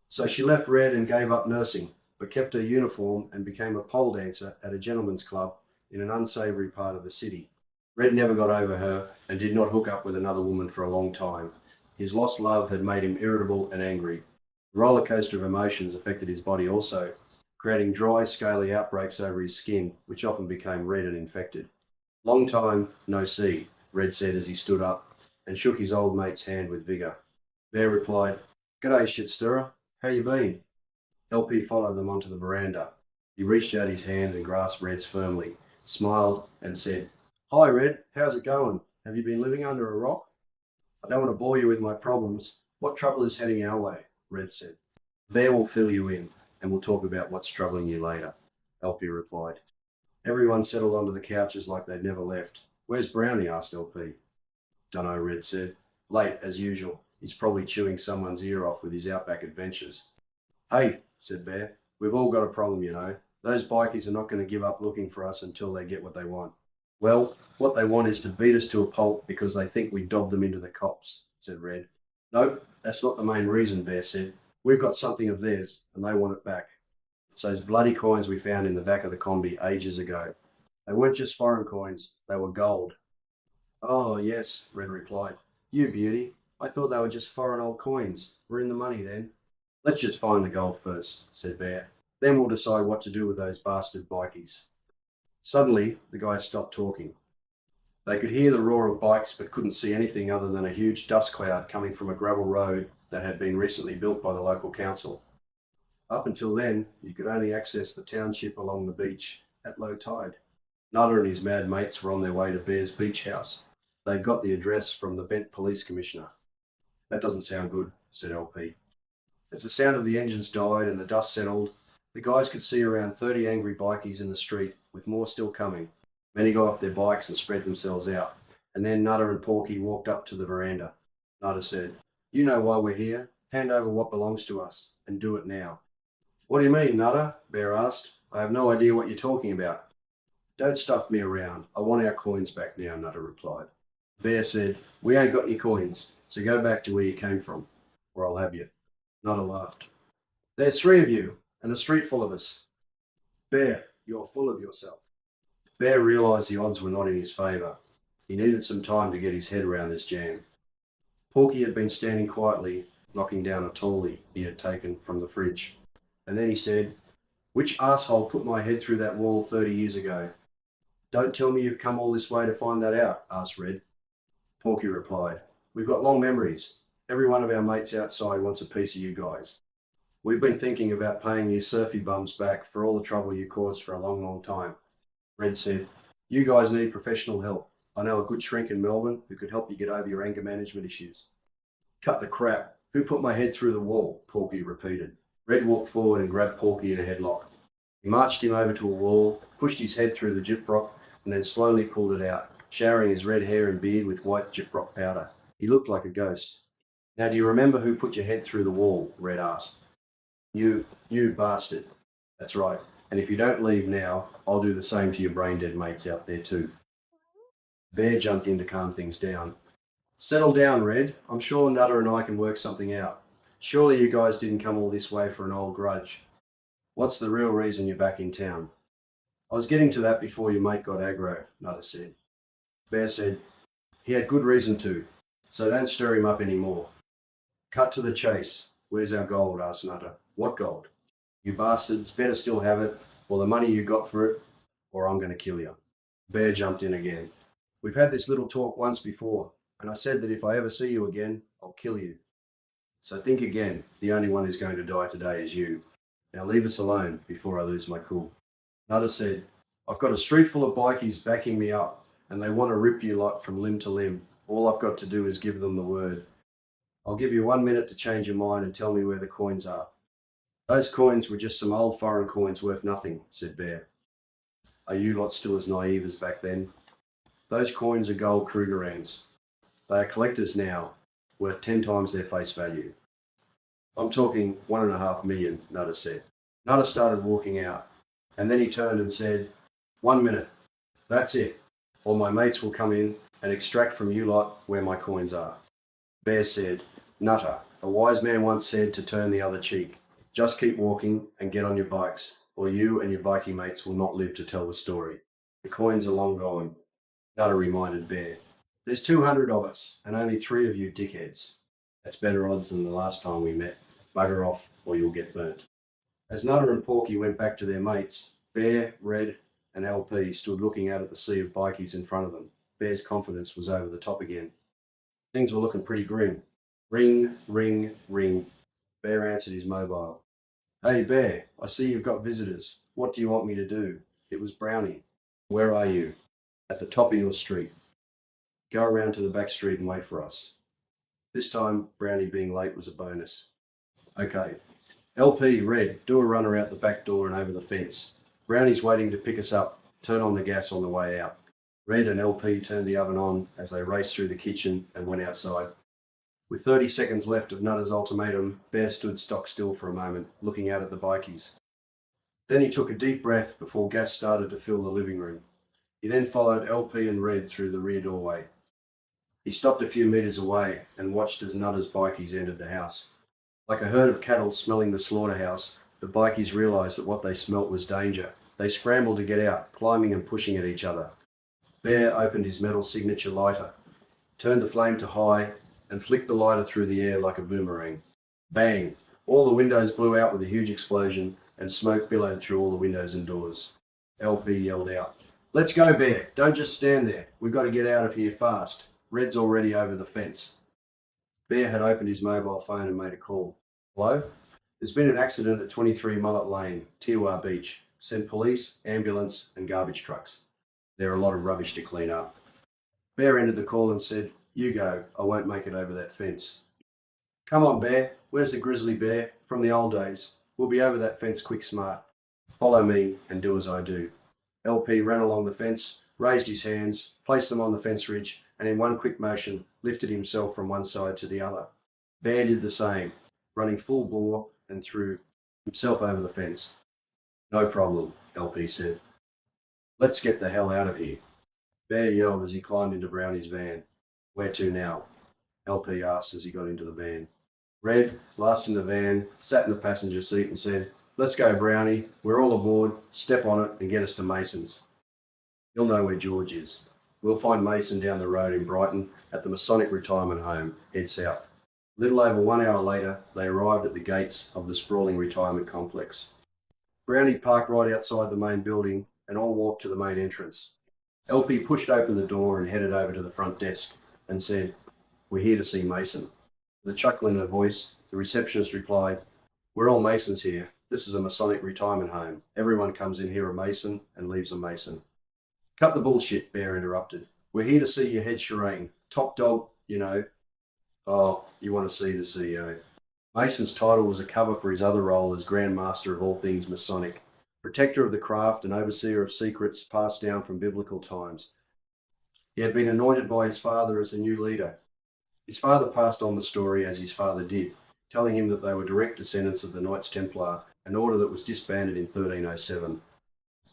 So she left Red and gave up nursing, but kept her uniform and became a pole dancer at a gentleman's club in an unsavoury part of the city. Red never got over her and did not hook up with another woman for a long time. His lost love had made him irritable and angry. The roller coaster of emotions affected his body also, creating dry, scaly outbreaks over his skin, which often became red and infected. Long time no see, Red said as he stood up and shook his old mate's hand with vigour. Bear replied, "G'day, shit stirrer. How you been?" LP followed them onto the veranda. He reached out his hand and grasped Red's firmly, smiled and said, "Hi Red, how's it going? Have you been living under a rock?" "I don't want to bore you with my problems. What trouble is heading our way?" Red said. "Bear will fill you in, and we'll talk about what's troubling you later," LP replied. Everyone settled onto the couches like they'd never left. "Where's Brownie?" asked LP. "Dunno," Red said. "Late, as usual. He's probably chewing someone's ear off with his outback adventures." "Hey," said Bear, "we've all got a problem, you know. Those bikies are not going to give up looking for us until they get what they want." "Well, what they want is to beat us to a pulp because they think we dobbed them into the cops," said Red. "Nope, that's not the main reason," Bear said. "We've got something of theirs, and they want it back. It's those bloody coins we found in the back of the combi ages ago. They weren't just foreign coins, they were gold." "Oh, yes," Red replied. "You beauty. I thought they were just foreign old coins. We're in the money then." "Let's just find the gold first," said Bear. "Then we'll decide what to do with those bastard bikies." Suddenly, the guys stopped talking. They could hear the roar of bikes but couldn't see anything other than a huge dust cloud coming from a gravel road that had been recently built by the local council. Up until then, you could only access the township along the beach at low tide. Nutter and his mad mates were on their way to Bear's beach house. They'd got the address from the Bent Police Commissioner. "That doesn't sound good," said LP. As the sound of the engines died and the dust settled, the guys could see around 30 angry bikies in the street, with more still coming. Many got off their bikes and spread themselves out, and then Nutter and Porky walked up to the veranda. Nutter said, "You know why we're here. Hand over what belongs to us, and do it now." "What do you mean, Nutter?" Bear asked. "I have no idea what you're talking about." "Don't stuff me around. I want our coins back now," Nutter replied. Bear said, "We ain't got any coins, so go back to where you came from, or I'll have you." Nutter laughed. "There's 3 of you, and a street full of us." "Bear, you're full of yourself." Bear realised the odds were not in his favour. He needed some time to get his head around this jam. Porky had been standing quietly, knocking down a tally he had taken from the fridge. And then he said, "Which asshole put my head through that wall 30 years ago?" "Don't tell me you've come all this way to find that out?" asked Red. Porky replied, "We've got long memories. Every one of our mates outside wants a piece of you guys. We've been thinking about paying you surfy bums back for all the trouble you caused for a long, long time." Red said, "You guys need professional help. I know a good shrink in Melbourne who could help you get over your anger management issues." "Cut the crap. Who put my head through the wall?" Porky repeated. Red walked forward and grabbed Porky in a headlock. He marched him over to a wall, pushed his head through the gyprock, and then slowly pulled it out, showering his red hair and beard with white gyprock powder. He looked like a ghost. "Now do you remember who put your head through the wall?" Red asked. You bastard." "That's right. And if you don't leave now, I'll do the same to your brain-dead mates out there too." Bear jumped in to calm things down. "Settle down, Red. I'm sure Nutter and I can work something out. Surely you guys didn't come all this way for an old grudge. What's the real reason you're back in town?" "I was getting to that before your mate got aggro," Nutter said. Bear said, "He had good reason to, so don't stir him up any more." "Cut to the chase. Where's our gold?" asked Nutter. "What gold?" "You bastards better still have it, or the money you got for it, or I'm going to kill you." Bear jumped in again. "We've had this little talk once before, and I said that if I ever see you again, I'll kill you. So think again. The only one who's going to die today is you. Now leave us alone before I lose my cool." Nutter said, "I've got a street full of bikies backing me up, and they want to rip you lot from limb to limb. All I've got to do is give them the word. I'll give you 1 minute to change your mind and tell me where the coins are." "Those coins were just some old foreign coins worth nothing," said Bear. "Are you lot still as naive as back then?" "Those coins are gold Krugerrands. They are collectors now, worth 10 times their face value." "I'm talking 1.5 million, Nutter said. Nutter started walking out, and then he turned and said, "1 minute. That's it. Or my mates will come in and extract from you lot where my coins are." Bear said, "Nutter, a wise man once said to turn the other cheek. Just keep walking and get on your bikes, or you and your bikie mates will not live to tell the story. The coins are long gone." Nutter reminded Bear, "There's 200 of us, and only 3 of you dickheads. That's better odds than the last time we met. Bugger off, or you'll get burnt." As Nutter and Porky went back to their mates, Bear, Red, and LP stood looking out at the sea of bikies in front of them. Bear's confidence was over the top again. Things were looking pretty grim. Ring, ring, ring. Bear answered his mobile. "Hey, Bear, I see you've got visitors. What do you want me to do?" It was Brownie. "Where are you?" "At the top of your street." "Go around to the back street and wait for us." This time, Brownie being late was a bonus. "Okay. LP, Red, do a runner out the back door and over the fence. Brownie's waiting to pick us up. Turn on the gas on the way out." Red and LP turned the oven on as they raced through the kitchen and went outside. With 30 seconds left of Nutter's ultimatum, Bear stood stock still for a moment, looking out at the bikies. Then he took a deep breath before gas started to fill the living room. He then followed LP and Red through the rear doorway. He stopped a few metres away and watched as Nutter's bikies entered the house. Like a herd of cattle smelling the slaughterhouse, the bikies realised that what they smelt was danger. They scrambled to get out, climbing and pushing at each other. Bear opened his metal signature lighter, turned the flame to high, and flicked the lighter through the air like a boomerang. Bang! All the windows blew out with a huge explosion, and smoke billowed through all the windows and doors. LP yelled out, "Let's go, Bear! Don't just stand there. We've got to get out of here fast. Red's already over the fence." Bear had opened his mobile phone and made a call. "Hello? There's been an accident at 23 Mullet Lane, Tiwa Beach. Send police, ambulance, and garbage trucks. There are a lot of rubbish to clean up." Bear ended the call and said, "You go. I won't make it over that fence." "Come on, Bear. Where's the grizzly bear? From the old days. We'll be over that fence quick smart. Follow me and do as I do." LP ran along the fence, raised his hands, placed them on the fence ridge, and in one quick motion lifted himself from one side to the other. Bear did the same, running full bore and threw himself over the fence. "No problem," LP said. "Let's get the hell out of here." Bear yelled as he climbed into Brownie's van. "Where to now?" LP asked as he got into the van. Red, last in the van, sat in the passenger seat and said, "Let's go, Brownie. We're all aboard. Step on it and get us to Mason's." "You'll know where George is. We'll find Mason down the road in Brighton at the Masonic Retirement Home. Head south." A little over 1 hour later, they arrived at the gates of the sprawling retirement complex. Brownie parked right outside the main building and all walked to the main entrance. LP pushed open the door and headed over to the front desk and said, "We're here to see Mason." With a chuckle in her voice, the receptionist replied, "We're all Masons here. This is a Masonic retirement home. Everyone comes in here a Mason and leaves a Mason." "Cut the bullshit," Bear interrupted. "We're here to see your head Shireen. Top dog, you know." "Oh, you want to see the CEO." Mason's title was a cover for his other role as Grand Master of all things Masonic, protector of the craft and overseer of secrets passed down from biblical times. He had been anointed by his father as the new leader. His father passed on the story as his father did, telling him that they were direct descendants of the Knights Templar, an order that was disbanded in 1307.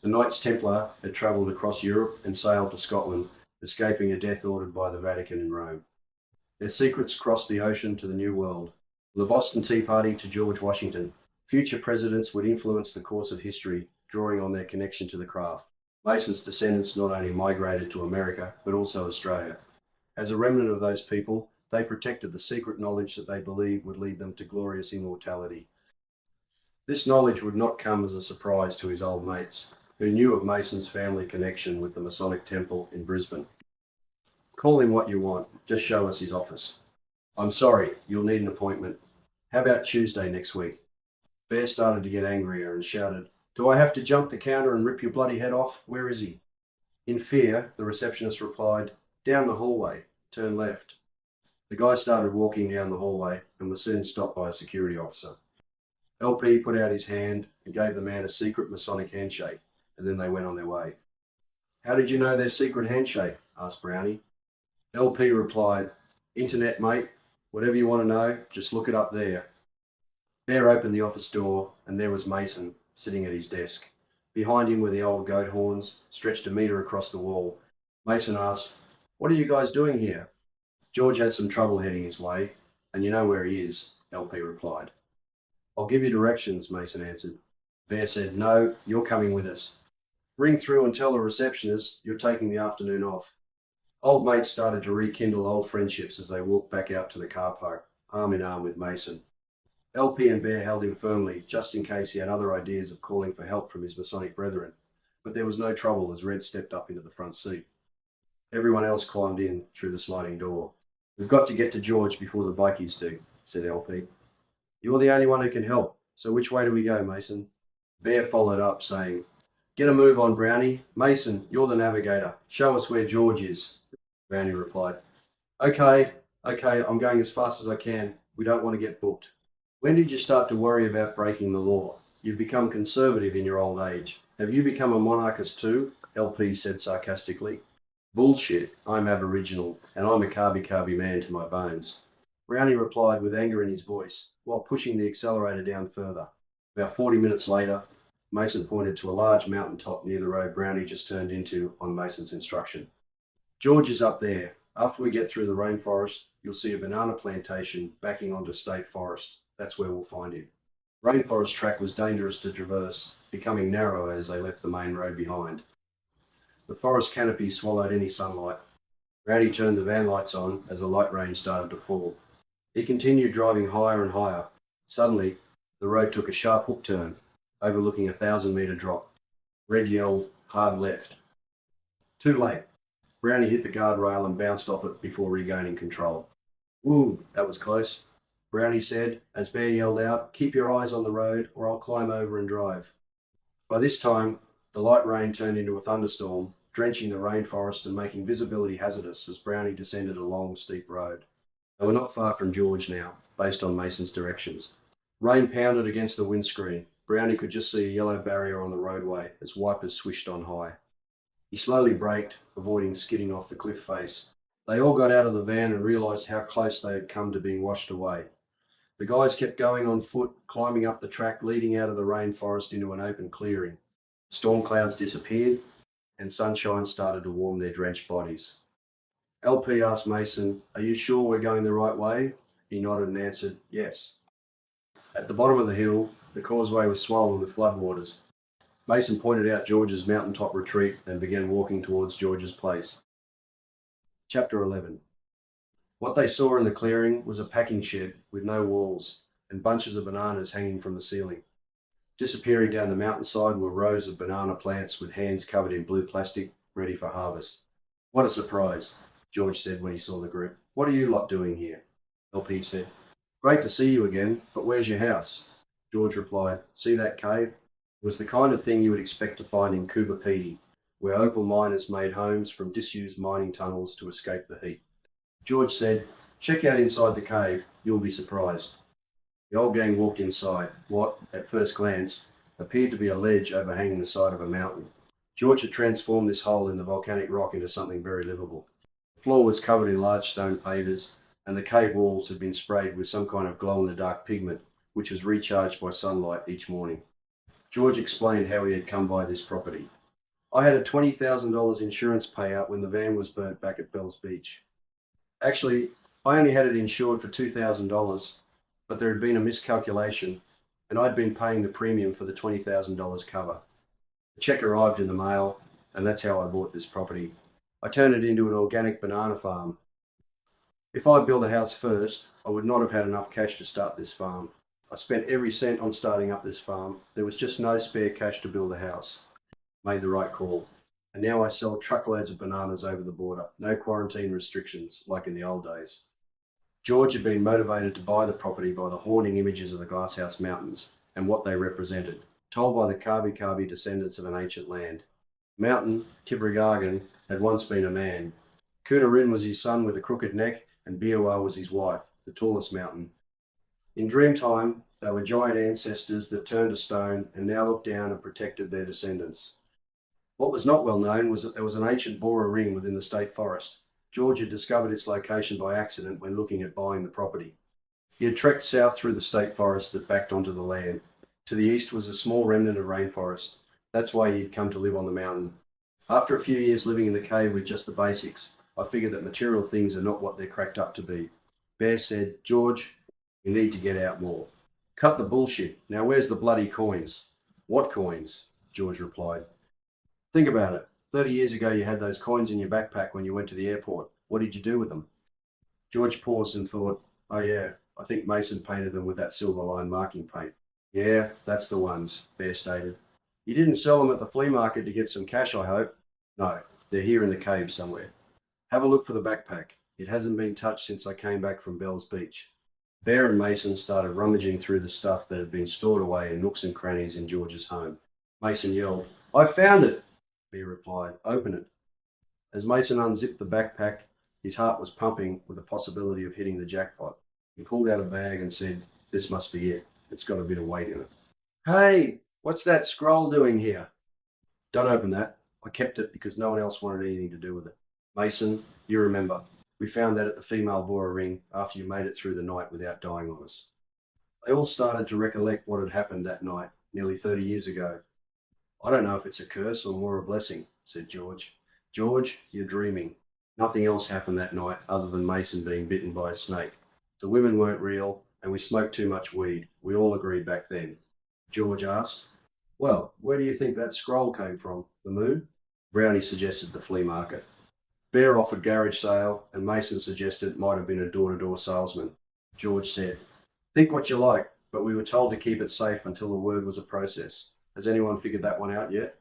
The Knights Templar had travelled across Europe and sailed to Scotland, escaping a death ordered by the Vatican in Rome. Their secrets crossed the ocean to the New World. From the Boston Tea Party to George Washington, future presidents would influence the course of history, drawing on their connection to the craft. Mason's descendants not only migrated to America, but also Australia. As a remnant of those people, they protected the secret knowledge that they believed would lead them to glorious immortality. This knowledge would not come as a surprise to his old mates, who knew of Mason's family connection with the Masonic Temple in Brisbane. "Call him what you want, just show us his office." "I'm sorry, you'll need an appointment. How about Tuesday next week?" Bear started to get angrier and shouted, "Do I have to jump the counter and rip your bloody head off? Where is he?" In fear, the receptionist replied, "Down the hallway, turn left." The guy started walking down the hallway and was soon stopped by a security officer. LP put out his hand and gave the man a secret Masonic handshake, and then they went on their way. "How did you know their secret handshake?" asked Brownie. LP replied, "Internet, mate. Whatever you want to know, just look it up there." Bear opened the office door, and there was Mason, sitting at his desk. Behind him were the old goat horns, stretched a metre across the wall. Mason asked, "What are you guys doing here?" "George has some trouble heading his way, and you know where he is," LP replied. "I'll give you directions," Mason answered. Bear said, "No, you're coming with us. Ring through and tell the receptionist you're taking the afternoon off." Old mates started to rekindle old friendships as they walked back out to the car park, arm in arm with Mason. LP and Bear held him firmly, just in case he had other ideas of calling for help from his Masonic brethren, but there was no trouble as Red stepped up into the front seat. Everyone else climbed in through the sliding door. "We've got to get to George before the bikies do," said LP. "You're the only one who can help, so which way do we go, Mason?" Bear followed up, saying, "Get a move on, Brownie. Mason, you're the navigator. Show us where George is." Brownie replied, Okay, I'm going as fast as I can. We don't want to get booked." "When did you start to worry about breaking the law? You've become conservative in your old age. Have you become a monarchist too?" LP said sarcastically. "Bullshit. I'm Aboriginal, and I'm a Kabi man to my bones." Brownie replied with anger in his voice, while pushing the accelerator down further. About 40 minutes later, Mason pointed to a large mountain top near the road Brownie just turned into on Mason's instruction. "George is up there. After we get through the rainforest, you'll see a banana plantation backing onto state forest. That's where we'll find him." Rainforest track was dangerous to traverse, becoming narrower as they left the main road behind. The forest canopy swallowed any sunlight. Brownie turned the van lights on as the light rain started to fall. He continued driving higher and higher. Suddenly, the road took a sharp hook turn, overlooking a 1,000-metre drop. Red yelled, "Hard left." Too late. Brownie hit the guardrail and bounced off it before regaining control. "Woo, that was close," Brownie said as Bear yelled out, "Keep your eyes on the road or I'll climb over and drive." By this time, the light rain turned into a thunderstorm, drenching the rainforest and making visibility hazardous as Brownie descended a long, steep road. They were not far from George now, based on Mason's directions. Rain pounded against the windscreen. Brownie could just see a yellow barrier on the roadway as wipers swished on high. He slowly braked, avoiding skidding off the cliff face. They all got out of the van and realised how close they had come to being washed away. The guys kept going on foot, climbing up the track leading out of the rainforest into an open clearing. Storm clouds disappeared, and sunshine started to warm their drenched bodies. LP asked Mason, "Are you sure we're going the right way?" He nodded and answered, "Yes." At the bottom of the hill, the causeway was swollen with floodwaters. Mason pointed out George's mountaintop retreat and began walking towards George's place. Chapter 11. What they saw in the clearing was a packing shed with no walls and bunches of bananas hanging from the ceiling. Disappearing down the mountainside were rows of banana plants with hands covered in blue plastic, ready for harvest. What a surprise, George said when he saw the group. What are you lot doing here? LP said. Great to see you again, but where's your house? George replied, see that cave? It was the kind of thing you would expect to find in Cooper Pedy, where opal miners made homes from disused mining tunnels to escape the heat. George said, check out inside the cave, you'll be surprised. The old gang walked inside what, at first glance, appeared to be a ledge overhanging the side of a mountain. George had transformed this hole in the volcanic rock into something very livable. The floor was covered in large stone pavers, and the cave walls had been sprayed with some kind of glow-in-the-dark pigment, which was recharged by sunlight each morning. George explained how he had come by this property. I had a $20,000 insurance payout when the van was burnt back at Bells Beach. Actually, I only had it insured for $2,000, but there had been a miscalculation, and I'd been paying the premium for the $20,000 cover. The check arrived in the mail, and that's how I bought this property. I turned it into an organic banana farm. If I'd built a house first, I would not have had enough cash to start this farm. I spent every cent on starting up this farm. There was just no spare cash to build a house. Made the right call. And now I sell truckloads of bananas over the border. No quarantine restrictions, like in the old days. George had been motivated to buy the property by the haunting images of the Glasshouse Mountains and what they represented, told by the Kabi descendants of an ancient land. Mountain, Tibrigargan, had once been a man. Coonarin was his son with a crooked neck, and Biawa was his wife, the tallest mountain. In Dreamtime, they were giant ancestors that turned to stone and now looked down and protected their descendants. What was not well known was that there was an ancient Bora ring within the state forest. George had discovered its location by accident when looking at buying the property. He had trekked south through the state forest that backed onto the land. To the east was a small remnant of rainforest. That's why he'd come to live on the mountain. After a few years living in the cave with just the basics, I figured that material things are not what they're cracked up to be. Bear said, George, you need to get out more. Cut the bullshit. Now where's the bloody coins? What coins? George replied. Think about it. 30 years ago you had those coins in your backpack when you went to the airport. What did you do with them? George paused and thought, oh yeah, I think Mason painted them with that silver line marking paint. Yeah, that's the ones, Bear stated. You didn't sell them at the flea market to get some cash, I hope? No, they're here in the cave somewhere. Have a look for the backpack. It hasn't been touched since I came back from Bells Beach. Bear and Mason started rummaging through the stuff that had been stored away in nooks and crannies in George's home. Mason yelled, I found it! Bear replied, open it. As Mason unzipped the backpack, his heart was pumping with the possibility of hitting the jackpot. He pulled out a bag and said, this must be it. It's got a bit of weight in it. Hey, what's that scroll doing here? Don't open that. I kept it because no one else wanted anything to do with it. Mason, you remember, we found that at the female Bora ring after you made it through the night without dying on us. They all started to recollect what had happened that night, nearly 30 years ago. I don't know if it's a curse or more a blessing, said George. George, you're dreaming. Nothing else happened that night other than Mason being bitten by a snake. The women weren't real, and we smoked too much weed. We all agreed back then. George asked, well, where do you think that scroll came from? The moon? Brownie suggested the flea market. Bear offered garage sale, and Mason suggested it might have been a door-to-door salesman. George said, think what you like, but we were told to keep it safe until the word was a process. Has anyone figured that one out yet?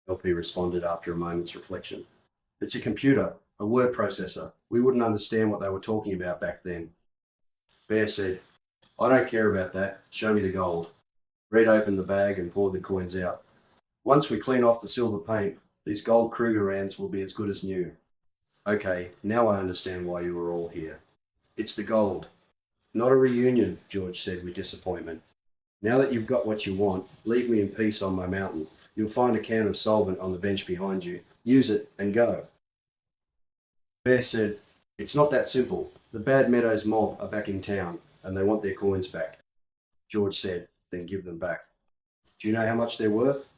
LP responded after a moment's reflection. It's a computer, a word processor. We wouldn't understand what they were talking about back then. Bear said, I don't care about that. Show me the gold. Red opened the bag and poured the coins out. Once we clean off the silver paint, these gold Krugerrands will be as good as new. Okay, now I understand why you were all here. It's the gold. Not a reunion, George said with disappointment. Now that you've got what you want, leave me in peace on my mountain. You'll find a can of solvent on the bench behind you. Use it and go. Bear said, it's not that simple. The Bad Meadows mob are back in town, and they want their coins back. George said, then give them back. Do you know how much they're worth?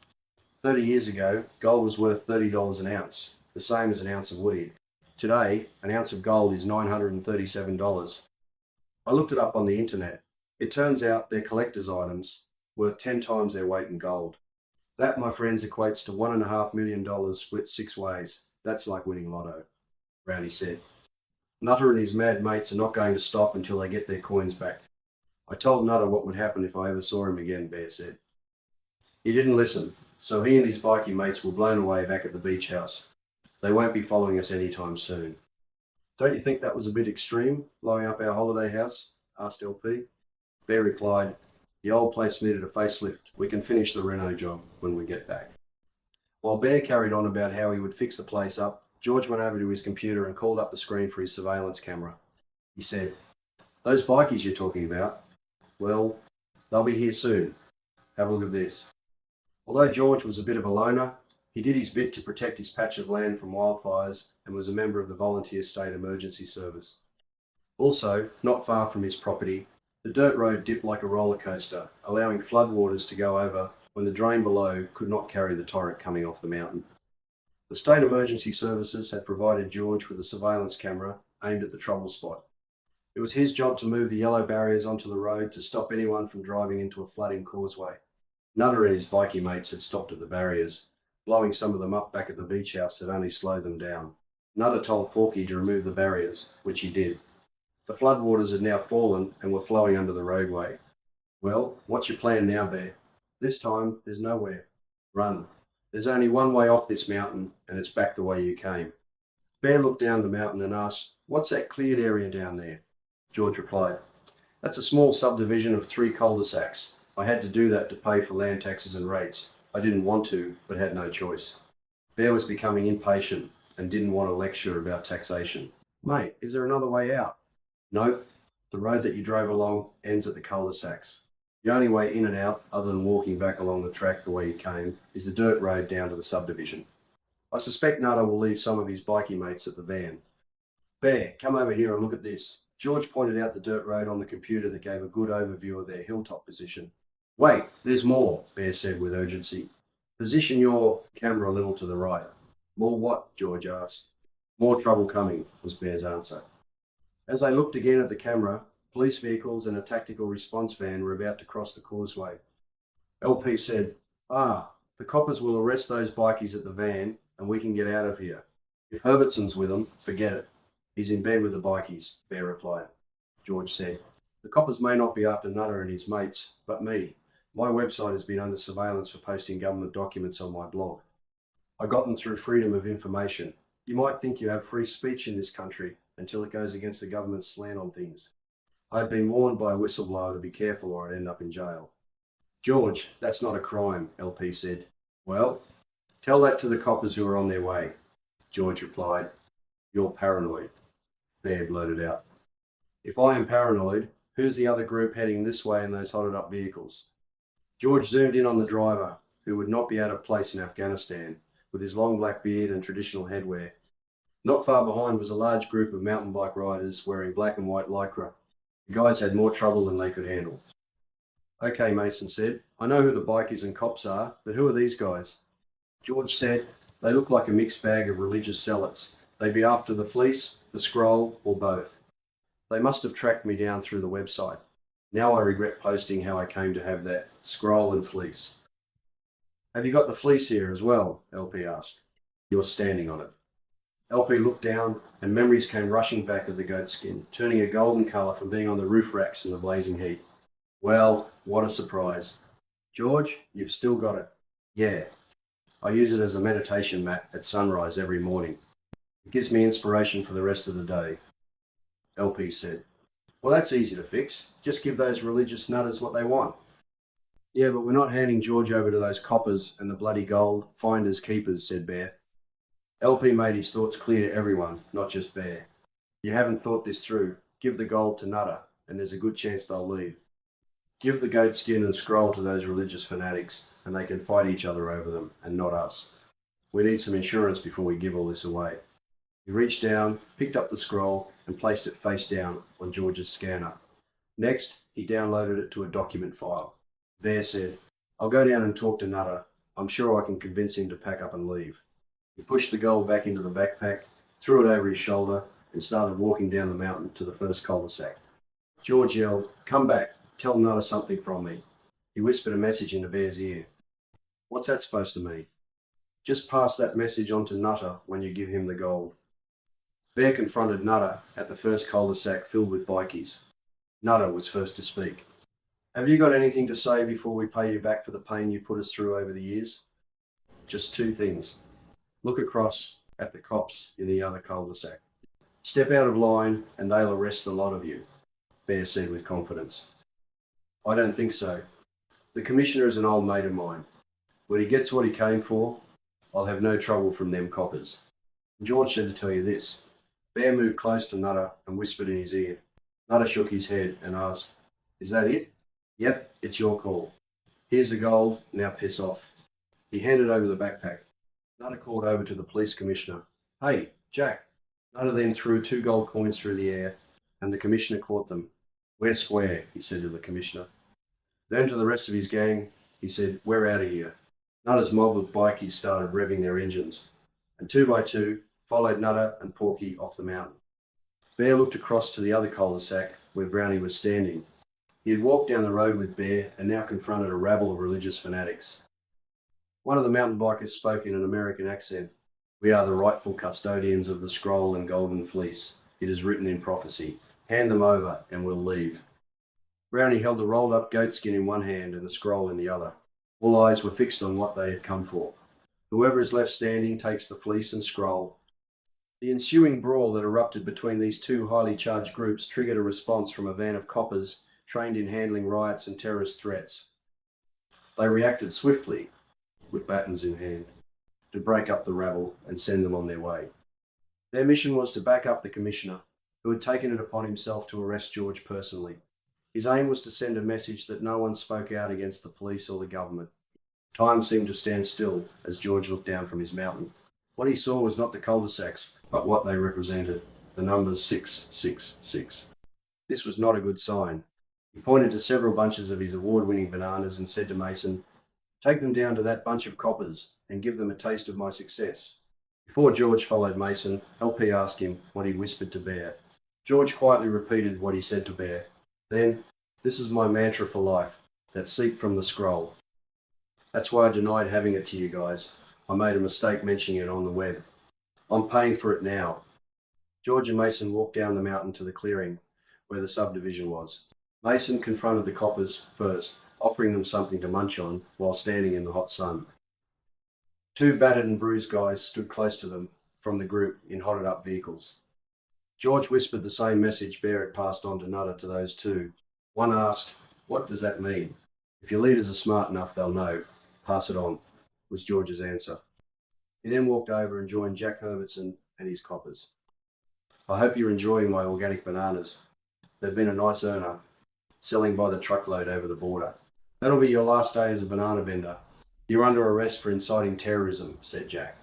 30 years ago, gold was worth $30 an ounce, the same as an ounce of weed. Today, an ounce of gold is $937. I looked it up on the internet. It turns out they're collector's items, worth 10 times their weight in gold. That, my friends, equates to $1.5 million split 6 ways. That's like winning lotto, Brownie said. Nutter and his mad mates are not going to stop until they get their coins back. I told Nutter what would happen if I ever saw him again, Bear said. He didn't listen, so he and his bikie mates were blown away back at the beach house. They won't be following us anytime soon. Don't you think that was a bit extreme, blowing up our holiday house? Asked LP. Bear replied, the old place needed a facelift. We can finish the reno job when we get back. While Bear carried on about how he would fix the place up, George went over to his computer and called up the screen for his surveillance camera. He said, those bikies you're talking about, well, they'll be here soon. Have a look at this. Although George was a bit of a loner, he did his bit to protect his patch of land from wildfires and was a member of the Volunteer State Emergency Service. Also, not far from his property, the dirt road dipped like a roller coaster, allowing floodwaters to go over when the drain below could not carry the torrent coming off the mountain. The State Emergency Services had provided George with a surveillance camera aimed at the trouble spot. It was his job to move the yellow barriers onto the road to stop anyone from driving into a flooding causeway. Nutter and his bikie mates had stopped at the barriers. Blowing some of them up back at the beach house had only slowed them down. Nutter told Forky to remove the barriers, which he did. The floodwaters had now fallen and were flowing under the roadway. Well, what's your plan now, Bear? This time, there's nowhere. Run. There's only one way off this mountain, and it's back the way you came. Bear looked down the mountain and asked, what's that cleared area down there? George replied, that's a small subdivision of 3 cul-de-sacs. I had to do that to pay for land taxes and rates. I didn't want to, but had no choice. Bear was becoming impatient and didn't want to lecture about taxation. Mate, is there another way out? Nope. The road that you drove along ends at the cul-de-sacs. The only way in and out, other than walking back along the track the way you came, is the dirt road down to the subdivision. I suspect Nutter will leave some of his bikie mates at the van. Bear, come over here and look at this. George pointed out the dirt road on the computer that gave a good overview of their hilltop position. Wait, there's more, Bear said with urgency. Position your camera a little to the right. More what? George asked. More trouble coming, was Bear's answer. As they looked again at the camera, police vehicles and a tactical response van were about to cross the causeway. LP said, the coppers will arrest those bikies at the van and we can get out of here. If Herbertson's with them, forget it. He's in bed with the bikies, Bear replied. George said, the coppers may not be after Nutter and his mates, but me. My website has been under surveillance for posting government documents on my blog. I got them through freedom of information. You might think you have free speech in this country until it goes against the government's slant on things. I've been warned by a whistleblower to be careful or I'd end up in jail. George, that's not a crime, LP said. Well, tell that to the coppers who are on their way. George replied, you're paranoid. Bear blurted out. If I am paranoid, who's the other group heading this way in those hotted up vehicles? George zoomed in on the driver, who would not be out of place in Afghanistan, with his long black beard and traditional headwear. Not far behind was a large group of mountain bike riders wearing black and white lycra. The guys had more trouble than they could handle. Okay, Mason said, I know who the bikies and cops are, but who are these guys? George said, they look like a mixed bag of religious zealots. They'd be after the fleece, the scroll, or both. They must have tracked me down through the website. Now I regret posting how I came to have that scroll and fleece. Have you got the fleece here as well? LP asked. You're standing on it. LP looked down and memories came rushing back of the goat skin, turning a golden colour from being on the roof racks in the blazing heat. Well, what a surprise. George, you've still got it. Yeah. I use it as a meditation mat at sunrise every morning. It gives me inspiration for the rest of the day. LP said, well, that's easy to fix. Just give those religious nutters what they want. Yeah, but we're not handing George over to those coppers and the bloody gold, finders keepers, said Bear. LP made his thoughts clear to everyone, not just Bear. You haven't thought this through. Give the gold to Nutter, and there's a good chance they'll leave. Give the goat skin and scroll to those religious fanatics, and they can fight each other over them, and not us. We need some insurance before we give all this away. He reached down, picked up the scroll, and placed it face down on George's scanner. Next, he downloaded it to a document file. Bear said, I'll go down and talk to Nutter. I'm sure I can convince him to pack up and leave. He pushed the gold back into the backpack, threw it over his shoulder, and started walking down the mountain to the first cul-de-sac. George yelled, come back, tell Nutter something from me. He whispered a message into Bear's ear. What's that supposed to mean? Just pass that message on to Nutter when you give him the gold. Bear confronted Nutter at the first cul-de-sac filled with bikies. Nutter was first to speak. Have you got anything to say before we pay you back for the pain you put us through over the years? Just two things. Look across at the cops in the other cul-de-sac. Step out of line and they'll arrest the lot of you, Bear said with confidence. I don't think so. The Commissioner is an old mate of mine. When he gets what he came for, I'll have no trouble from them coppers. George said to tell you this. Bear moved close to Nutter and whispered in his ear. Nutter shook his head and asked, Is that it? Yep, it's your call. Here's the gold, now piss off. He handed over the backpack. Nutter called over to the police commissioner. Hey, Jack. Nutter then threw 2 gold coins through the air, and the commissioner caught them. We're square, he said to the commissioner. Then to the rest of his gang, he said, We're out of here. Nutter's mob of bikies started revving their engines, and 2 by 2 followed Nutter and Porky off the mountain. Bear looked across to the other cul-de-sac where Brownie was standing. He had walked down the road with Bear and now confronted a rabble of religious fanatics. One of the mountain bikers spoke in an American accent. We are the rightful custodians of the scroll and golden fleece. It is written in prophecy. Hand them over and we'll leave. Brownie held the rolled up goatskin in one hand and the scroll in the other. All eyes were fixed on what they had come for. Whoever is left standing takes the fleece and scroll. The ensuing brawl that erupted between these 2 highly charged groups triggered a response from a van of coppers trained in handling riots and terrorist threats. They reacted swiftly, with batons in hand, to break up the rabble and send them on their way. Their mission was to back up the Commissioner, who had taken it upon himself to arrest George personally. His aim was to send a message that no one spoke out against the police or the government. Time seemed to stand still as George looked down from his mountain. What he saw was not the cul-de-sacs, but what they represented, the numbers 666. This was not a good sign. He pointed to several bunches of his award-winning bananas and said to Mason, Take them down to that bunch of coppers and give them a taste of my success. Before George followed Mason, LP asked him what he whispered to Bear. George quietly repeated what he said to Bear. Then, this is my mantra for life, that seep from the scroll. That's why I denied having it to you guys. I made a mistake mentioning it on the web. I'm paying for it now. George and Mason walked down the mountain to the clearing where the subdivision was. Mason confronted the coppers first, offering them something to munch on while standing in the hot sun. 2 battered and bruised guys stood close to them from the group in hotted up vehicles. George whispered the same message Bear had passed on to Nutter to those 2. One asked, What does that mean? If your leaders are smart enough, they'll know. Pass it on, was George's answer. He then walked over and joined Jack Herbertson and his coppers. I hope you're enjoying my organic bananas. They've been a nice earner, selling by the truckload over the border. That'll be your last day as a banana vendor. You're under arrest for inciting terrorism, said Jack.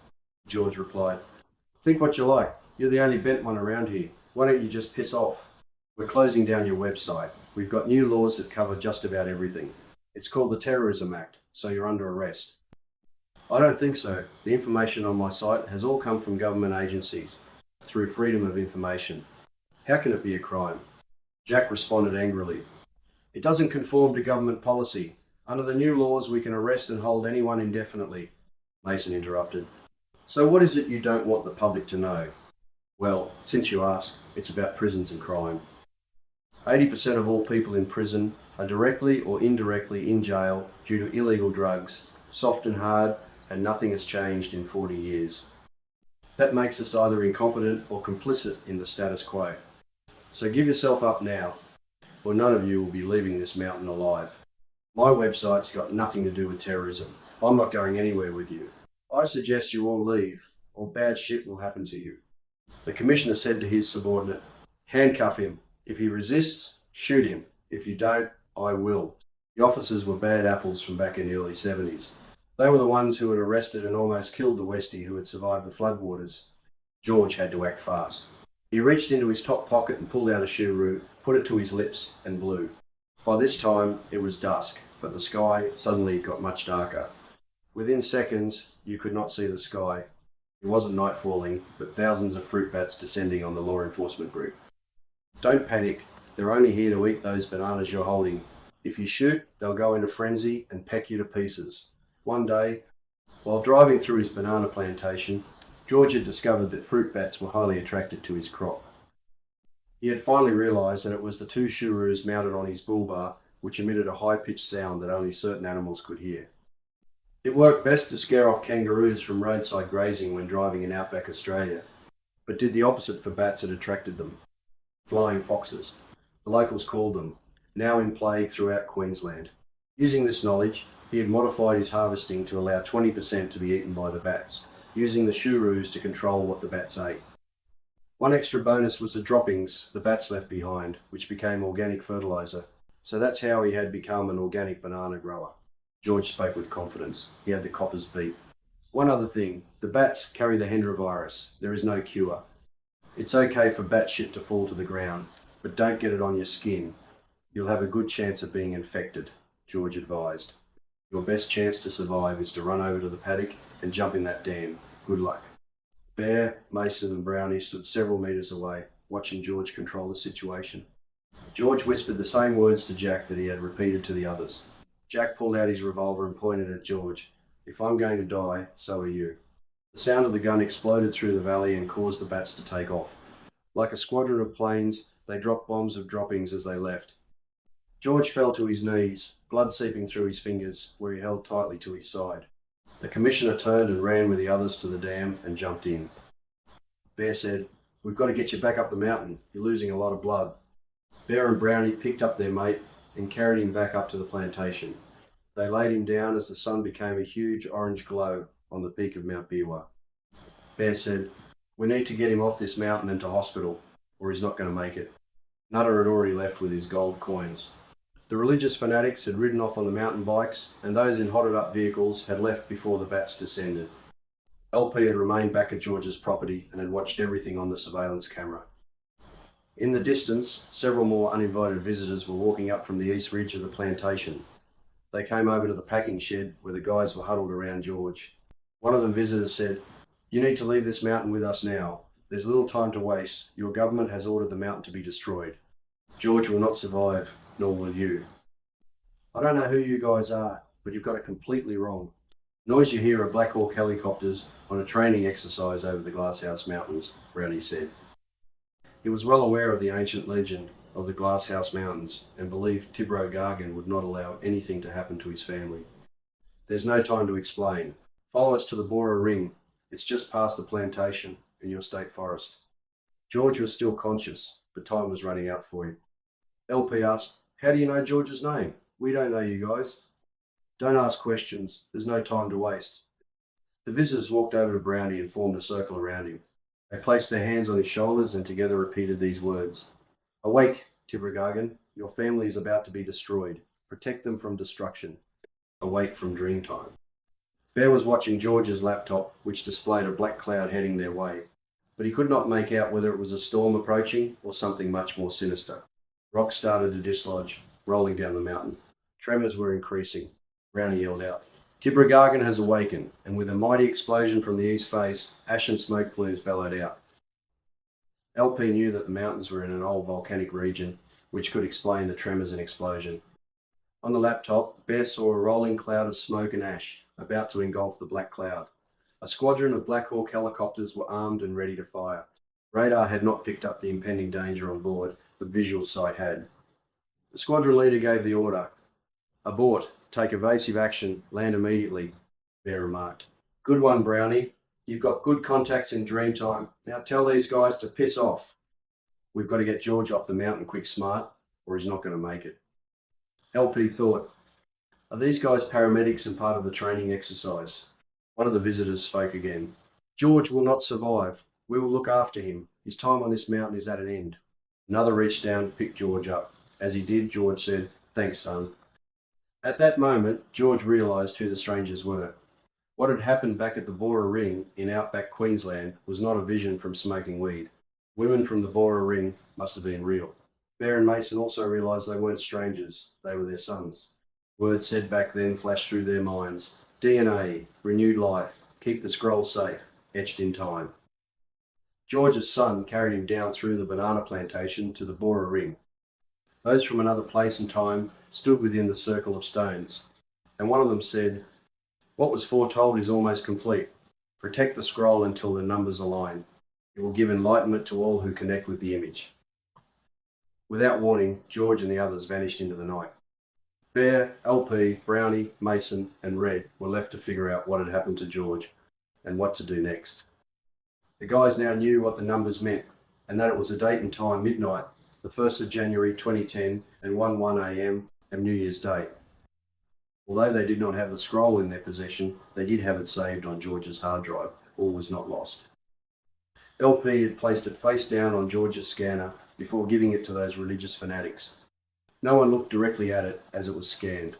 George replied, Think what you like. You're the only bent one around here. Why don't you just piss off? We're closing down your website. We've got new laws that cover just about everything. It's called the Terrorism Act, so you're under arrest. I don't think so. The information on my site has all come from government agencies, through freedom of information. How can it be a crime? Jack responded angrily. It doesn't conform to government policy. Under the new laws, we can arrest and hold anyone indefinitely. Mason interrupted. So what is it you don't want the public to know? Well, since you ask, it's about prisons and crime. 80% of all people in prison are directly or indirectly in jail due to illegal drugs, soft and hard, and nothing has changed in 40 years. That makes us either incompetent or complicit in the status quo. So give yourself up now, or none of you will be leaving this mountain alive. My website's got nothing to do with terrorism. I'm not going anywhere with you. I suggest you all leave, or bad shit will happen to you. The Commissioner said to his subordinate, Handcuff him. If he resists, shoot him. If you don't, I will. The officers were bad apples from back in the early 70s. They were the ones who had arrested and almost killed the Westie who had survived the floodwaters. George had to act fast. He reached into his top pocket and pulled out a cheroot, put it to his lips and blew. By this time, it was dusk, but the sky suddenly got much darker. Within seconds, you could not see the sky. It wasn't night falling, but thousands of fruit bats descending on the law enforcement group. Don't panic. They're only here to eat those bananas you're holding. If you shoot, they'll go into frenzy and peck you to pieces. One day, while driving through his banana plantation, George had discovered that fruit bats were highly attracted to his crop. He had finally realised that it was the two shurus mounted on his bull bar which emitted a high-pitched sound that only certain animals could hear. It worked best to scare off kangaroos from roadside grazing when driving in outback Australia, but did the opposite for bats that attracted them. Flying foxes, the locals called them, now in plague throughout Queensland. Using this knowledge, he had modified his harvesting to allow 20% to be eaten by the bats, using the shurus to control what the bats ate. One extra bonus was the droppings the bats left behind, which became organic fertiliser. So that's how he had become an organic banana grower. George spoke with confidence. He had the coppers beat. One other thing, the bats carry the Hendra virus. There is no cure. It's okay for bat shit to fall to the ground, but don't get it on your skin. You'll have a good chance of being infected, George advised. Your best chance to survive is to run over to the paddock and jump in that dam. Good luck. Bear, Mason and Brownie stood several metres away, watching George control the situation. George whispered the same words to Jack that he had repeated to the others. Jack pulled out his revolver and pointed at George. If I'm going to die, so are you. The sound of the gun exploded through the valley and caused the bats to take off. Like a squadron of planes, they dropped bombs of droppings as they left. George fell to his knees, blood seeping through his fingers, where he held tightly to his side. The commissioner turned and ran with the others to the dam and jumped in. Bear said, "We've got to get you back up the mountain. You're losing a lot of blood." Bear and Brownie picked up their mate and carried him back up to the plantation. They laid him down as the sun became a huge orange glow on the peak of Mount Biwa. Bear said, "We need to get him off this mountain and to hospital, or he's not going to make it." Nutter had already left with his gold coins. The religious fanatics had ridden off on the mountain bikes, and those in hotted up vehicles had left before the bats descended. LP had remained back at George's property and had watched everything on the surveillance camera. In the distance, several more uninvited visitors were walking up from the east ridge of the plantation. They came over to the packing shed where the guys were huddled around George. One of the visitors said, "You need to leave this mountain with us now. There's little time to waste. Your government has ordered the mountain to be destroyed. George will not survive, nor will you." "I don't know who you guys are, but you've got it completely wrong. Noise you hear are Black Hawk helicopters on a training exercise over the Glasshouse Mountains," Brownie said. He was well aware of the ancient legend of the Glasshouse Mountains and believed Tibro Gargan would not allow anything to happen to his family. "There's no time to explain. Follow us to the Bora Ring. It's just past the plantation in your state forest." George was still conscious, but time was running out for him. LP asked, "How do you know George's name? We don't know you guys." "Don't ask questions. There's no time to waste." The visitors walked over to Brownie and formed a circle around him. They placed their hands on his shoulders and together repeated these words. "Awake, Tibrogargan. Your family is about to be destroyed. Protect them from destruction. Awake from dream time." Bear was watching George's laptop, which displayed a black cloud heading their way, but he could not make out whether it was a storm approaching or something much more sinister. Rocks started to dislodge, rolling down the mountain. Tremors were increasing. Brownie yelled out, "Tibrogargan has awakened," and with a mighty explosion from the east face, ash and smoke plumes bellowed out. LP knew that the mountains were in an old volcanic region, which could explain the tremors and explosion. On the laptop, Bear saw a rolling cloud of smoke and ash, about to engulf the black cloud. A squadron of Black Hawk helicopters were armed and ready to fire. Radar had not picked up the impending danger on board, but visual sight had. The squadron leader gave the order. "Abort. Take evasive action. Land immediately," Bear remarked. "Good one, Brownie. You've got good contacts in Dreamtime. Now tell these guys to piss off. We've got to get George off the mountain quick smart, or he's not going to make it." LP thought, "Are these guys paramedics and part of the training exercise?" One of the visitors spoke again. "George will not survive. We will look after him. His time on this mountain is at an end." Another reached down to pick George up. As he did, George said, "Thanks, son." At that moment, George realised who the strangers were. What had happened back at the Bora Ring in outback Queensland was not a vision from smoking weed. Women from the Bora Ring must have been real. Bear and Mason also realised they weren't strangers. They were their sons. Words said back then flashed through their minds. DNA, renewed life, keep the scroll safe, etched in time. George's son carried him down through the banana plantation to the Bora Ring. Those from another place and time stood within the circle of stones, and one of them said, "What was foretold is almost complete. Protect the scroll until the numbers align. It will give enlightenment to all who connect with the image. Without warning, George and the others vanished into the night. Bear, LP, Brownie, Mason, and Red were left to figure out what had happened to George and what to do next. The guys now knew what the numbers meant, and that it was a date and time midnight, the 1st of January 2010 and 1:1 a.m. and New Year's Day. Although they did not have the scroll in their possession, they did have it saved on George's hard drive. All was not lost. LP had placed it face down on George's scanner before giving it to those religious fanatics. No one looked directly at it as it was scanned.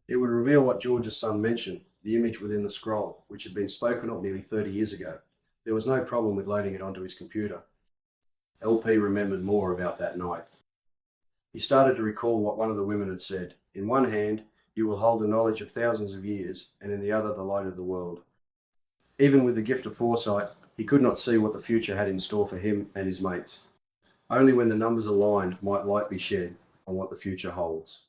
It would reveal what George's son mentioned, the image within the scroll, which had been spoken of nearly 30 years ago. There was no problem with loading it onto his computer. LP remembered more about that night. He started to recall what one of the women had said. In one hand, you will hold the knowledge of thousands of years, and in the other, the light of the world. Even with the gift of foresight, he could not see what the future had in store for him and his mates. Only when the numbers aligned might light be shed on what the future holds.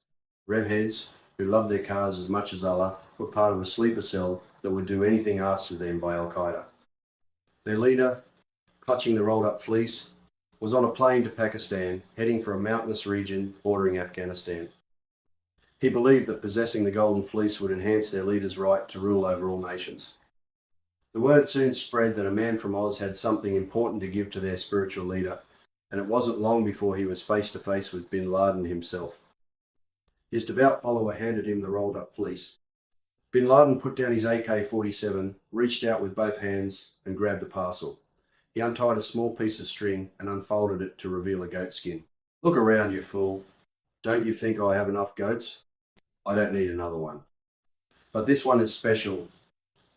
Revheads, who loved their cars as much as Allah, were part of a sleeper cell that would do anything asked of them by Al-Qaeda. Their leader, clutching the rolled-up fleece, was on a plane to Pakistan, heading for a mountainous region bordering Afghanistan. He believed that possessing the golden fleece would enhance their leader's right to rule over all nations. The word soon spread that a man from Oz had something important to give to their spiritual leader, and it wasn't long before he was face to face with bin Laden himself. His devout follower handed him the rolled up fleece. Bin Laden put down his AK-47, reached out with both hands and grabbed the parcel. He untied a small piece of string and unfolded it to reveal a goat skin. Look around, you fool. Don't you think I have enough goats? I don't need another one. But this one is special.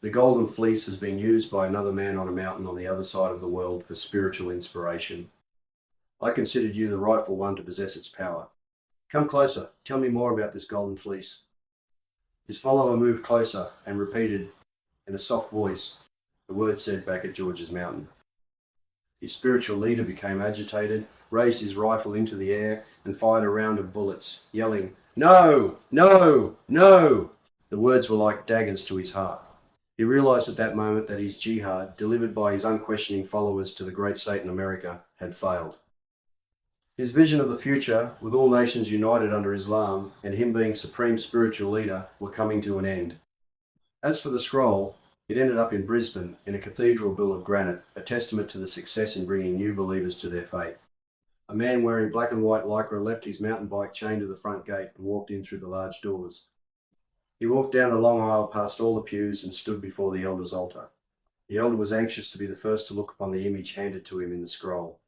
The golden fleece has been used by another man on a mountain on the other side of the world for spiritual inspiration. I considered you the rightful one to possess its power. Come closer. Tell me more about this golden fleece. His follower moved closer and repeated in a soft voice the words said back at George's mountain. His spiritual leader became agitated, raised his rifle into the air and fired a round of bullets, yelling, "No! No! No!" The words were like daggers to his heart. He realised at that moment that his jihad, delivered by his unquestioning followers to the great Satan America, had failed. His vision of the future, with all nations united under Islam and him being supreme spiritual leader, were coming to an end. As for the scroll, it ended up in Brisbane in a cathedral built of granite, a testament to the success in bringing new believers to their faith. A man wearing black and white lycra left his mountain bike chained to the front gate and walked in through the large doors. He walked down the long aisle past all the pews and stood before the elder's altar. The elder was anxious to be the first to look upon the image handed to him in the scroll.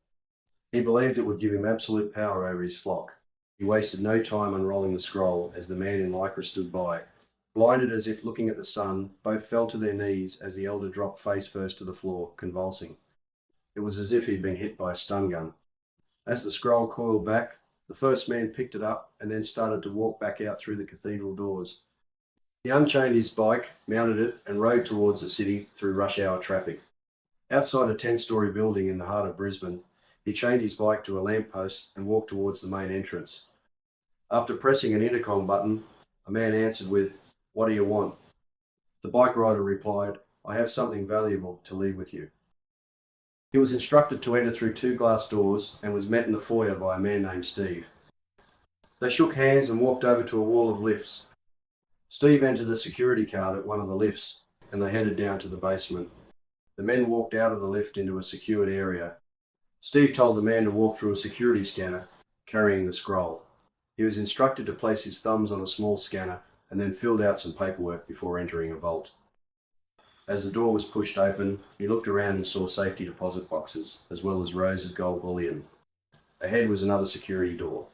He believed it would give him absolute power over his flock. He wasted no time unrolling the scroll as the man in lycra stood by. Blinded as if looking at the sun, both fell to their knees as the elder dropped face first to the floor, convulsing. It was as if he'd been hit by a stun gun. As the scroll coiled back, the first man picked it up and then started to walk back out through the cathedral doors. He unchained his bike, mounted it, and rode towards the city through rush hour traffic. Outside a 10-storey building in the heart of Brisbane, he chained his bike to a lamppost and walked towards the main entrance. After pressing an intercom button, a man answered with, "What do you want?" The bike rider replied, "I have something valuable to leave with you." He was instructed to enter through 2 glass doors and was met in the foyer by a man named Steve. They shook hands and walked over to a wall of lifts. Steve entered a security card at one of the lifts and they headed down to the basement. The men walked out of the lift into a secured area. Steve told the man to walk through a security scanner, carrying the scroll. He was instructed to place his thumbs on a small scanner and then filled out some paperwork before entering a vault. As the door was pushed open, he looked around and saw safety deposit boxes, as well as rows of gold bullion. Ahead was another security door.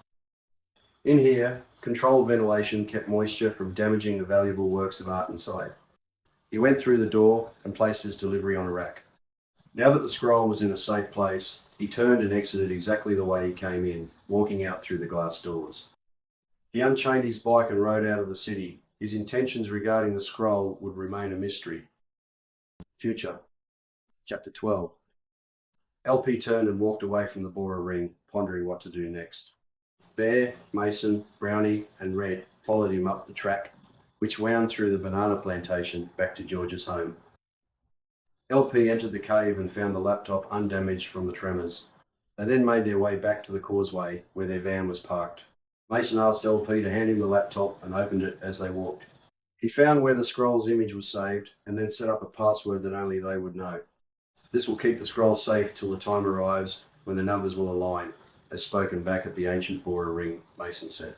In here, controlled ventilation kept moisture from damaging the valuable works of art inside. He went through the door and placed his delivery on a rack. Now that the scroll was in a safe place, he turned and exited exactly the way he came in, walking out through the glass doors. He unchained his bike and rode out of the city. His intentions regarding the scroll would remain a mystery. Future. Chapter 12. LP turned and walked away from the Bora ring, pondering what to do next. Bear, Mason, Brownie and Red followed him up the track, which wound through the banana plantation back to George's home. LP entered the cave and found the laptop undamaged from the tremors. They then made their way back to the causeway where their van was parked. Mason asked LP to hand him the laptop and opened it as they walked. He found where the scroll's image was saved and then set up a password that only they would know. This will keep the scroll safe till the time arrives when the numbers will align, as spoken back at the ancient Bora ring, Mason said.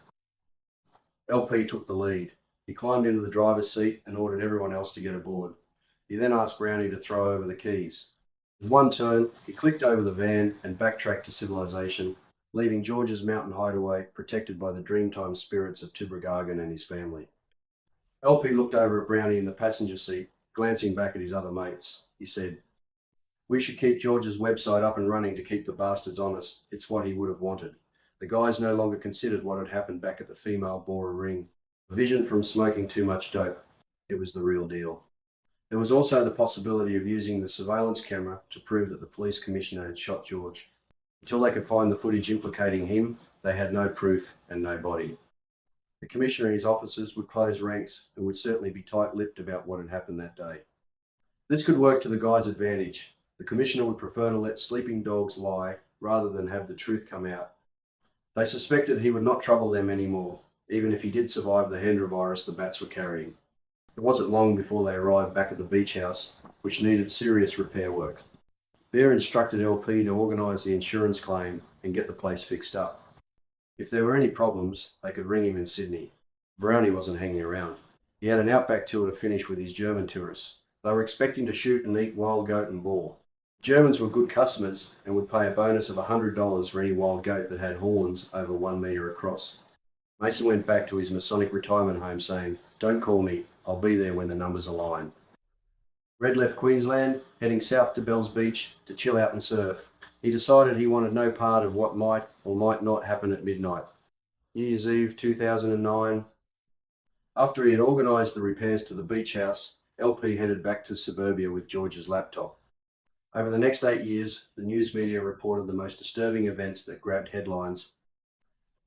LP took the lead. He climbed into the driver's seat and ordered everyone else to get aboard. He then asked Brownie to throw over the keys. With one turn, he clicked over the van and backtracked to civilization, leaving George's mountain hideaway protected by the dreamtime spirits of Tibragargan and his family. LP looked over at Brownie in the passenger seat, glancing back at his other mates. He said, "We should keep George's website up and running to keep the bastards honest. It's what he would have wanted." The guys no longer considered what had happened back at the female Bora ring. A vision from smoking too much dope. It was the real deal. There was also the possibility of using the surveillance camera to prove that the police commissioner had shot George. Until they could find the footage implicating him, they had no proof and no body. The commissioner and his officers would close ranks and would certainly be tight-lipped about what had happened that day. This could work to the guys' advantage. The commissioner would prefer to let sleeping dogs lie rather than have the truth come out. They suspected he would not trouble them anymore, even if he did survive the Hendra virus the bats were carrying. It wasn't long before they arrived back at the beach house, which needed serious repair work. Bear instructed LP to organise the insurance claim and get the place fixed up. If there were any problems, they could ring him in Sydney. Brownie wasn't hanging around. He had an outback tour to finish with his German tourists. They were expecting to shoot and eat wild goat and boar. Germans were good customers and would pay a bonus of $100 for any wild goat that had horns over 1 metre across. Mason went back to his Masonic retirement home saying, "Don't call me, I'll be there when the numbers align." Red left Queensland, heading south to Bells Beach to chill out and surf. He decided he wanted no part of what might or might not happen at midnight. New Year's Eve 2009. After he had organised the repairs to the beach house, LP headed back to suburbia with George's laptop. Over the next 8 years, the news media reported the most disturbing events that grabbed headlines.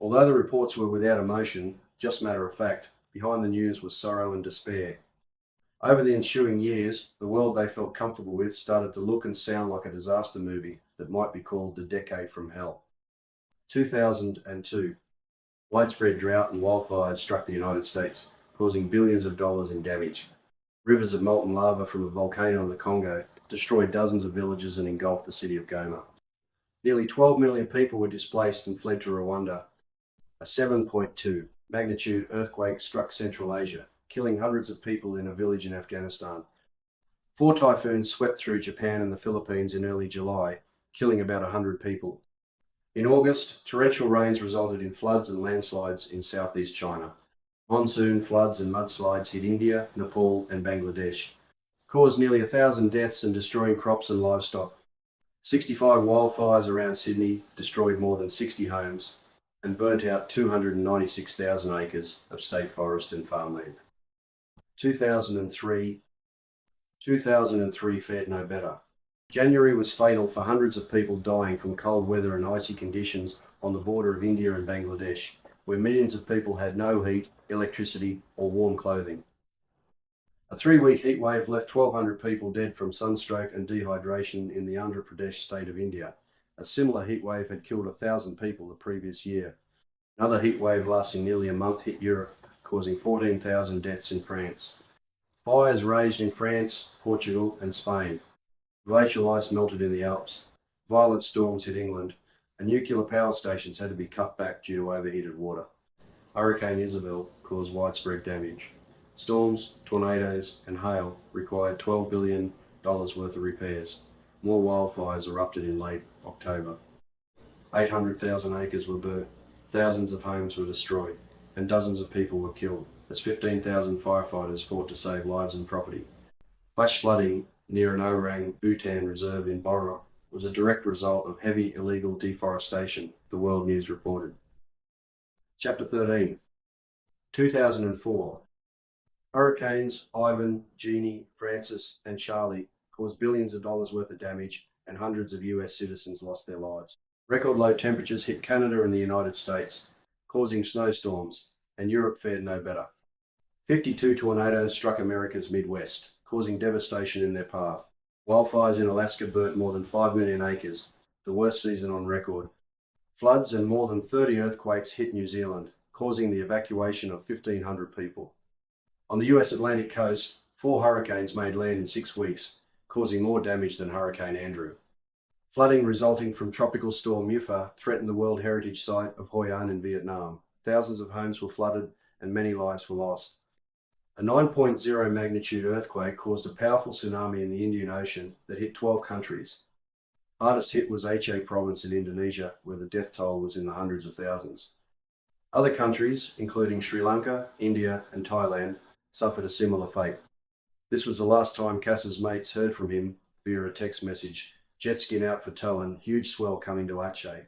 Although the reports were without emotion, just matter of fact, behind the news was sorrow and despair. Over the ensuing years, the world they felt comfortable with started to look and sound like a disaster movie that might be called The Decade from Hell. 2002. Widespread drought and wildfires struck the United States, causing billions of dollars in damage. Rivers of molten lava from a volcano in the Congo destroyed dozens of villages and engulfed the city of Goma. Nearly 12 million people were displaced and fled to Rwanda. A 7.2 magnitude earthquake struck Central Asia, killing hundreds of people in a village in Afghanistan. 4 typhoons swept through Japan and the Philippines in early July, killing about 100 people. In August, torrential rains resulted in floods and landslides in southeast China. Monsoon floods and mudslides hit India, Nepal and Bangladesh, caused nearly 1,000 deaths and destroying crops and livestock. 65 wildfires around Sydney destroyed more than 60 homes and burnt out 296,000 acres of state forest and farmland. 2003 fared no better. January was fatal for hundreds of people dying from cold weather and icy conditions on the border of India and Bangladesh, where millions of people had no heat, electricity or warm clothing. A 3-week heatwave left 1,200 people dead from sunstroke and dehydration in the Andhra Pradesh state of India. A similar heatwave had killed 1,000 people the previous year. Another heatwave lasting nearly a month hit Europe, causing 14,000 deaths in France. Fires raged in France, Portugal and Spain. Glacial ice melted in the Alps. Violent storms hit England, and nuclear power stations had to be cut back due to overheated water. Hurricane Isabel caused widespread damage. Storms, tornadoes and hail required $12 billion worth of repairs. More wildfires erupted in late October. 800,000 acres were burnt, thousands of homes were destroyed, and dozens of people were killed as 15,000 firefighters fought to save lives and property. Flash flooding near an orang-utan reserve in Bora was a direct result of heavy illegal deforestation, the World News reported. Chapter 13. 2004. Hurricanes Ivan, Jeannie, Francis and Charlie caused billions of dollars worth of damage and hundreds of US citizens lost their lives. Record low temperatures hit Canada and the United States, causing snowstorms, and Europe fared no better. 52 tornadoes struck America's Midwest, causing devastation in their path. Wildfires in Alaska burnt more than 5 million acres, the worst season on record. Floods and more than 30 earthquakes hit New Zealand, causing the evacuation of 1,500 people. On the US Atlantic coast, 4 hurricanes made land in 6 weeks, causing more damage than Hurricane Andrew. Flooding resulting from Tropical Storm Eupha threatened the World Heritage Site of Hoi An in Vietnam. Thousands of homes were flooded and many lives were lost. A 9.0 magnitude earthquake caused a powerful tsunami in the Indian Ocean that hit 12 countries. Hardest hit was Aceh province in Indonesia, where the death toll was in the hundreds of thousands. Other countries, including Sri Lanka, India, and Thailand, suffered a similar fate. This was the last time Cass's mates heard from him via a text message. Jet skin out for towing, huge swell coming to Aceh.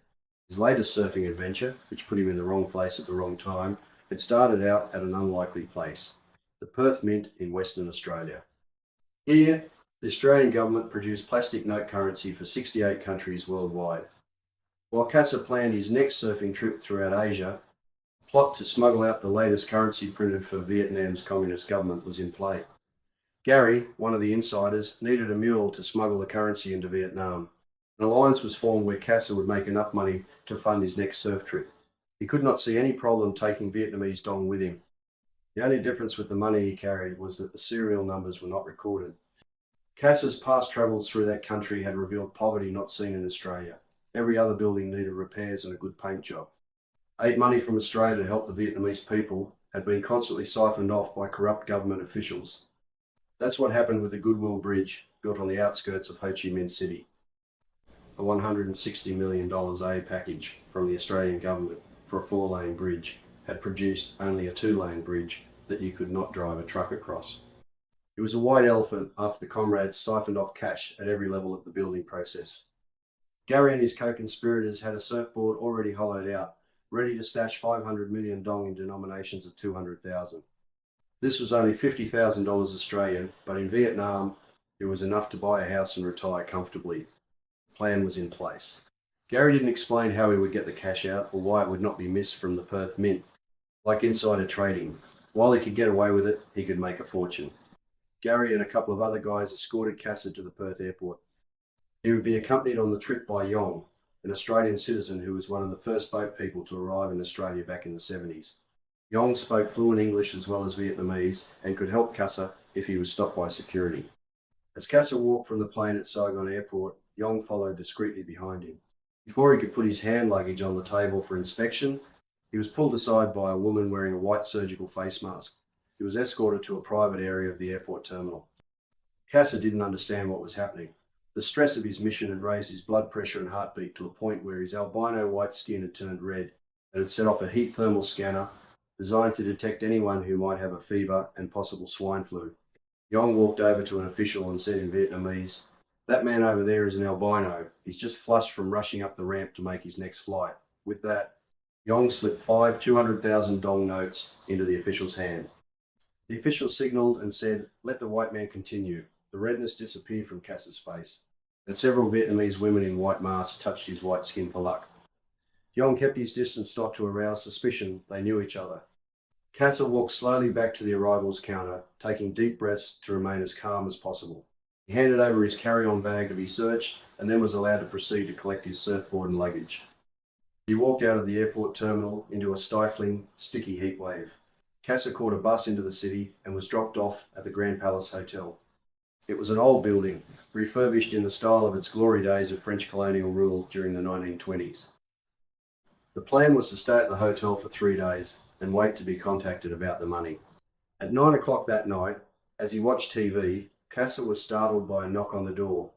His latest surfing adventure, which put him in the wrong place at the wrong time, had started out at an unlikely place, the Perth Mint in Western Australia. Here, the Australian government produced plastic note currency for 68 countries worldwide. While Cassa planned his next surfing trip throughout Asia, a plot to smuggle out the latest currency printed for Vietnam's communist government was in play. Gary, one of the insiders, needed a mule to smuggle the currency into Vietnam. An alliance was formed where Cassa would make enough money to fund his next surf trip. He could not see any problem taking Vietnamese dong with him. The only difference with the money he carried was that the serial numbers were not recorded. Cassa's past travels through that country had revealed poverty not seen in Australia. Every other building needed repairs and a good paint job. Aid money from Australia to help the Vietnamese people had been constantly siphoned off by corrupt government officials. That's what happened with the Goodwill Bridge, built on the outskirts of Ho Chi Minh City. A $160 million aid package from the Australian government for a 4-lane bridge had produced only a 2-lane bridge that you could not drive a truck across. It was a white elephant after the comrades siphoned off cash at every level of the building process. Gary and his co-conspirators had a surfboard already hollowed out, ready to stash 500 million dong in denominations of 200,000. This was only $50,000 Australian, but in Vietnam, it was enough to buy a house and retire comfortably. The plan was in place. Gary didn't explain how he would get the cash out or why it would not be missed from the Perth Mint. Like insider trading, while he could get away with it, he could make a fortune. Gary and a couple of other guys escorted Cassa to the Perth airport. He would be accompanied on the trip by Yong, an Australian citizen who was one of the first boat people to arrive in Australia back in the 70s. Yong spoke fluent English as well as Vietnamese and could help Cassa if he was stopped by security. As Cassa walked from the plane at Saigon Airport, Yong followed discreetly behind him. Before he could put his hand luggage on the table for inspection, he was pulled aside by a woman wearing a white surgical face mask. He was escorted to a private area of the airport terminal. Cassa didn't understand what was happening. The stress of his mission had raised his blood pressure and heartbeat to a point where his albino white skin had turned red and had set off a heat thermal scanner designed to detect anyone who might have a fever and possible swine flu. Yong walked over to an official and said in Vietnamese, "That man over there is an albino. He's just flushed from rushing up the ramp to make his next flight." With that, Yong slipped 5 200,000 dong notes into the official's hand. The official signalled and said, "Let the white man continue." The redness disappeared from Cassa's face, and several Vietnamese women in white masks touched his white skin for luck. Yong kept his distance not to arouse suspicion. They knew each other. Cassa walked slowly back to the arrivals counter, taking deep breaths to remain as calm as possible. He handed over his carry-on bag to be searched and then was allowed to proceed to collect his surfboard and luggage. He walked out of the airport terminal into a stifling, sticky heat wave. Cassa caught a bus into the city and was dropped off at the Grand Palace Hotel. It was an old building, refurbished in the style of its glory days of French colonial rule during the 1920s. The plan was to stay at the hotel for 3 days and wait to be contacted about the money. At 9 o'clock that night, as he watched TV, Cassa was startled by a knock on the door.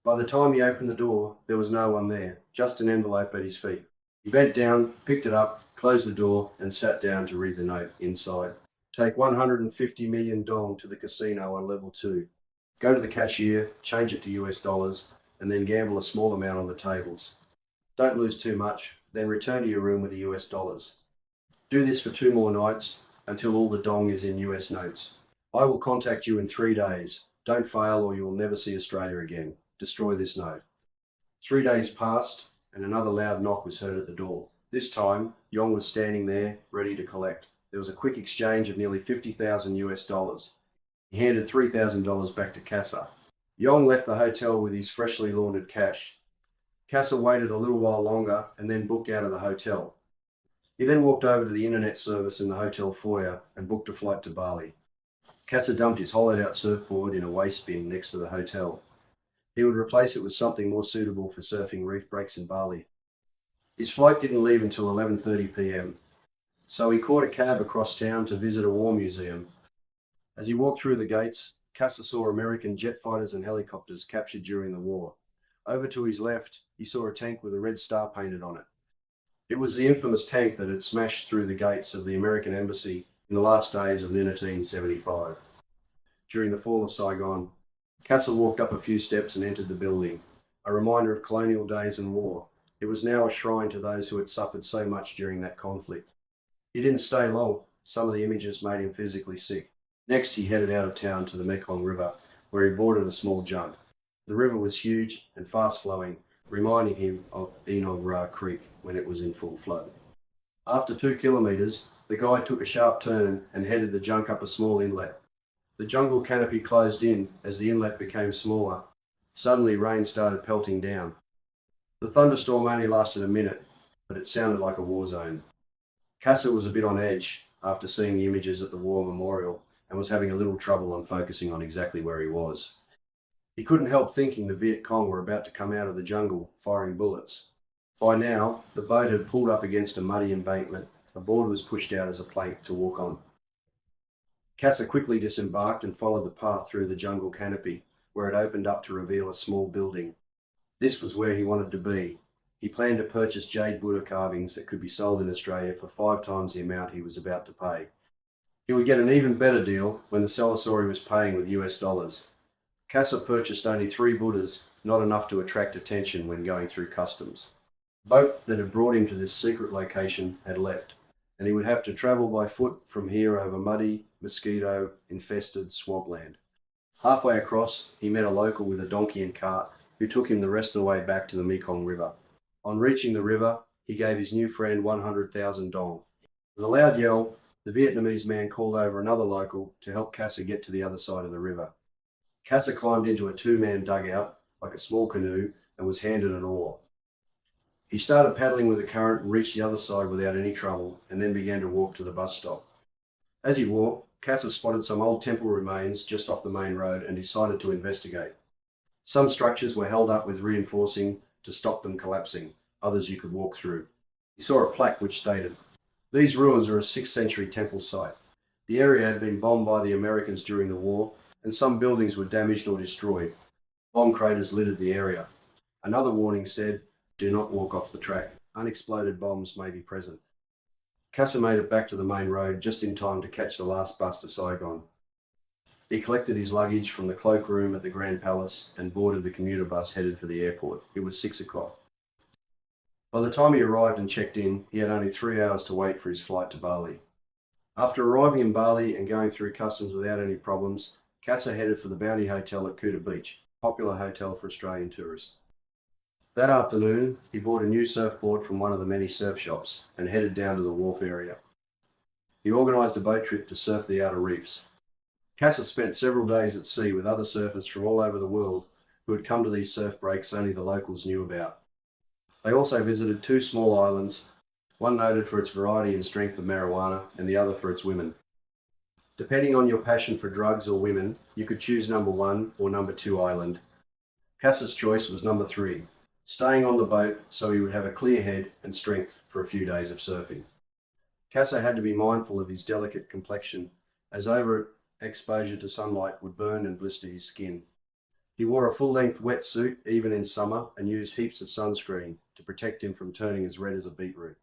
By the time he opened the door, there was no one there, just an envelope at his feet. He bent down, picked it up, closed the door, and sat down to read the note inside. "Take 150 million dong to the casino on level 2. Go to the cashier, change it to US dollars, and then gamble a small amount on the tables. Don't lose too much, then return to your room with the US dollars. Do this for 2 more nights until all the dong is in US notes. I will contact you in 3 days. Don't fail or you will never see Australia again. Destroy this note." 3 days passed and another loud knock was heard at the door. This time, Yong was standing there, ready to collect. There was a quick exchange of nearly 50,000 US dollars. He handed $3,000 back to Cassa. Yong left the hotel with his freshly laundered cash. Casa waited a little while longer and then booked out of the hotel. He then walked over to the internet service in the hotel foyer and booked a flight to Bali. Casa dumped his hollowed-out surfboard in a waste bin next to the hotel. He would replace it with something more suitable for surfing reef breaks in Bali. His flight didn't leave until 11:30 p.m, so he caught a cab across town to visit a war museum. As he walked through the gates, Casa saw American jet fighters and helicopters captured during the war. Over to his left, he saw a tank with a red star painted on it. It was the infamous tank that had smashed through the gates of the American embassy in the last days of 1975. During the fall of Saigon, Casa walked up a few steps and entered the building, a reminder of colonial days and war. It was now a shrine to those who had suffered so much during that conflict. He didn't stay long. Some of the images made him physically sick. Next, he headed out of town to the Mekong River, where he boarded a small junk. The river was huge and fast-flowing, reminding him of Enog Ra Creek when it was in full flood. After 2 kilometres, the guide took a sharp turn and headed the junk up a small inlet. The jungle canopy closed in as the inlet became smaller. Suddenly, rain started pelting down. The thunderstorm only lasted a minute, but it sounded like a war zone. Casa was a bit on edge after seeing the images at the war memorial and was having a little trouble on focusing on exactly where he was. He couldn't help thinking the Viet Cong were about to come out of the jungle, firing bullets. By now, the boat had pulled up against a muddy embankment. A board was pushed out as a plank to walk on. Casa quickly disembarked and followed the path through the jungle canopy, where it opened up to reveal a small building. This was where he wanted to be. He planned to purchase jade Buddha carvings that could be sold in Australia for 5 times the amount he was about to pay. He would get an even better deal when the seller saw he was paying with US dollars. Casa purchased only 3 Buddhas, not enough to attract attention when going through customs. The boat that had brought him to this secret location had left, and he would have to travel by foot from here over muddy, mosquito-infested swampland. Halfway across, he met a local with a donkey and cart who took him the rest of the way back to the Mekong River. On reaching the river, he gave his new friend 100,000 dong. With a loud yell, the Vietnamese man called over another local to help Casa get to the other side of the river. Casa climbed into a 2-man dugout, like a small canoe, and was handed an oar. He started paddling with the current and reached the other side without any trouble, and then began to walk to the bus stop. As he walked, Casa spotted some old temple remains just off the main road and decided to investigate. Some structures were held up with reinforcing to stop them collapsing, others you could walk through. He saw a plaque which stated, "These ruins are a 6th century temple site. The area had been bombed by the Americans during the war, and some buildings were damaged or destroyed. Bomb craters littered the area." Another warning said, "Do not walk off the track. Unexploded bombs may be present." Casa made it back to the main road just in time to catch the last bus to Saigon. He collected his luggage from the cloakroom at the Grand Palace and boarded the commuter bus headed for the airport. It was 6 o'clock. By the time he arrived and checked in, he had only 3 hours to wait for his flight to Bali. After arriving in Bali and going through customs without any problems, Casa headed for the Bounty Hotel at Kuta Beach, a popular hotel for Australian tourists. That afternoon, he bought a new surfboard from one of the many surf shops and headed down to the wharf area. He organised a boat trip to surf the outer reefs. Casa spent several days at sea with other surfers from all over the world who had come to these surf breaks only the locals knew about. They also visited 2 small islands, one noted for its variety and strength of marijuana and the other for its women. Depending on your passion for drugs or women, you could choose number 1 or number 2 island. Casa's choice was number 3, staying on the boat so he would have a clear head and strength for a few days of surfing. Casa had to be mindful of his delicate complexion, as overexposure to sunlight would burn and blister his skin. He wore a full-length wetsuit even in summer and used heaps of sunscreen to protect him from turning as red as a beetroot.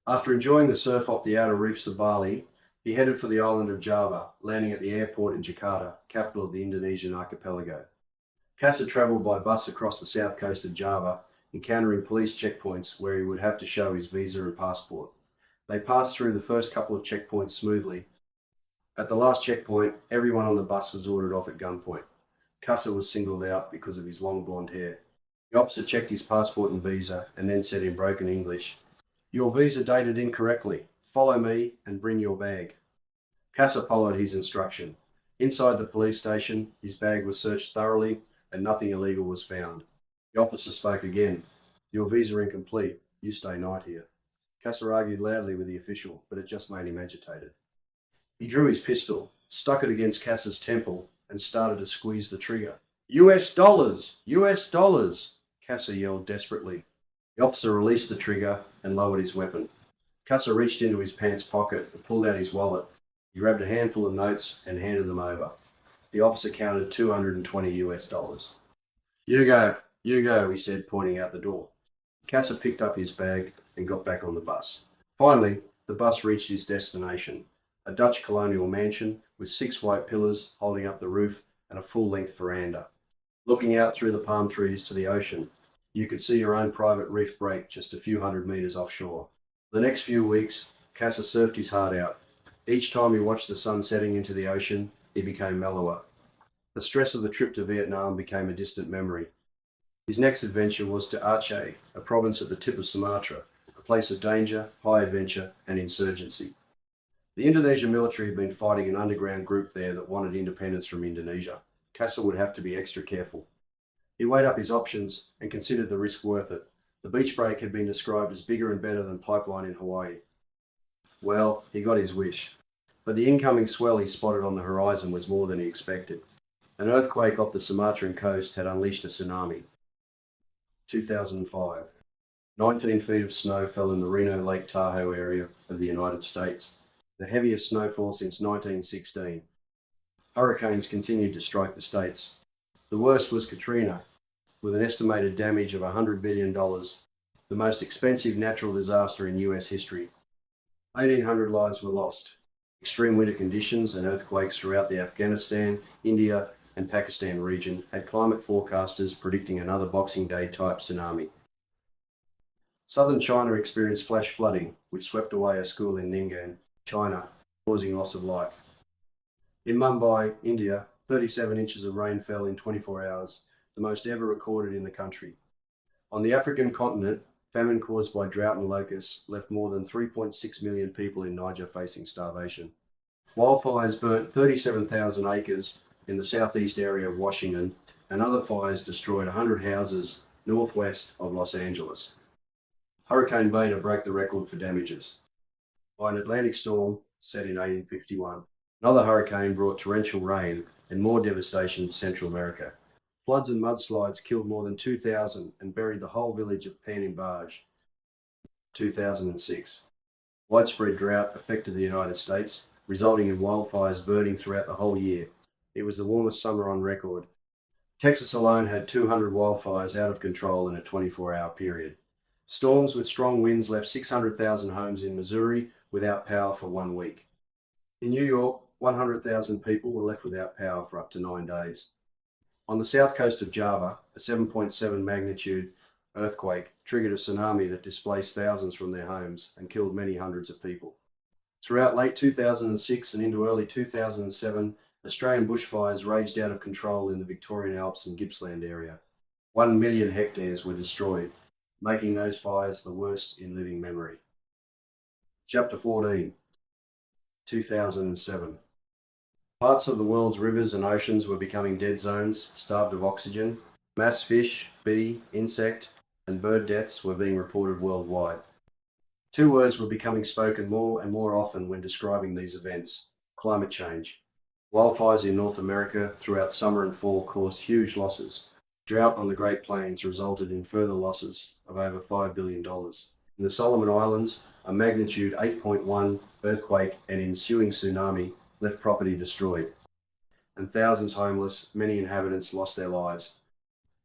After enjoying the surf off the outer reefs of Bali, he headed for the island of Java, landing at the airport in Jakarta, capital of the Indonesian archipelago. Casa travelled by bus across the south coast of Java, encountering police checkpoints where he would have to show his visa and passport. They passed through the first couple of checkpoints smoothly. At the last checkpoint, everyone on the bus was ordered off at gunpoint. Casa was singled out because of his long blonde hair. The officer checked his passport and visa and then said in broken English, "Your visa dated incorrectly. Follow me and bring your bag." Casa followed his instruction. Inside the police station, his bag was searched thoroughly, and nothing illegal was found. The officer spoke again. Your visa incomplete. You stay night here. Casa argued loudly with the official, but it just made him agitated. He drew his pistol, stuck it against Casa's temple, and started to squeeze the trigger. US dollars! US dollars! Casa yelled desperately. The officer released the trigger and lowered his weapon. Casa reached into his pants pocket and pulled out his wallet. He grabbed a handful of notes and handed them over. The officer counted 220 US dollars. You go, he said, pointing out the door. Casa picked up his bag and got back on the bus. Finally, the bus reached its destination, a Dutch colonial mansion with 6 white pillars holding up the roof and a full-length veranda. Looking out through the palm trees to the ocean, you could see your own private reef break just a few hundred metres offshore. For the next few weeks, Casa surfed his heart out. Each time he watched the sun setting into the ocean, he became mellower. The stress of the trip to Vietnam became a distant memory. His next adventure was to Aceh, a province at the tip of Sumatra, a place of danger, high adventure and insurgency. The Indonesian military had been fighting an underground group there that wanted independence from Indonesia. Casa would have to be extra careful. He weighed up his options and considered the risk worth it. The beach break had been described as bigger and better than Pipeline in Hawaii. Well, he got his wish. But the incoming swell he spotted on the horizon was more than he expected. An earthquake off the Sumatran coast had unleashed a tsunami. 2005. 19 feet of snow fell in the Reno Lake Tahoe area of the United States, the heaviest snowfall since 1916. Hurricanes continued to strike the states. The worst was Katrina, with an estimated damage of $100 billion, the most expensive natural disaster in US history. 1,800 lives were lost. Extreme winter conditions and earthquakes throughout the Afghanistan, India, and Pakistan region had climate forecasters predicting another Boxing Day type tsunami. Southern China experienced flash flooding, which swept away a school in Ning'an, China, causing loss of life. In Mumbai, India, 37 inches of rain fell in 24 hours, the most ever recorded in the country. On the African continent, famine caused by drought and locusts left more than 3.6 million people in Niger facing starvation. Wildfires burnt 37,000 acres in the southeast area of Washington, and other fires destroyed 100 houses northwest of Los Angeles. Hurricane Beta broke the record for damages by an Atlantic storm set in 1851. Another hurricane brought torrential rain and more devastation to Central America. Floods and mudslides killed more than 2,000 and buried the whole village of Panimbaj. 2006. Widespread drought affected the United States, resulting in wildfires burning throughout the whole year. It was the warmest summer on record. Texas alone had 200 wildfires out of control in a 24-hour period. Storms with strong winds left 600,000 homes in Missouri without power for 1 week. In New York, 100,000 people were left without power for up to 9 days. On the south coast of Java, a 7.7 magnitude earthquake triggered a tsunami that displaced thousands from their homes and killed many hundreds of people. Throughout late 2006 and into early 2007, Australian bushfires raged out of control in the Victorian Alps and Gippsland area. 1 million hectares were destroyed, making those fires the worst in living memory. Chapter 14. 2007. Parts of the world's rivers and oceans were becoming dead zones, starved of oxygen. Mass fish, bee, insect, and bird deaths were being reported worldwide. 2 words were becoming spoken more and more often when describing these events: climate change. Wildfires in North America throughout summer and fall caused huge losses. Drought on the Great Plains resulted in further losses of over $5 billion. In the Solomon Islands, a magnitude 8.1 earthquake and ensuing tsunami left property destroyed, and thousands homeless. Many inhabitants lost their lives.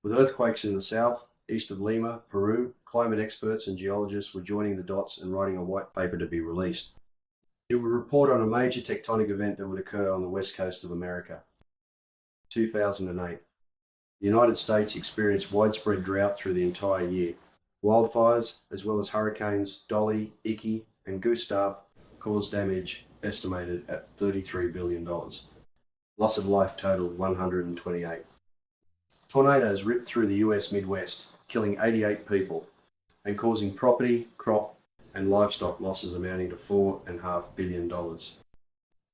With earthquakes in the south, east of Lima, Peru, climate experts and geologists were joining the dots and writing a white paper to be released. It would report on a major tectonic event that would occur on the west coast of America. 2008. The United States experienced widespread drought through the entire year. Wildfires, as well as hurricanes Dolly, Iki, and Gustav, caused damage estimated at $33 billion. Loss of life totaled 128. Tornadoes ripped through the US Midwest, killing 88 people and causing property, crop, and livestock losses amounting to $4.5 billion.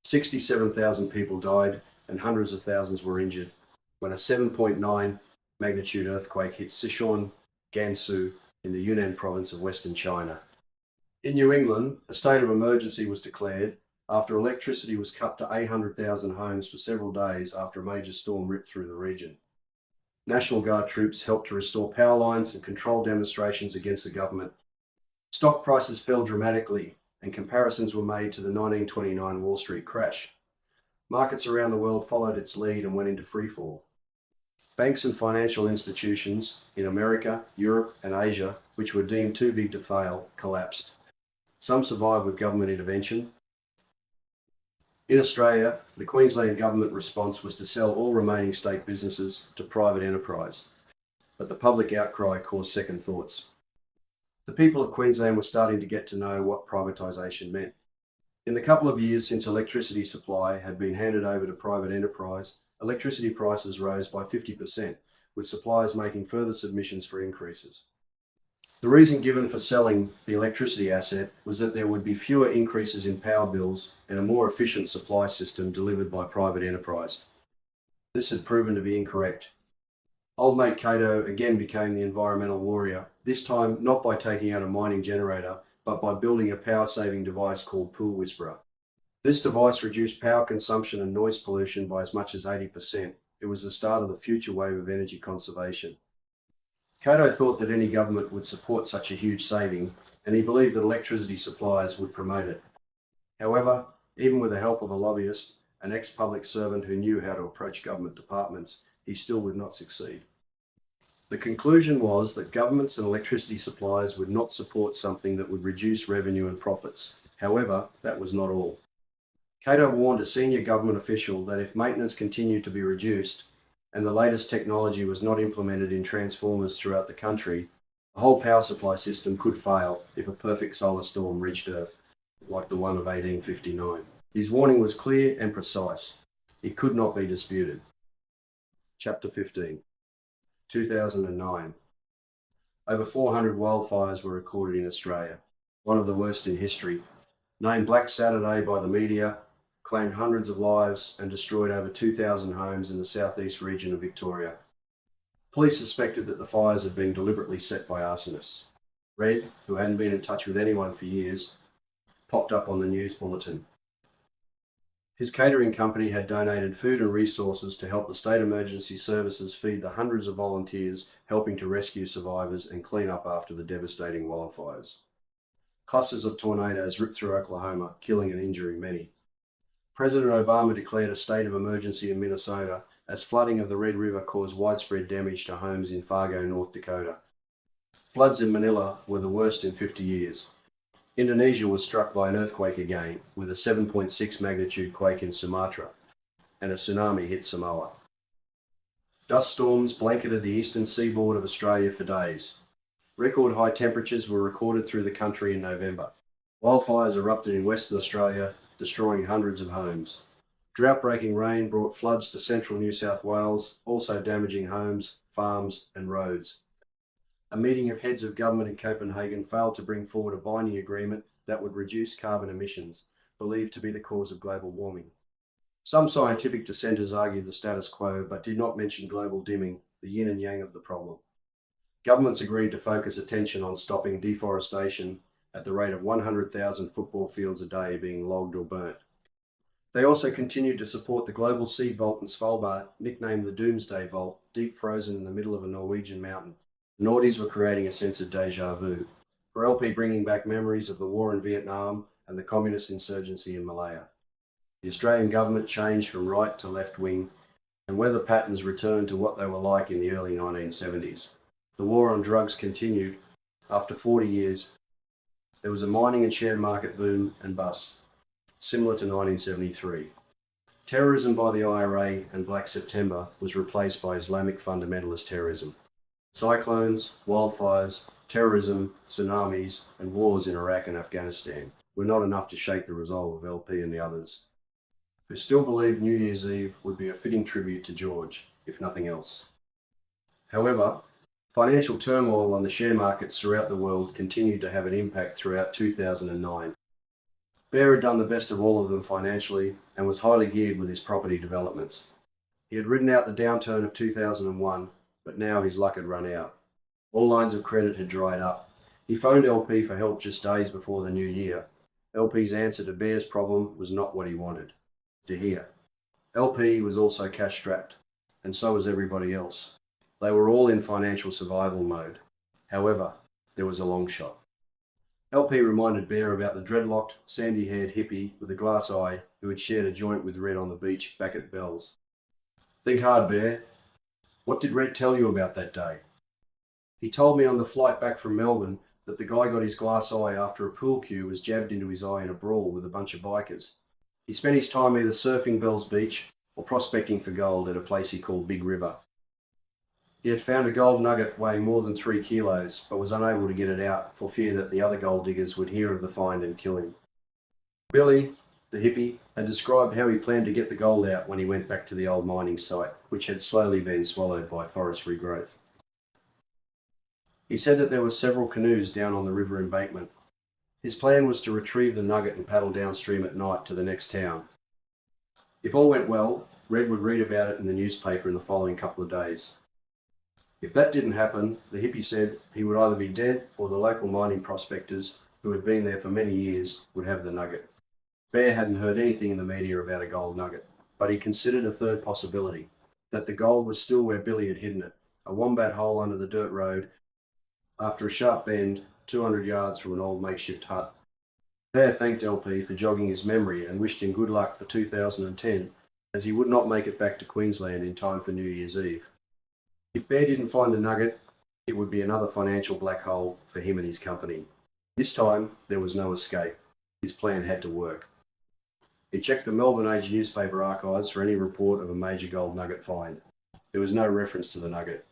67,000 people died and hundreds of thousands were injured. when a 7.9 magnitude earthquake hit Sichuan, Gansu, in the Yunnan province of Western China. In New England, a state of emergency was declared after electricity was cut to 800,000 homes for several days after a major storm ripped through the region. National Guard troops helped to restore power lines and control demonstrations against the government. Stock prices fell dramatically, and comparisons were made to the 1929 Wall Street crash. Markets around the world followed its lead and went into freefall. Banks and financial institutions in America, Europe, and Asia, which were deemed too big to fail, collapsed. Some survived with government intervention. In Australia, the Queensland government response was to sell all remaining state businesses to private enterprise, but the public outcry caused second thoughts. The people of Queensland were starting to get to know what privatisation meant. In the couple of years since electricity supply had been handed over to private enterprise, electricity prices rose by 50%, with suppliers making further submissions for increases. The reason given for selling the electricity asset was that there would be fewer increases in power bills and a more efficient supply system delivered by private enterprise. This had proven to be incorrect. Old mate Cato again became the environmental warrior, this time not by taking out a mining generator, but by building a power-saving device called Pool Whisperer. This device reduced power consumption and noise pollution by as much as 80%. It was the start of the future wave of energy conservation. Cato thought that any government would support such a huge saving, and he believed that electricity suppliers would promote it. However, even with the help of a lobbyist, an ex-public servant who knew how to approach government departments, he still would not succeed. The conclusion was that governments and electricity suppliers would not support something that would reduce revenue and profits. However, that was not all. Cato warned a senior government official that if maintenance continued to be reduced, and the latest technology was not implemented in transformers throughout the country, the whole power supply system could fail if a perfect solar storm reached Earth, like the one of 1859. His warning was clear and precise. It could not be disputed. Chapter 15. 2009. Over 400 wildfires were recorded in Australia, one of the worst in history. Named Black Saturday by the media, claimed hundreds of lives and destroyed over 2,000 homes in the southeast region of Victoria. Police suspected that the fires had been deliberately set by arsonists. Red, who hadn't been in touch with anyone for years, popped up on the news bulletin. His catering company had donated food and resources to help the state emergency services feed the hundreds of volunteers helping to rescue survivors and clean up after the devastating wildfires. Clusters of tornadoes ripped through Oklahoma, killing and injuring many. President Obama declared a state of emergency in Minnesota as flooding of the Red River caused widespread damage to homes in Fargo, North Dakota. Floods in Manila were the worst in 50 years. Indonesia was struck by an earthquake again, with a 7.6 magnitude quake in Sumatra, and a tsunami hit Samoa. Dust storms blanketed the eastern seaboard of Australia for days. Record high temperatures were recorded through the country in November. Wildfires erupted in Western Australia, destroying hundreds of homes. Drought-breaking rain brought floods to central New South Wales, also damaging homes, farms and roads. A meeting of heads of government in Copenhagen failed to bring forward a binding agreement that would reduce carbon emissions, believed to be the cause of global warming. Some scientific dissenters argued the status quo, but did not mention global dimming, the yin and yang of the problem. Governments agreed to focus attention on stopping deforestation at the rate of 100,000 football fields a day being logged or burnt. They also continued to support the global seed vault in Svalbard, nicknamed the Doomsday Vault, deep frozen in the middle of a Norwegian mountain. The Nordies were creating a sense of deja vu, for LP bringing back memories of the war in Vietnam and the communist insurgency in Malaya. The Australian government changed from right to left wing, and weather patterns returned to what they were like in the early 1970s. The war on drugs continued. After 40 years, there was a mining and share market boom and bust, similar to 1973. Terrorism by the IRA and Black September was replaced by Islamic fundamentalist terrorism. Cyclones, wildfires, terrorism, tsunamis, and wars in Iraq and Afghanistan were not enough to shake the resolve of LP and the others, who still believed New Year's Eve would be a fitting tribute to George, if nothing else. However, financial turmoil on the share markets throughout the world continued to have an impact throughout 2009. Bear had done the best of all of them financially and was highly geared with his property developments. He had ridden out the downturn of 2001, but now his luck had run out. All lines of credit had dried up. He phoned LP for help just days before the new year. LP's answer to Bear's problem was not what he wanted to hear. LP was also cash-strapped, and so was everybody else. They were all in financial survival mode. However, there was a long shot. LP reminded Bear about the dreadlocked, sandy-haired hippie with a glass eye who had shared a joint with Red on the beach back at Bell's. Think hard, Bear. What did Red tell you about that day? He told me on the flight back from Melbourne that the guy got his glass eye after a pool cue was jabbed into his eye in a brawl with a bunch of bikers. He spent his time either surfing Bell's Beach or prospecting for gold at a place he called Big River. He had found a gold nugget weighing more than 3 kilos, but was unable to get it out for fear that the other gold diggers would hear of the find and kill him. Billy, the hippie, had described how he planned to get the gold out when he went back to the old mining site, which had slowly been swallowed by forest regrowth. He said that there were several canoes down on the river embankment. His plan was to retrieve the nugget and paddle downstream at night to the next town. If all went well, Red would read about it in the newspaper in the following couple of days. If that didn't happen, the hippie said he would either be dead or the local mining prospectors, who had been there for many years, would have the nugget. Bear hadn't heard anything in the media about a gold nugget, but he considered a third possibility, that the gold was still where Billy had hidden it, a wombat hole under the dirt road after a sharp bend 200 yards from an old makeshift hut. Bear thanked LP for jogging his memory and wished him good luck for 2010, as he would not make it back to Queensland in time for New Year's Eve. If Bear didn't find the nugget, it would be another financial black hole for him and his company. This time, there was no escape. His plan had to work. He checked the Melbourne Age newspaper archives for any report of a major gold nugget find. There was no reference to the nugget.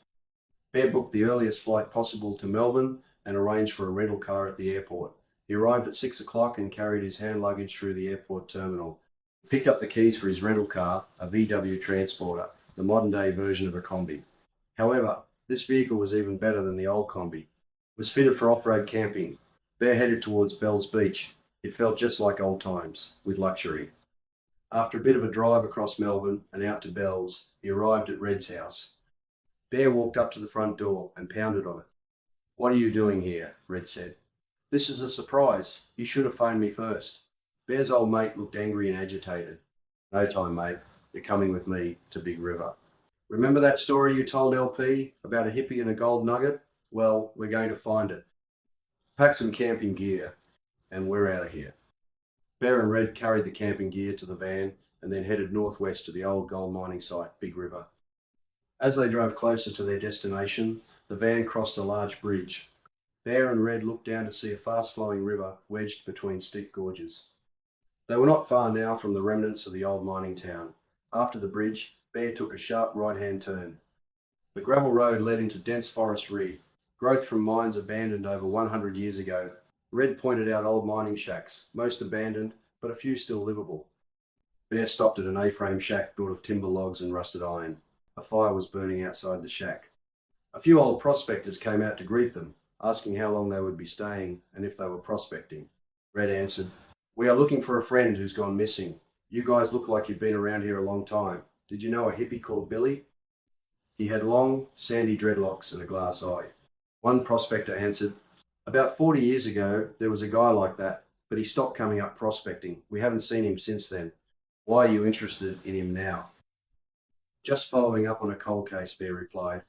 Bear booked the earliest flight possible to Melbourne and arranged for a rental car at the airport. He arrived at 6 o'clock and carried his hand luggage through the airport terminal. He picked up the keys for his rental car, a VW Transporter, the modern-day version of a Combi. However, this vehicle was even better than the old Combi. It was fitted for off-road camping. Bear headed towards Bell's Beach. It felt just like old times, with luxury. After a bit of a drive across Melbourne and out to Bell's, he arrived at Red's house. Bear walked up to the front door and pounded on it. "What are you doing here?" Red said. "This is a surprise. You should have phoned me first." Bear's old mate looked angry and agitated. "No time, mate. You're coming with me to Big River. Remember that story you told LP about a hippie and a gold nugget? Well, we're going to find it. Pack some camping gear, and we're out of here." Bear and Red carried the camping gear to the van and then headed northwest to the old gold mining site, Big River. As they drove closer to their destination, the van crossed a large bridge. Bear and Red looked down to see a fast-flowing river wedged between steep gorges. They were not far now from the remnants of the old mining town. After the bridge, Bear took a sharp right-hand turn. The gravel road led into dense forest reed, growth from mines abandoned over 100 years ago. Red pointed out old mining shacks, most abandoned, but a few still livable. Bear stopped at an A-frame shack built of timber logs and rusted iron. A fire was burning outside the shack. A few old prospectors came out to greet them, asking how long they would be staying and if they were prospecting. Red answered, "We are looking for a friend who's gone missing. You guys look like you've been around here a long time. Did you know a hippie called Billy?" He had long, sandy dreadlocks and a glass eye. One prospector answered, "About 40 years ago, there was a guy like that, but he stopped coming up prospecting. We haven't seen him since then. Why are you interested in him now?" "Just following up on a cold case," Bear replied.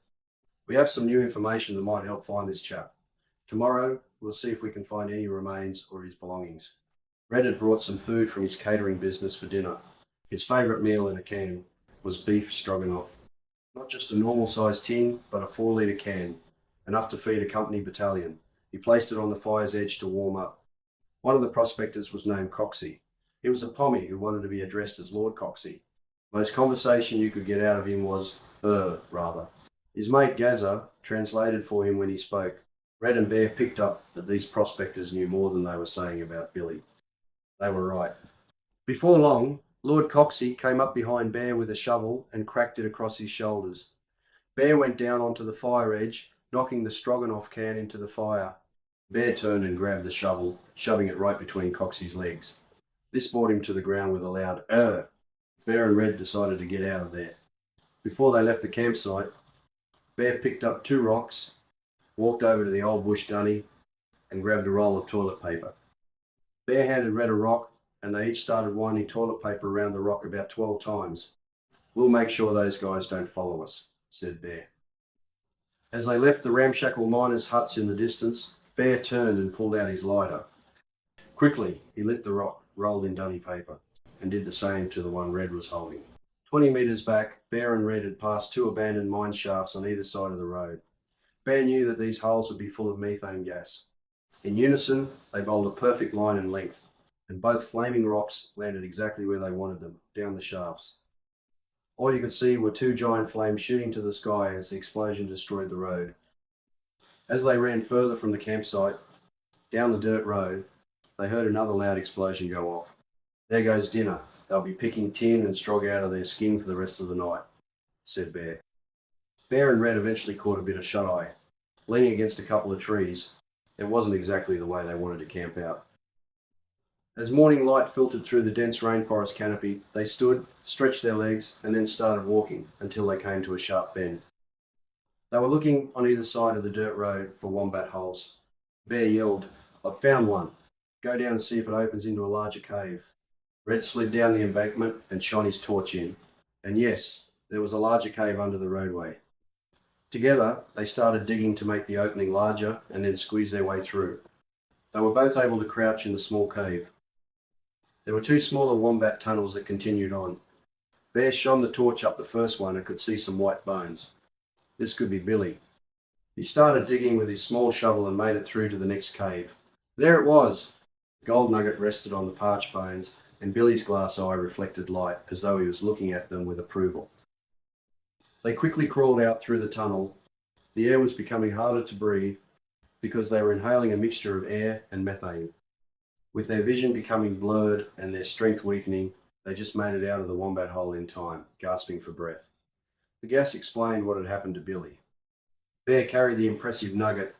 "We have some new information that might help find this chap. Tomorrow, we'll see if we can find any remains or his belongings." Red had brought some food from his catering business for dinner. His favourite meal in a can was beef stroganoff. Not just a normal-sized tin, but a 4-litre can, enough to feed a company battalion. He placed it on the fire's edge to warm up. One of the prospectors was named Coxey. He was a Pommy who wanted to be addressed as Lord Coxey. Most conversation you could get out of him was, rather. His mate Gazza translated for him when he spoke. Red and Bear picked up that these prospectors knew more than they were saying about Billy. They were right. Before long, Lord Coxey came up behind Bear with a shovel and cracked it across his shoulders. Bear went down onto the fire edge, knocking the stroganoff can into the fire. Bear turned and grabbed the shovel, shoving it right between Coxey's legs. This brought him to the ground with a loud "Bear and Red decided to get out of there. Before they left the campsite, Bear picked up 2 rocks, walked over to the old bush dunny, and grabbed a roll of toilet paper. Bear handed Red a rock, and they each started winding toilet paper around the rock about 12 times. "We'll make sure those guys don't follow us," said Bear. As they left the ramshackle miners' huts in the distance, Bear turned and pulled out his lighter. Quickly, he lit the rock rolled in dunny paper, and did the same to the one Red was holding. 20 metres back, Bear and Red had passed 2 abandoned mine shafts on either side of the road. Bear knew that these holes would be full of methane gas. In unison, they bowled a perfect line and length, and both flaming rocks landed exactly where they wanted them, down the shafts. All you could see were 2 giant flames shooting to the sky as the explosion destroyed the road. As they ran further from the campsite, down the dirt road, they heard another loud explosion go off. "There goes dinner. They'll be picking tin and strog out of their skin for the rest of the night," said Bear. Bear and Red eventually caught a bit of shut-eye. Leaning against a couple of trees, it wasn't exactly the way they wanted to camp out. As morning light filtered through the dense rainforest canopy, they stood, stretched their legs, and then started walking until they came to a sharp bend. They were looking on either side of the dirt road for wombat holes. Bear yelled, "I've found one. Go down and see if it opens into a larger cave." Red slid down the embankment and shone his torch in. And yes, there was a larger cave under the roadway. Together, they started digging to make the opening larger and then squeeze their way through. They were both able to crouch in the small cave. There were 2 smaller wombat tunnels that continued on. Bear shone the torch up the first one and could see some white bones. This could be Billy. He started digging with his small shovel and made it through to the next cave. There it was! The gold nugget rested on the parched bones, and Billy's glass eye reflected light as though he was looking at them with approval. They quickly crawled out through the tunnel. The air was becoming harder to breathe because they were inhaling a mixture of air and methane. With their vision becoming blurred and their strength weakening, they just made it out of the wombat hole in time, gasping for breath. The gas explained what had happened to Billy. Bear carried the impressive nugget.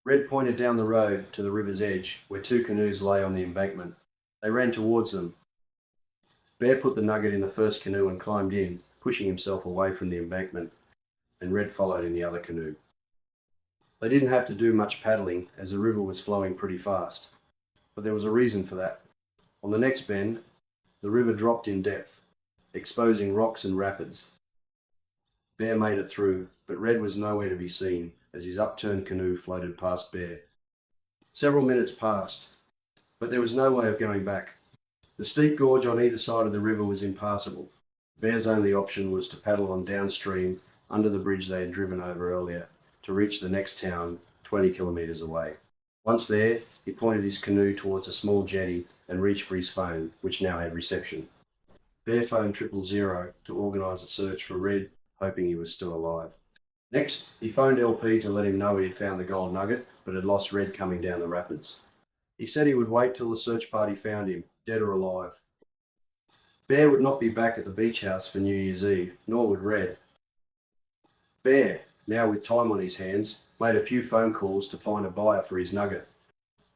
Red pointed down the road to the river's edge, where 2 canoes lay on the embankment. They ran towards them. Bear put the nugget in the first canoe and climbed in, pushing himself away from the embankment, and Red followed in the other canoe. They didn't have to do much paddling, as the river was flowing pretty fast. But there was a reason for that. On the next bend, the river dropped in depth, exposing rocks and rapids. Bear made it through, but Red was nowhere to be seen as his upturned canoe floated past Bear. Several minutes passed, but there was no way of going back. The steep gorge on either side of the river was impassable. Bear's only option was to paddle on downstream under the bridge they had driven over earlier to reach the next town 20 kilometres away. Once there, he pointed his canoe towards a small jetty and reached for his phone, which now had reception. Bear phoned 000 to organise a search for Red, hoping he was still alive. Next, he phoned LP to let him know he had found the gold nugget, but had lost Red coming down the rapids. He said he would wait till the search party found him, dead or alive. Bear would not be back at the beach house for New Year's Eve, nor would Red. Bear, now with time on his hands, made a few phone calls to find a buyer for his nugget.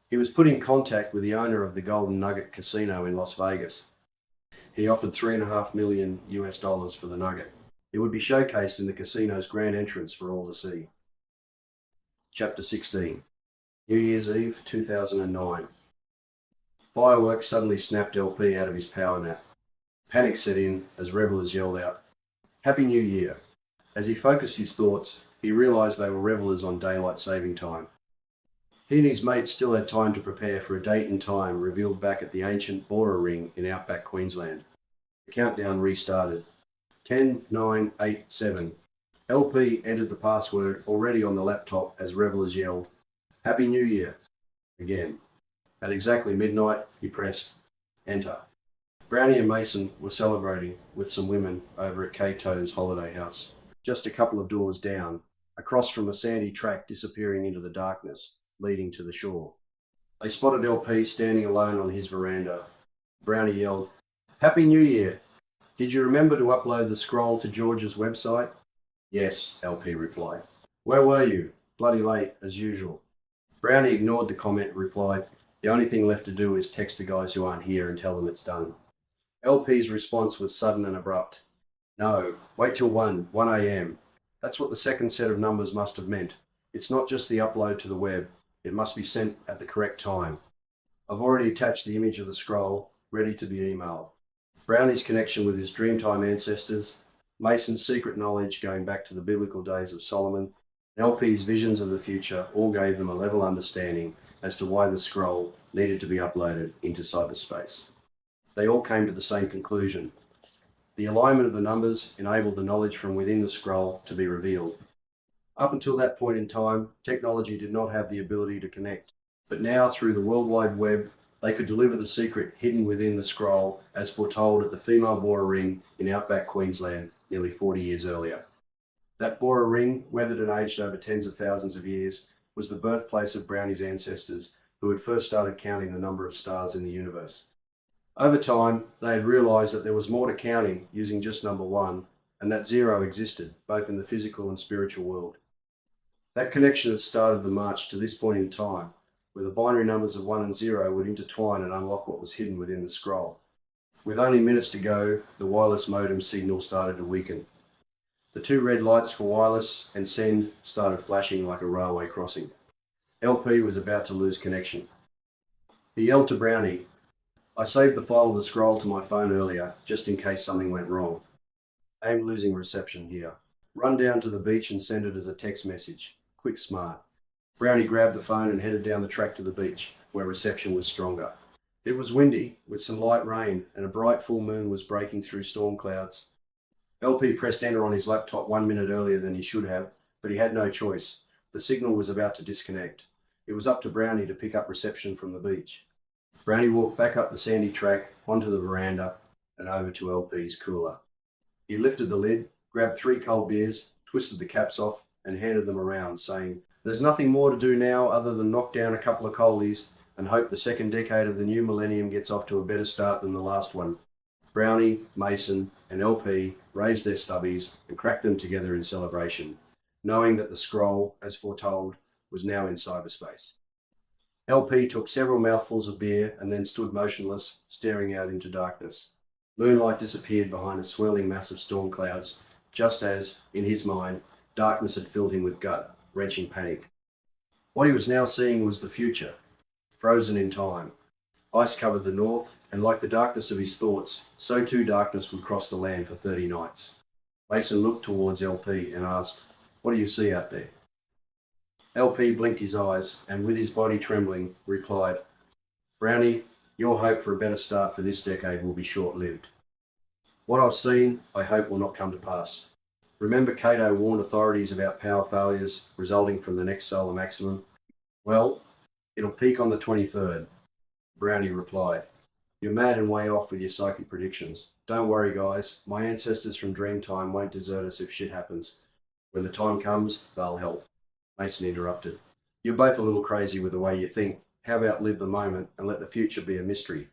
He was put in contact with the owner of the Golden Nugget Casino in Las Vegas. He offered $3.5 million for the nugget. It would be showcased in the casino's grand entrance for all to see. Chapter 16. New Year's Eve, 2009. Fireworks suddenly snapped LP out of his power nap. Panic set in as revellers yelled out, "Happy New Year!" As he focused his thoughts, he realised they were revellers on daylight saving time. He and his mates still had time to prepare for a date and time revealed back at the ancient Bora Ring in outback Queensland. The countdown restarted. 10, 9, 8, 7. LP entered the password already on the laptop as revellers yelled, "Happy New Year!" again. At exactly midnight, he pressed Enter. Brownie and Mason were celebrating with some women over at Kato's holiday house, just a couple of doors down, across from a sandy track disappearing into the darkness, leading to the shore. They spotted LP standing alone on his veranda. Brownie yelled, "Happy New Year! Did you remember to upload the scroll to George's website?" "Yes," LP replied. "Where were you?" "Bloody late, as usual." Brownie ignored the comment and replied, "The only thing left to do is text the guys who aren't here and tell them it's done." LP's response was sudden and abrupt. No, wait till 1 a.m. That's what the second set of numbers must have meant. It's not just the upload to the web, it must be sent at the correct time. I've already attached the image of the scroll, ready to be emailed. Brownie's connection with his Dreamtime ancestors, Mason's secret knowledge going back to the biblical days of Solomon, and LP's visions of the future all gave them a level understanding as to why the scroll needed to be uploaded into cyberspace. They all came to the same conclusion. The alignment of the numbers enabled the knowledge from within the scroll to be revealed. Up until that point in time, technology did not have the ability to connect, but now through the World Wide Web, they could deliver the secret hidden within the scroll as foretold at the female Bora Ring in outback Queensland nearly 40 years earlier. That Bora Ring, weathered and aged over tens of thousands of years, was the birthplace of Brownie's ancestors, who had first started counting the number of stars in the universe. Over time, they had realised that there was more to counting using just number 1, and that 0 existed, both in the physical and spiritual world. That connection had started the march to this point in time, where the binary numbers of 1 and 0 would intertwine and unlock what was hidden within the scroll. With only minutes to go, the wireless modem signal started to weaken. The 2 red lights for wireless and send started flashing like a railway crossing. LP was about to lose connection. He yelled to Brownie, "I saved the file of the scroll to my phone earlier, just in case something went wrong. I am losing reception here. Run down to the beach and send it as a text message. Quick, smart." Brownie grabbed the phone and headed down the track to the beach, where reception was stronger. It was windy, with some light rain, and a bright full moon was breaking through storm clouds. LP pressed enter on his laptop 1 minute earlier than he should have, but he had no choice. The signal was about to disconnect. It was up to Brownie to pick up reception from the beach. Brownie walked back up the sandy track, onto the veranda, and over to LP's cooler. He lifted the lid, grabbed 3 cold beers, twisted the caps off, and handed them around, saying, "There's nothing more to do now other than knock down a couple of coldies and hope the second decade of the new millennium gets off to a better start than the last one." Brownie, Mason, and LP raised their stubbies and cracked them together in celebration, knowing that the scroll, as foretold, was now in cyberspace. LP took several mouthfuls of beer and then stood motionless, staring out into darkness. Moonlight disappeared behind a swirling mass of storm clouds, just as, in his mind, darkness had filled him with gut-wrenching panic. What he was now seeing was the future, frozen in time. Ice covered the north, and like the darkness of his thoughts, so too darkness would cross the land for 30 nights. Mason looked towards LP and asked, "What do you see out there?" LP blinked his eyes and, with his body trembling, replied, "Brownie, your hope for a better start for this decade will be short-lived. What I've seen, I hope will not come to pass. Remember Cato warned authorities about power failures resulting from the next solar maximum? Well, it'll peak on the 23rd. Brownie replied, "You're mad and way off with your psychic predictions. Don't worry, guys. My ancestors from Dreamtime won't desert us if shit happens. When the time comes, they'll help." Mason interrupted. "You're both a little crazy with the way you think. How about live the moment and let the future be a mystery?